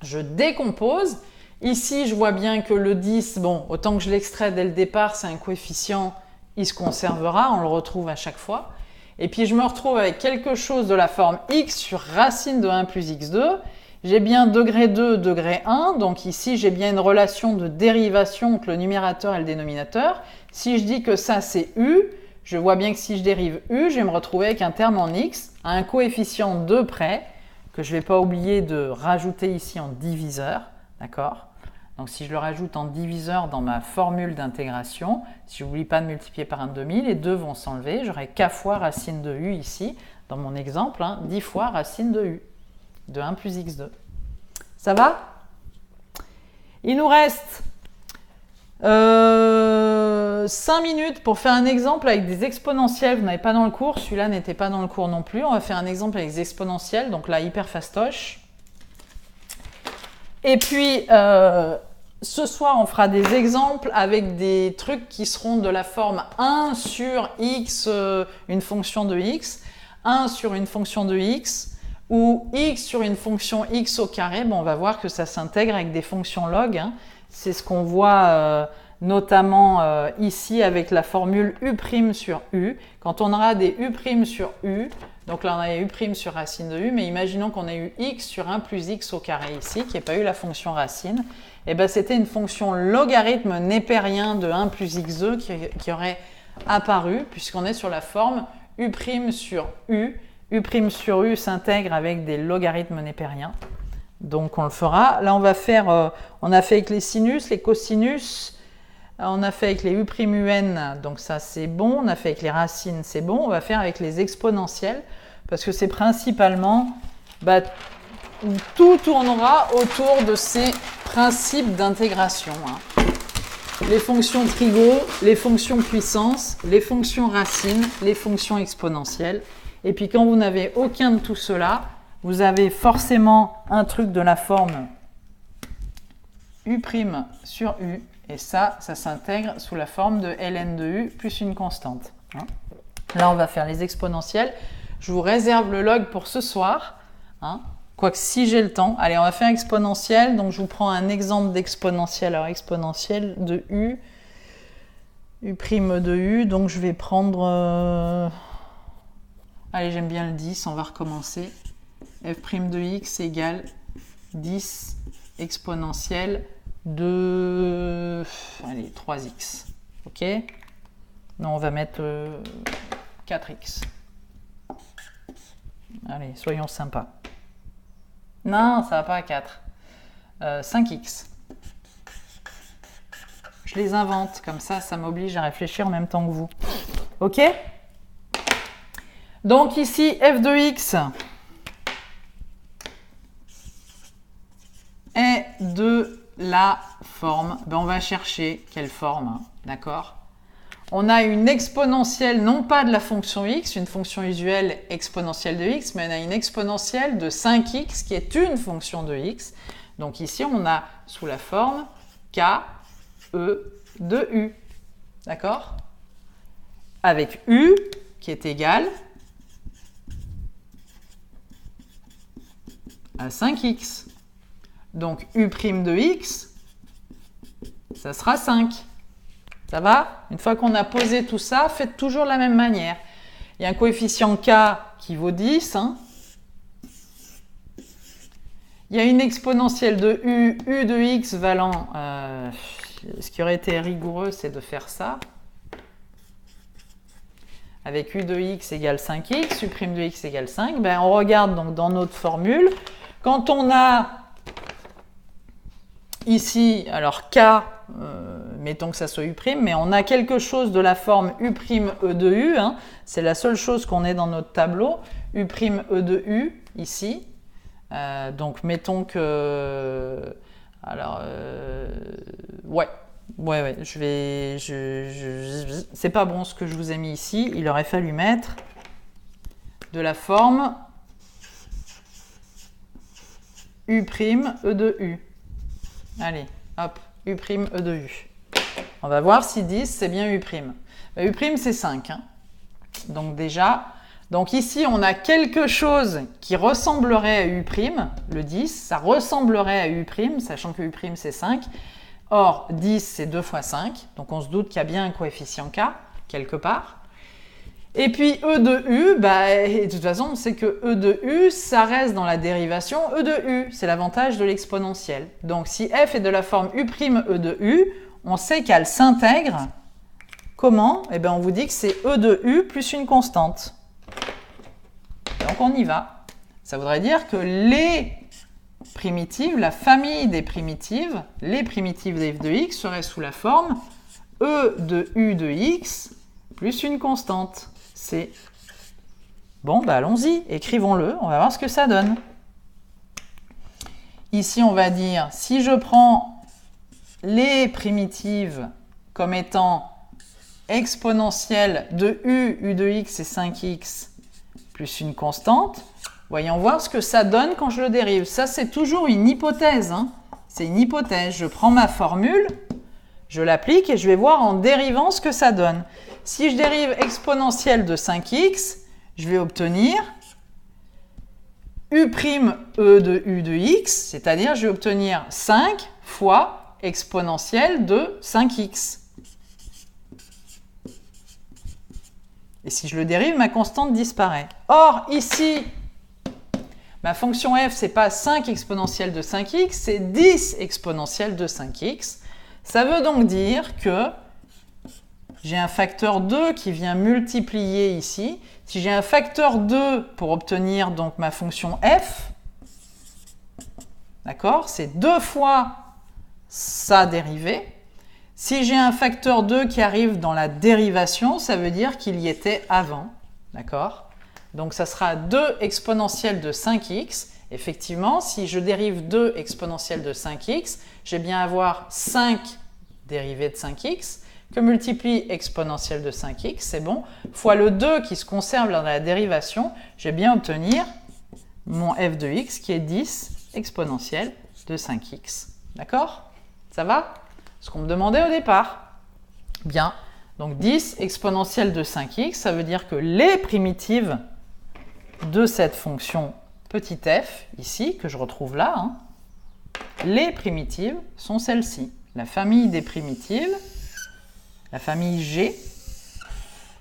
je décompose. Ici, je vois bien que le 10, bon, autant que je l'extrais dès le départ, c'est un coefficient, il se conservera, on le retrouve à chaque fois. Et puis, je me retrouve avec quelque chose de la forme x sur racine de 1 plus x2. J'ai bien degré 2, degré 1, donc ici, j'ai bien une relation de dérivation entre le numérateur et le dénominateur. Si je dis que ça, c'est u, je vois bien que si je dérive u, je vais me retrouver avec un terme en x, à un coefficient 2 près, que je ne vais pas oublier de rajouter ici en diviseur, d'accord? Donc si je le rajoute en diviseur dans ma formule d'intégration, si je n'oublie pas de multiplier par 1/2, les deux vont s'enlever, j'aurai k fois racine de u ici, dans mon exemple, 10 fois racine de u, de 1 plus x2. Ça va? Il nous reste 5 minutes pour faire un exemple avec des exponentielles. Vous n'avez pas dans le cours, celui-là n'était pas dans le cours non plus. On va faire un exemple avec des exponentielles, donc là hyper fastoche. Et puis ce soir on fera des exemples avec des trucs qui seront de la forme 1 sur x, une fonction de x, 1 sur une fonction de x, ou x sur une fonction x au carré. Bon, on va voir que ça s'intègre avec des fonctions log, hein. C'est ce qu'on voit notamment ici avec la formule u' sur u. Quand on aura des u' sur u, donc là on a u' sur racine de u, mais imaginons qu'on ait eu x sur 1 plus x au carré ici, qui n'ait pas eu la fonction racine, et bien c'était une fonction logarithme népérien de 1 plus x2 qui aurait apparu, puisqu'on est sur la forme u' sur u. U' sur u s'intègre avec des logarithmes népériens. Donc on le fera. Là on va faire, on a fait avec les sinus, les cosinus, on a fait avec les u', donc ça c'est bon. On a fait avec les racines, c'est bon. On va faire avec les exponentielles, parce que c'est principalement, où tout tournera autour de ces principes d'intégration, hein. Les fonctions trigo, les fonctions puissance, les fonctions racines, les fonctions exponentielles. Et puis quand vous n'avez aucun de tout cela, vous avez forcément un truc de la forme u' sur u, et ça s'intègre sous la forme de ln de u plus une constante, hein. Là, on va faire les exponentielles. Je vous réserve le log pour ce soir, hein. Quoique si j'ai le temps. Allez, on va faire exponentielle. Donc, je vous prends un exemple d'exponentielle. Alors, exponentielle de u, u' de u. Donc, je vais prendre... Allez, j'aime bien le 10, on va recommencer. F' de x égale 10 exponentielle de... Allez, 3x. Ok? Non, on va mettre 4x. Allez, soyons sympas. Non, ça va pas à 4. 5x. Je les invente, comme ça m'oblige à réfléchir en même temps que vous. Ok? Donc ici, f de x est de la forme, ben on va chercher quelle forme, d'accord? On a une exponentielle, non pas de la fonction x, une fonction usuelle exponentielle de x, mais on a une exponentielle de 5x qui est une fonction de x. Donc ici, on a sous la forme k, e de u, d'accord? Avec u qui est égal à 5x. Donc u' de x, ça sera 5. Ça va? Une fois qu'on a posé tout ça, faites toujours de la même manière. Il y a un coefficient k qui vaut 10. Hein. Il y a une exponentielle de u de x valant... ce qui aurait été rigoureux, c'est de faire ça. Avec u de x égale 5x, u' de x égale 5. Ben, on regarde donc dans notre formule. Quand on a ici, alors k, mettons que ça soit u', mais on a quelque chose de la forme u' e de u. Hein, c'est la seule chose qu'on ait dans notre tableau. U' e de u, ici. Donc, mettons que... Alors, ouais, c'est pas bon ce que je vous ai mis ici. Il aurait fallu mettre de la forme u' e de u. Allez, hop, u' e de u. On va voir si 10, c'est bien u'. U' c'est 5. Hein. Donc déjà, donc ici, on a quelque chose qui ressemblerait à u'. Le 10, ça ressemblerait à u', sachant que u' c'est 5. Or, 10, c'est 2 fois 5. Donc on se doute qu'il y a bien un coefficient k, quelque part. Et puis e de u, bah, de toute façon, on sait que e de u, ça reste dans la dérivation e de u. C'est l'avantage de l'exponentielle. Donc si f est de la forme u' e de u, on sait qu'elle s'intègre. Comment? Eh bien, on vous dit que c'est e de u plus une constante. Donc on y va. Ça voudrait dire que les primitives, la famille des primitives, les primitives de f de x seraient sous la forme e de u de x plus une constante. C'est bon, bah allons-y, écrivons-le, on va voir ce que ça donne. Ici, on va dire, si je prends les primitives comme étant exponentielles de u de x et 5x plus une constante, voyons voir ce que ça donne quand je le dérive. Ça, c'est toujours une hypothèse. Hein. C'est une hypothèse. Je prends ma formule, je l'applique et je vais voir en dérivant ce que ça donne. Si je dérive exponentielle de 5x, je vais obtenir u' e de u de x, c'est-à-dire je vais obtenir 5 fois exponentielle de 5x. Et si je le dérive, ma constante disparaît. Or, ici, ma fonction f, ce n'est pas 5 exponentielle de 5x, c'est 10 exponentielle de 5x. Ça veut donc dire que j'ai un facteur 2 qui vient multiplier ici. Si j'ai un facteur 2 pour obtenir donc ma fonction f, d'accord, c'est 2 fois sa dérivée. Si j'ai un facteur 2 qui arrive dans la dérivation, ça veut dire qu'il y était avant, d'accord? Donc ça sera 2 exponentielle de 5x. Effectivement, si je dérive 2 exponentielle de 5x, j'ai bien avoir 5 dérivées de 5x, que multiplie exponentielle de 5x, c'est bon, fois le 2 qui se conserve dans la dérivation, je vais bien obtenir mon f de x qui est 10 exponentielle de 5x. D'accord? Ça va? Ce qu'on me demandait au départ. Bien. Donc 10 exponentielle de 5x, ça veut dire que les primitives de cette fonction petit f, ici, que je retrouve là, hein, les primitives sont celles-ci. La famille des primitives, la famille G,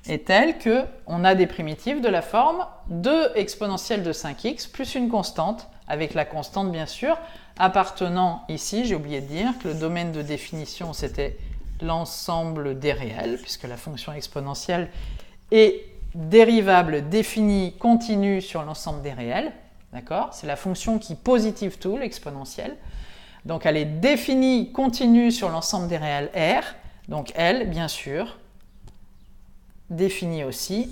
est telle qu'on a des primitives de la forme 2 exponentielle de 5x plus une constante, avec la constante bien sûr, appartenant ici, j'ai oublié de dire que le domaine de définition c'était l'ensemble des réels, puisque la fonction exponentielle est dérivable définie continue sur l'ensemble des réels, d'accord? C'est la fonction qui positive tout, l'exponentielle. Donc elle est définie continue sur l'ensemble des réels R, donc elle, bien sûr, définit aussi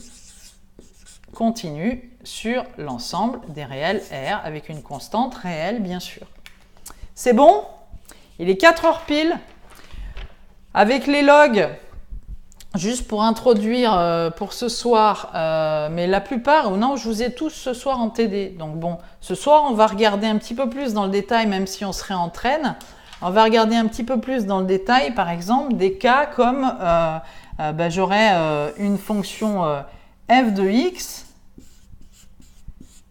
continue sur l'ensemble des réels R avec une constante réelle, bien sûr. C'est bon? Il est 4 heures pile. Avec les logs, juste pour introduire pour ce soir, mais la plupart, non, je vous ai tous ce soir en TD. Donc bon, ce soir, on va regarder un petit peu plus dans le détail, même si on serait en traîne. On va regarder un petit peu plus dans le détail, par exemple, des cas comme j'aurais une fonction f de x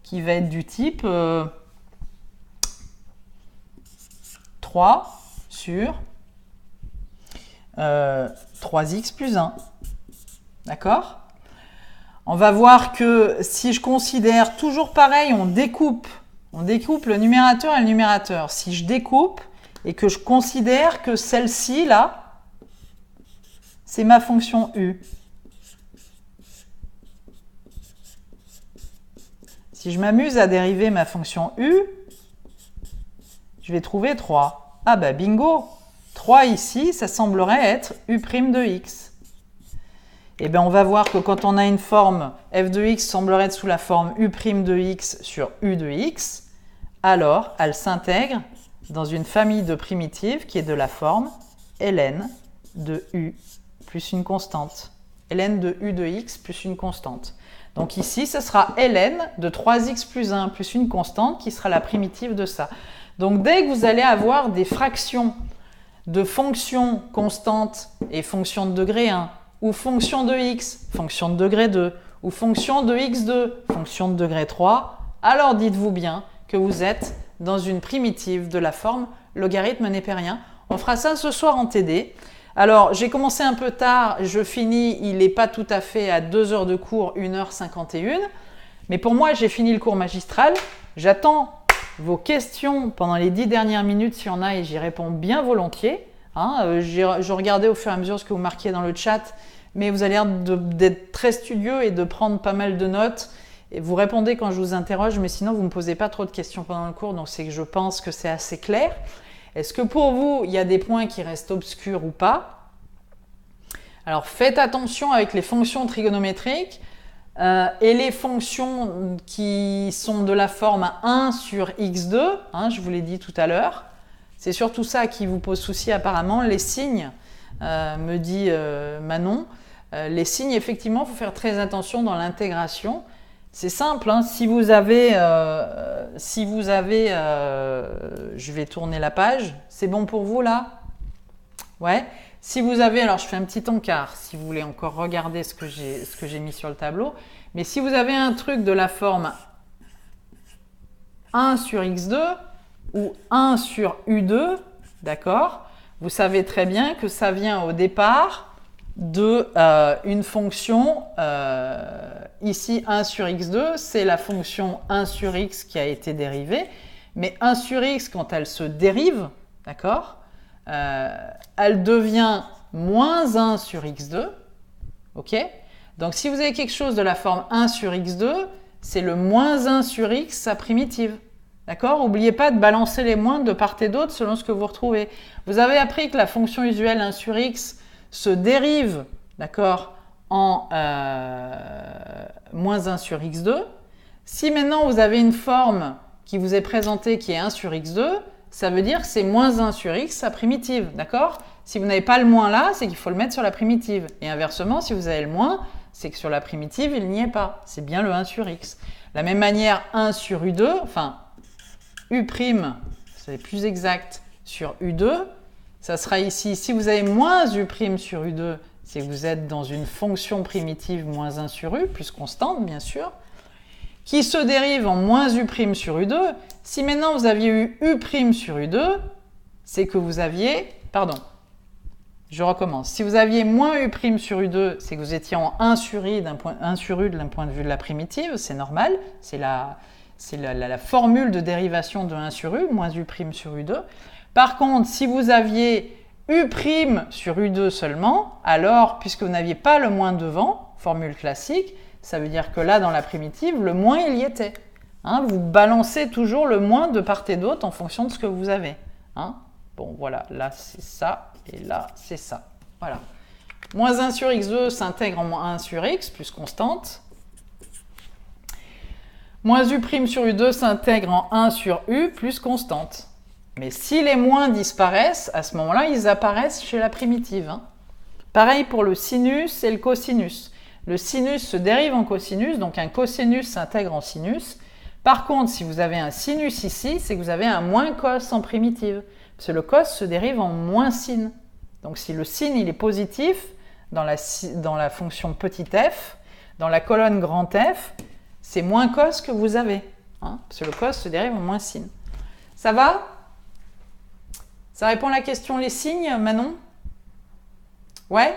qui va être du type 3 sur 3x plus 1. D'accord? On va voir que si je considère toujours pareil, on découpe le numérateur et le numérateur. Si je découpe et que je considère que celle-ci, là, c'est ma fonction u. Si je m'amuse à dériver ma fonction u, je vais trouver 3. Ah bah bingo! 3 ici, ça semblerait être u' de x. Et bien on va voir que quand on a une forme f de x semblerait être sous la forme u' de x sur u de x, alors elle s'intègre dans une famille de primitives qui est de la forme ln de u plus une constante. Ln de u de x plus une constante. Donc ici, ce sera ln de 3x plus 1 plus une constante qui sera la primitive de ça. Donc dès que vous allez avoir des fractions de fonctions constantes et fonctions de degré 1, ou fonction de x, fonction de degré 2, ou fonction de x2, fonction de degré 3, alors dites-vous bien que vous êtes dans une primitive de la forme logarithme népérien. On fera ça ce soir en TD. Alors, j'ai commencé un peu tard, je finis, il n'est pas tout à fait à 2 heures de cours, 1h51, mais pour moi, j'ai fini le cours magistral. J'attends vos questions pendant les 10 dernières minutes s'il y en a et j'y réponds bien volontiers. Je regardais au fur et à mesure ce que vous marquiez dans le chat, mais vous avez l'air d'être très studieux et de prendre pas mal de notes. Et vous répondez quand je vous interroge, mais sinon vous ne me posez pas trop de questions pendant le cours, donc c'est que je pense que c'est assez clair. Est-ce que pour vous, il y a des points qui restent obscurs ou pas? Alors faites attention avec les fonctions trigonométriques et les fonctions qui sont de la forme 1 sur x2, je vous l'ai dit tout à l'heure. C'est surtout ça qui vous pose souci apparemment. Les signes, me dit Manon, les signes, effectivement, il faut faire très attention dans l'intégration. C'est simple, si vous avez, je vais tourner la page, c'est bon pour vous là? Ouais. Si vous avez, alors je fais un petit encart, si vous voulez encore regarder ce que j'ai mis sur le tableau, mais si vous avez un truc de la forme 1 sur x2 ou 1 sur u2, d'accord, vous savez très bien que ça vient au départ de une fonction, ici 1 sur x2, c'est la fonction 1 sur x qui a été dérivée, mais 1 sur x, quand elle se dérive, d'accord, elle devient moins 1 sur x2, ok? Donc si vous avez quelque chose de la forme 1 sur x2, c'est le moins 1 sur x, sa primitive. D'accord? N'oubliez pas de balancer les moins de part et d'autre selon ce que vous retrouvez. Vous avez appris que la fonction usuelle 1 sur x se dérive, d'accord, en moins 1 sur x2. Si maintenant vous avez une forme qui vous est présentée qui est 1 sur x2, ça veut dire que c'est moins 1 sur x, sa primitive, d'accord? Si vous n'avez pas le moins là, c'est qu'il faut le mettre sur la primitive. Et inversement, si vous avez le moins, c'est que sur la primitive, il n'y est pas. C'est bien le 1 sur x. De la même manière, 1 sur u2, enfin, u', c'est plus exact, sur u2, ça sera ici. Si vous avez moins u' sur u2, c'est que vous êtes dans une fonction primitive moins 1 sur u, plus constante, bien sûr, qui se dérive en moins u' sur u2. Si maintenant vous aviez eu u' sur u2, c'est que vous aviez... Pardon, je recommence. Si vous aviez moins u' sur u2, c'est que vous étiez en 1 sur u d'un point de vue de la primitive, c'est normal, c'est la formule de dérivation de 1 sur u, moins u' sur u2. Par contre, si vous aviez u' sur u2 seulement, alors, puisque vous n'aviez pas le moins devant, formule classique, ça veut dire que là, dans la primitive, le moins, il y était. Vous balancez toujours le moins de part et d'autre en fonction de ce que vous avez. Bon, voilà, là, c'est ça, et là, c'est ça. Voilà. Moins 1 sur x2 s'intègre en moins 1 sur x, plus constante. Moins U' sur U2 s'intègre en 1 sur U plus constante. Mais si les moins disparaissent, à ce moment-là, ils apparaissent chez la primitive. Hein. Pareil pour le sinus et le cosinus. Le sinus se dérive en cosinus, donc un cosinus s'intègre en sinus. Par contre, si vous avez un sinus ici, c'est que vous avez un moins cos en primitive. Parce que le cos se dérive en moins sin. Donc si le sin il est positif dans la fonction petit f, dans la colonne grand F, c'est moins cos que vous avez. Hein, parce que le cos se dérive en moins sin. Ça va? Ça répond à la question les signes, Manon? Ouais?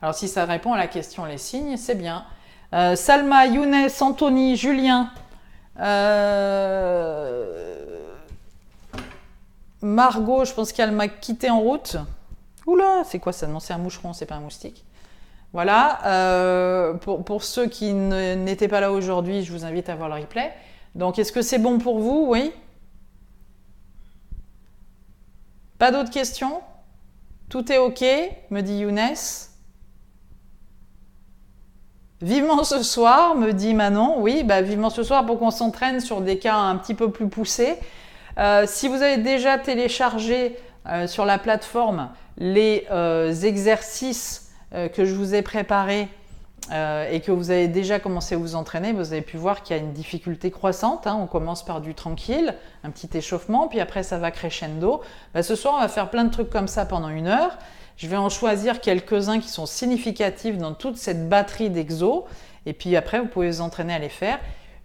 Alors si ça répond à la question les signes, c'est bien. Salma, Younes, Anthony, Julien, Margot, je pense qu'elle m'a quitté en route. Oula, c'est quoi ça? Non, c'est un moucheron, c'est pas un moustique. Voilà, pour ceux qui n'étaient pas là aujourd'hui, je vous invite à voir le replay. Donc, est-ce que c'est bon pour vous? Oui? Pas d'autres questions? Tout est OK, me dit Younes. Vivement ce soir, me dit Manon. Oui, bah, vivement ce soir pour qu'on s'entraîne sur des cas un petit peu plus poussés. Si vous avez déjà téléchargé sur la plateforme les exercices que je vous ai préparés et que vous avez déjà commencé à vous entraîner, vous avez pu voir qu'il y a une difficulté croissante. Hein. On commence par du tranquille, un petit échauffement, puis après ça va crescendo. Bah, ce soir, on va faire plein de trucs comme ça pendant 1 heure. Je vais en choisir quelques-uns qui sont significatifs dans toute cette batterie d'exos. Et puis après, vous pouvez vous entraîner à les faire.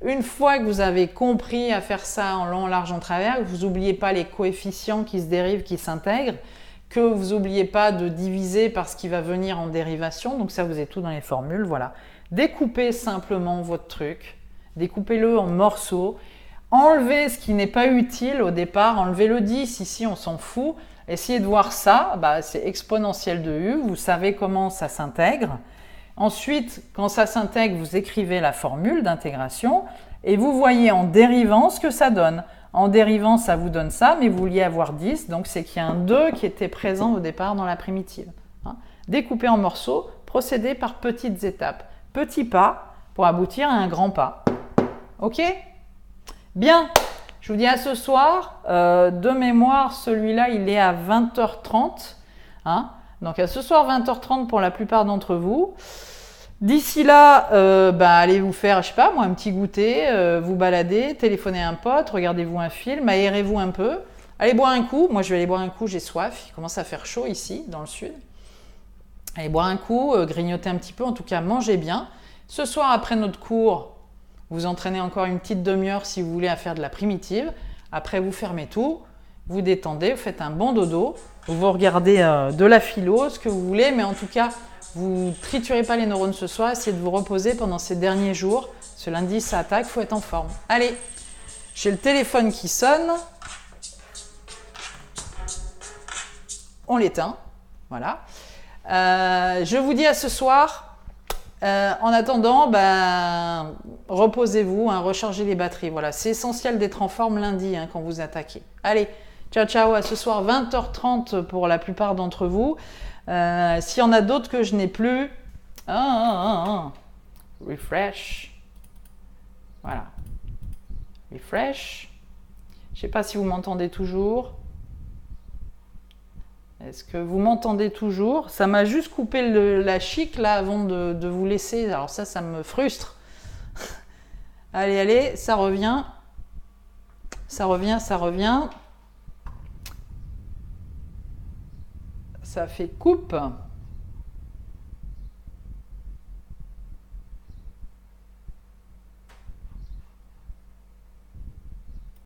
Une fois que vous avez compris à faire ça en long, large, en travers, vous n'oubliez pas les coefficients qui se dérivent, qui s'intègrent, que vous n'oubliez pas de diviser par ce qui va venir en dérivation. Donc ça, vous avez tout dans les formules. Voilà. Découpez simplement votre truc. Découpez-le en morceaux. Enlevez ce qui n'est pas utile au départ. Enlevez le 10. Ici, on s'en fout. Essayez de voir ça. Bah, c'est exponentielle de U. Vous savez comment ça s'intègre. Ensuite, quand ça s'intègre, vous écrivez la formule d'intégration et vous voyez en dérivant ce que ça donne. En dérivant, ça vous donne ça, mais vous vouliez avoir 10, donc c'est qu'il y a un 2 qui était présent au départ dans la primitive. Hein. Découpez en morceaux, procédez par petites étapes. Petits pas pour aboutir à un grand pas. Ok? Bien, je vous dis à ce soir. De mémoire, celui-là, il est à 20h30. Hein. Donc à ce soir 20h30 pour la plupart d'entre vous. D'ici là, allez vous faire, je sais pas moi, un petit goûter, vous balader, téléphonez à un pote, regardez-vous un film, aérez-vous un peu, allez boire un coup. Moi je vais aller boire un coup, j'ai soif, il commence à faire chaud ici dans le sud. Allez boire un coup, grignotez un petit peu, en tout cas mangez bien. Ce soir après notre cours, vous entraînez encore une petite demi-heure si vous voulez à faire de la primitive. Après vous fermez tout, vous détendez, vous faites un bon dodo. Vous regardez de la philo, ce que vous voulez, mais en tout cas, vous ne triturez pas les neurones ce soir, essayez de vous reposer pendant ces derniers jours. Ce lundi, ça attaque, il faut être en forme. Allez, j'ai le téléphone qui sonne. On l'éteint, voilà. Je vous dis à ce soir. En attendant, reposez-vous, hein, rechargez les batteries. Voilà, c'est essentiel d'être en forme lundi hein, quand vous attaquez. Allez, ciao, ciao, à ce soir, 20h30 pour la plupart d'entre vous. S'il y en a d'autres que je n'ai plus, refresh. Voilà. Refresh. Je ne sais pas si vous m'entendez toujours. Est-ce que vous m'entendez toujours? Ça m'a juste coupé la chic là avant de vous laisser. Alors ça me frustre. Allez, allez, ça revient. Ça revient, ça revient. Ça fait coupe.